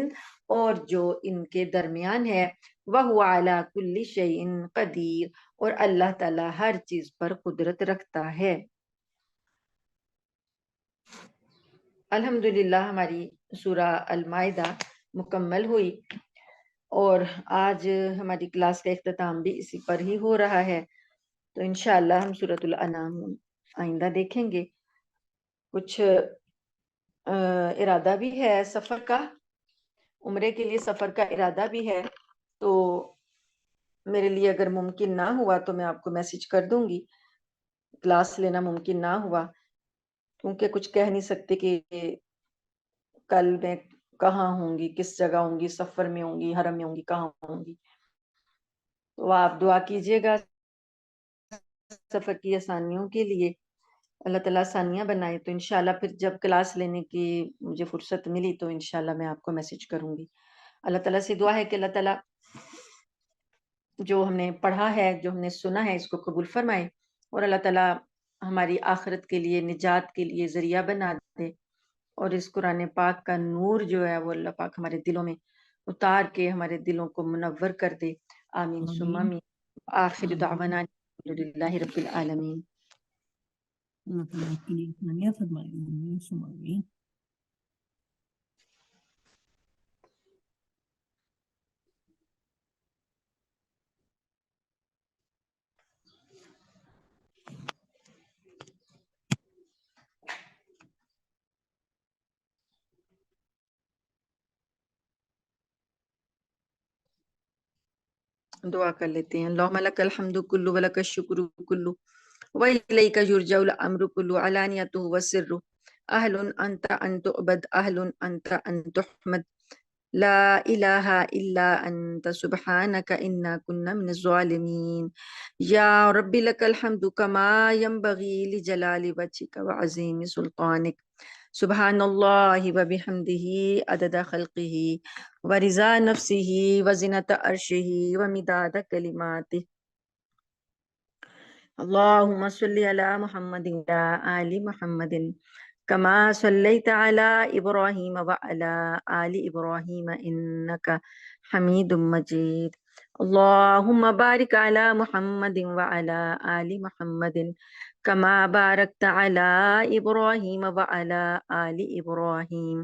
Speaker 1: اور جو ان کے درمیان ہے. وہو علی کل شیء قدیر، اور اللہ تعالی ہر چیز پر قدرت رکھتا ہے. الحمدللہ ہماری سورہ المائدہ مکمل ہوئی، اور آج ہماری کلاس کا اختتام بھی اسی پر ہی ہو رہا ہے. تو انشاءاللہ ہم سورۃ الانعام آئندہ دیکھیں گے. کچھ ارادہ بھی ہے سفر کا، عمرے کے لیے سفر کا ارادہ بھی ہے. تو میرے لیے اگر ممکن نہ ہوا تو میں آپ کو میسج کر دوں گی. کلاس لینا ممکن نہ ہوا کیونکہ کچھ کہہ نہیں سکتے کہ کل میں کہاں ہوں گی، کس جگہ ہوں گی، سفر میں ہوں گی، حرم میں ہوں گی، کہاں ہوں گی. تو آپ دعا کیجئے گا سفر کی آسانیوں کے لیے، اللہ تعالیٰ آسانیاں بنائے. تو انشاءاللہ پھر جب کلاس لینے کی مجھے فرصت ملی تو انشاءاللہ میں آپ کو میسج کروں گی. اللہ تعالیٰ سے دعا ہے کہ اللہ تعالیٰ جو ہم نے پڑھا ہے، جو ہم نے سنا ہے، اس کو قبول فرمائے، اور اللہ تعالیٰ ہماری آخرت کے لیے، نجات کے لیے ذریعہ بنا دے. اور اس قرآن پاک کا نور جو ہے وہ اللہ پاک ہمارے دلوں میں اتار کے ہمارے دلوں کو منور کر دے. آمین ثم
Speaker 2: آمین
Speaker 1: آمین. آخر دعوانا الحمدللہ رب العالمین.
Speaker 2: اللہ تعالیٰ آپ کے لیے آسانیاں فرمائے. آمین ثم آمین.
Speaker 1: دعا کر لیتے ہیں. اللہم لک الحمد کلو ولک الشکر کلو وإلیک یرجع الامر کلو علانیتہ وسرہ. اہل انت ان تعبد، اہل انت ان تحمد، لا الہ الا انت سبحانک انا کنا من الظالمین. یا رب لک الحمد کما ینبغی لجلال وجہک وعظیم سلطانک. سبحان اللہ وبحمدہ عدد خلقہ ورضا نفسہ وزنۃ عرشہ ومداد کلماتہ. اللہم صلی علی محمد وعلی آل محمد کما صلیت علی ابراہیم وعلی آل ابراہیم انک حمید مجید. اللہم بارک علی محمد وعلی آل محمد کما بارکت علی ابراہیم وعلی آل ابراہیم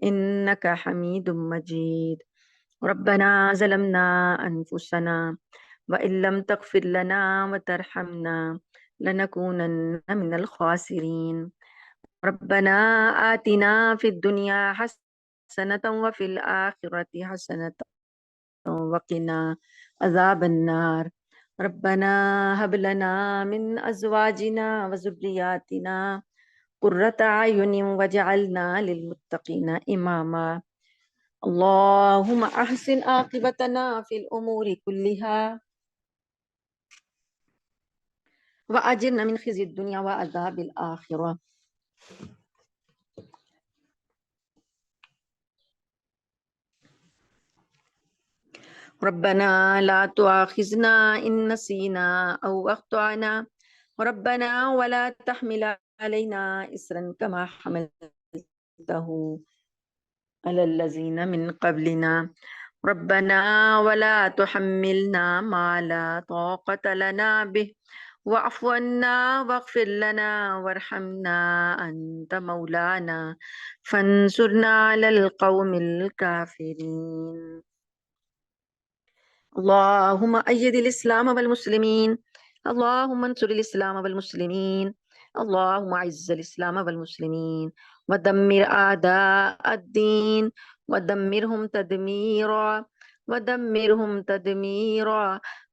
Speaker 1: انک حمید مجید. ربنا ظلمنا انفسنا وإن لم تغفر لنا وترحمنا لنكونن من الخاسرين. ربنا آتنا في الدنيا حسنة وفي الآخرة حسنة وقنا عذاب النار. ربنا هب لنا من أزواجنا وذرياتنا قرة أعين واجعلنا للمتقين إماما. اللهم أحسن عاقبتنا في الأمور كلها وأجرنا من خزي الدنيا وعذاب الآخرة. ربنا لا تؤاخذنا إن نسينا أو أخطأنا، ربنا ولا تحمل علينا إصرا كما حملته على الذين من قبلنا ربنا ولا تحملنا ما لا طاقة لنا به واعف عنا واغفر لنا وارحمنا أنت مولانا فانصرنا على القوم الكافرين. اللهم أيد الإسلام والمسلمين، اللهم انصر الإسلام والمسلمين، اللهم أعز الإسلام والمسلمين ودمر أعداء الدين ودمرهم تدميرا ودمرهم تدميرا.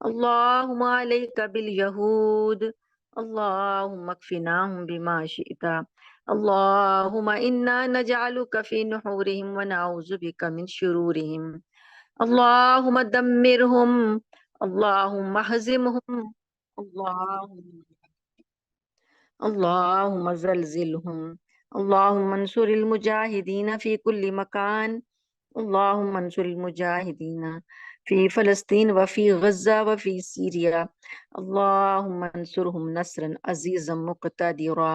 Speaker 1: اللهم عليك باليهود، اللهم اكفناهم بما شئت. اللهم إنا نجعلك في نحورهم ونعوذ بك من شرورهم. اللهم دمرهم، اللهم اهزمهم، اللهم اللهم زلزلهم. اللهم انصر المجاهدين في كل مكان، اللهم انصر المجاهدين في فلسطين وفي غزة وفي سوريا. اللهم انصرهم نصرا عزيزا مقتدرا.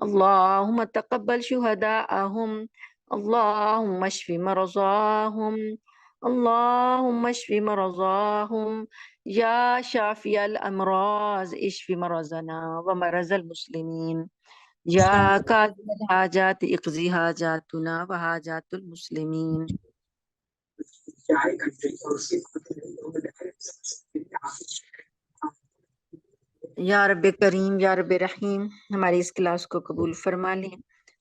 Speaker 1: اللهم تقبل شهداءهم، اللهم اشف مرضاهم، اللهم اشف مرضاهم. يا شافي الأمراض اشف مرضنا ومرض المسلمين. يا قاضي الحاجات اقضي حاجاتنا وحاجات المسلمين. یا رب کریم، یا رب رحیم، ہماری اس کلاس کو قبول فرما لیں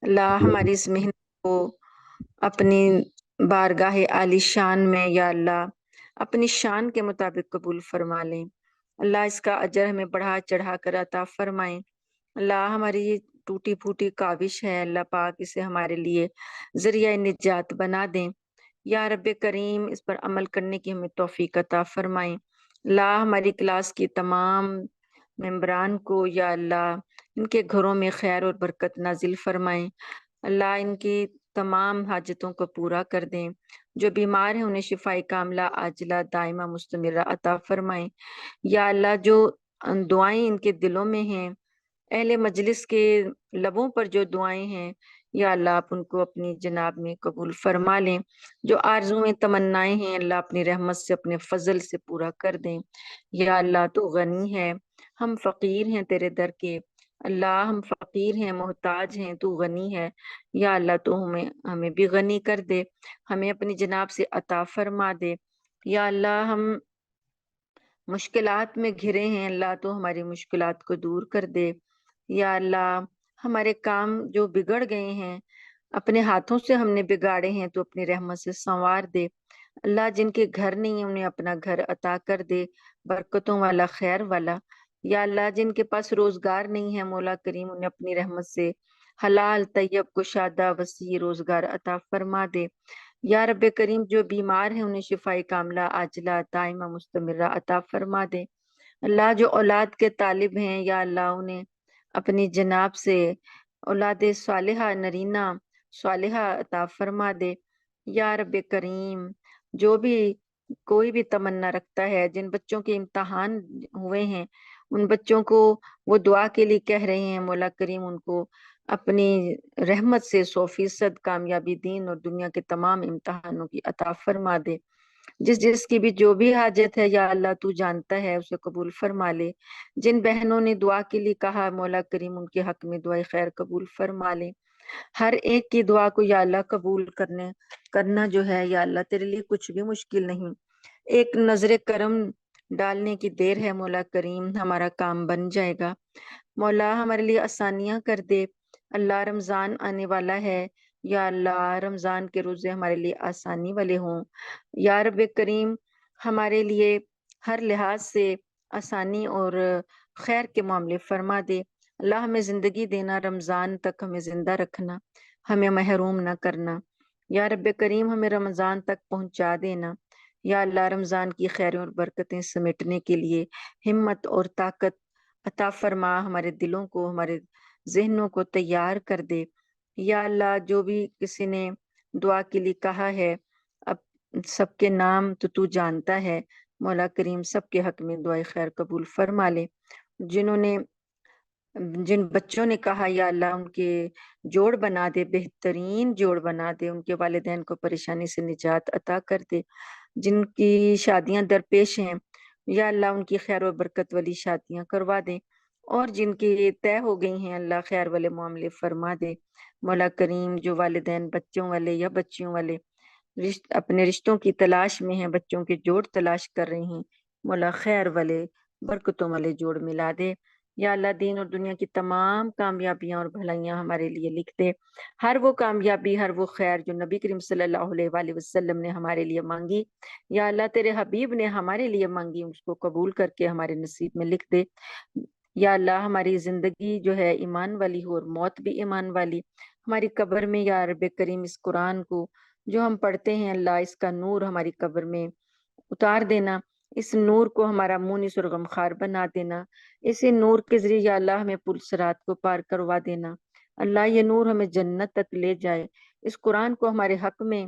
Speaker 1: اللہ. ہماری اس محنت کو اپنی بارگاہ عالی شان میں یا اللہ اپنی شان کے مطابق قبول فرما لیں اللہ. اس کا اجر ہمیں بڑھا چڑھا کر عطا فرمائیں اللہ. ہماری یہ ٹوٹی پھوٹی کاوش ہے اللہ پاک، اسے ہمارے لیے ذریعہ نجات بنا دیں یا رب کریم. اس پر عمل کرنے کی ہمیں توفیق عطا فرمائیں اللہ. ہماری کلاس کی تمام ممبران کو یا اللہ ان کے گھروں میں خیر اور برکت نازل فرمائیں اللہ. ان کی تمام حاجتوں کو پورا کر دیں. جو بیمار ہیں انہیں شفائی کاملہ عاجلہ دائمہ مستمرہ عطا فرمائیں یا اللہ. جو دعائیں ان کے دلوں میں ہیں، اہل مجلس کے لبوں پر جو دعائیں ہیں یا اللہ آپ ان کو اپنی جناب میں قبول فرما لیں. جو آرزویں تمنائیں ہیں اللہ اپنی رحمت سے اپنے فضل سے پورا کر دیں یا اللہ. تو غنی ہے، ہم فقیر ہیں تیرے در کے اللہ. ہم فقیر ہیں، محتاج ہیں، تو غنی ہے یا اللہ. تو ہمیں بھی غنی کر دے، ہمیں اپنی جناب سے عطا فرما دے یا اللہ. ہم مشکلات میں گھرے ہیں اللہ، تو ہماری مشکلات کو دور کر دے یا اللہ. ہمارے کام جو بگڑ گئے ہیں، اپنے ہاتھوں سے ہم نے بگاڑے ہیں، تو اپنی رحمت سے سنوار دے اللہ. جن کے گھر نہیں ہیں انہیں اپنا گھر عطا کر دے، برکتوں والا، خیر والا یا اللہ. جن کے پاس روزگار نہیں ہے مولا کریم انہیں اپنی رحمت سے حلال طیب کشادہ وسیع روزگار عطا فرما دے یا رب کریم. جو بیمار ہیں انہیں شفائی کاملہ عاجلہ دائمہ مستمرہ عطا فرما دے اللہ. جو اولاد کے طالب ہیں یا اللہ انہیں اپنی جناب سے اولاد صالحہ نرینہ صالحہ عطا فرما دے یا رب کریم. جو بھی کوئی بھی تمنا رکھتا ہے، جن بچوں کے امتحان ہوئے ہیں ان بچوں کو وہ دعا کے لیے کہہ رہے ہیں مولا کریم ان کو اپنی رحمت سے 100% کامیابی دین اور دنیا کے تمام امتحانوں کی عطا فرما دے. جس کی بھی جو بھی حاجت ہے یا اللہ تو جانتا ہے، اسے قبول فرما لے. جن بہنوں نے دعا کے لیے کہا مولا کریم ان کے حق میں دعائیں خیر قبول فرما لے. ہر ایک کی دعا کو یا اللہ قبول کرنا جو ہے یا اللہ تیرے لیے کچھ بھی مشکل نہیں. ایک نظر کرم ڈالنے کی دیر ہے مولا کریم، ہمارا کام بن جائے گا مولا. ہمارے لیے آسانیاں کر دے اللہ. رمضان آنے والا ہے یا اللہ، رمضان کے روزے ہمارے لیے آسانی والے ہوں یا رب کریم. ہمارے لیے ہر لحاظ سے آسانی اور خیر کے معاملے فرما دے اللہ. ہمیں زندگی دینا، رمضان تک ہمیں زندہ رکھنا، ہمیں محروم نہ کرنا یا رب کریم. ہمیں رمضان تک پہنچا دینا یا اللہ. رمضان کی خیروں اور برکتیں سمیٹنے کے لیے ہمت اور طاقت عطا فرما. ہمارے دلوں کو، ہمارے ذہنوں کو تیار کر دے یا اللہ. جو بھی کسی نے دعا کے لیے کہا ہے، اب سب کے نام تو جانتا ہے مولا کریم. سب کے حق میں دعائیں خیر قبول فرما لے. جنہوں نے جن بچوں نے کہا یا اللہ ان کے جوڑ بنا دے، بہترین جوڑ بنا دے، ان کے والدین کو پریشانی سے نجات عطا کر دے، جن کی شادیاں درپیش ہیں یا اللہ ان کی خیر و برکت والی شادیاں کروا دے، اور جن کی طے ہو گئی ہیں اللہ خیر والے معاملے فرما دے۔ مولا کریم جو والدین بچوں والے یا بچیوں والے اپنے رشتوں کی تلاش میں ہیں، بچوں کے جوڑ تلاش کر رہے ہیں، مولا خیر والے برکتوں والے جوڑ ملا دے۔ یا اللہ دین اور دنیا کی تمام کامیابیاں اور بھلائیاں ہمارے لیے لکھ دے، ہر وہ کامیابی، ہر وہ خیر جو نبی کریم صلی اللہ علیہ وآلہ وسلم نے ہمارے لیے مانگی، یا اللہ تیرے حبیب نے ہمارے لیے مانگی، اس کو قبول کر کے ہمارے نصیب میں لکھ دے۔ یا اللہ ہماری زندگی جو ہے ایمان والی ہو اور موت بھی ایمان والی، ہماری قبر میں یا رب کریم اس قرآن کو جو ہم پڑھتے ہیں اللہ اس کا نور ہماری قبر میں اتار دینا، اس نور کو ہمارا مونس اور غمخوار بنا دینا، اسی نور کے ذریعے یا اللہ ہمیں پل صراط کو پار کروا دینا، اللہ یہ نور ہمیں جنت تک لے جائے، اس قرآن کو ہمارے حق میں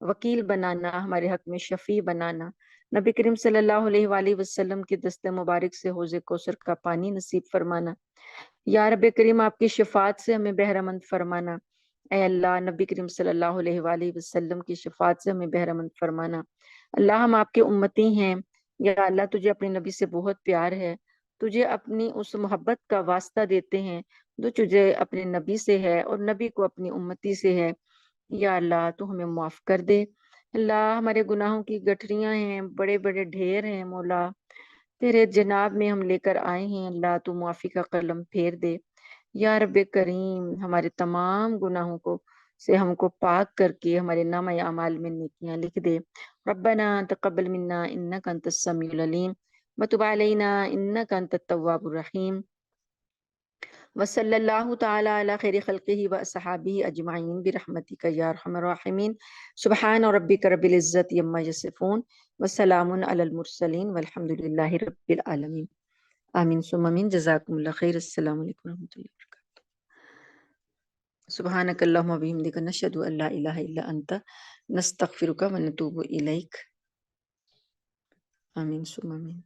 Speaker 1: وکیل بنانا، ہمارے حق میں شفیع بنانا، نبی کریم صلی اللہ علیہ وآلہ وسلم کے دست مبارک سے حوض کوثر کا پانی نصیب فرمانا، یا رب کریم آپ کی شفاعت سے ہمیں بہرہ مند فرمانا، اے اللہ نبی کریم صلی اللہ علیہ وآلہ وسلم کی شفاعت سے ہمیں بہرہ مند فرمانا۔ اللہ ہم آپ کے امتی ہیں، یا اللہ تجھے اپنے نبی سے بہت پیار ہے، تجھے اپنی اس محبت کا واسطہ دیتے ہیں جو تجھے اپنے نبی سے ہے اور نبی کو اپنی امتی سے ہے، یا اللہ تو ہمیں معاف کر دے۔ اللہ ہمارے گناہوں کی گٹھریاں ہیں، بڑے بڑے ڈھیر ہیں، مولا تیرے جناب میں ہم لے کر آئے ہیں، اللہ تو معافی کا قلم پھیر دے، یا رب کریم ہمارے تمام گناہوں کو سے ہم کو پاک کر کے ہمارے نامہ اعمال میں نیکیاں لکھ دے۔ ربنا تقبل منا انک انت السمیع العلیم وتب علینا انک انت التواب الرحیم، وصلی اللہ تعالی علی خیر خلقہ و اصحابہ اجمعین برحمتک یا ارحم الراحمین۔ سبحان ربک رب العزت عما یصفون وسلام علی المرسلین والحمد للہ رب العالمین۔ آمین ثم آمین۔ جزاکم اللہ خیر۔ السلام علیکم ورحمۃ اللہ وبرکاتہ۔ سبحانک اللہم وبحمدک نشہد ان لا الہ الا انت نستغفرک ونتوب الیک۔ آمین ثم آمین۔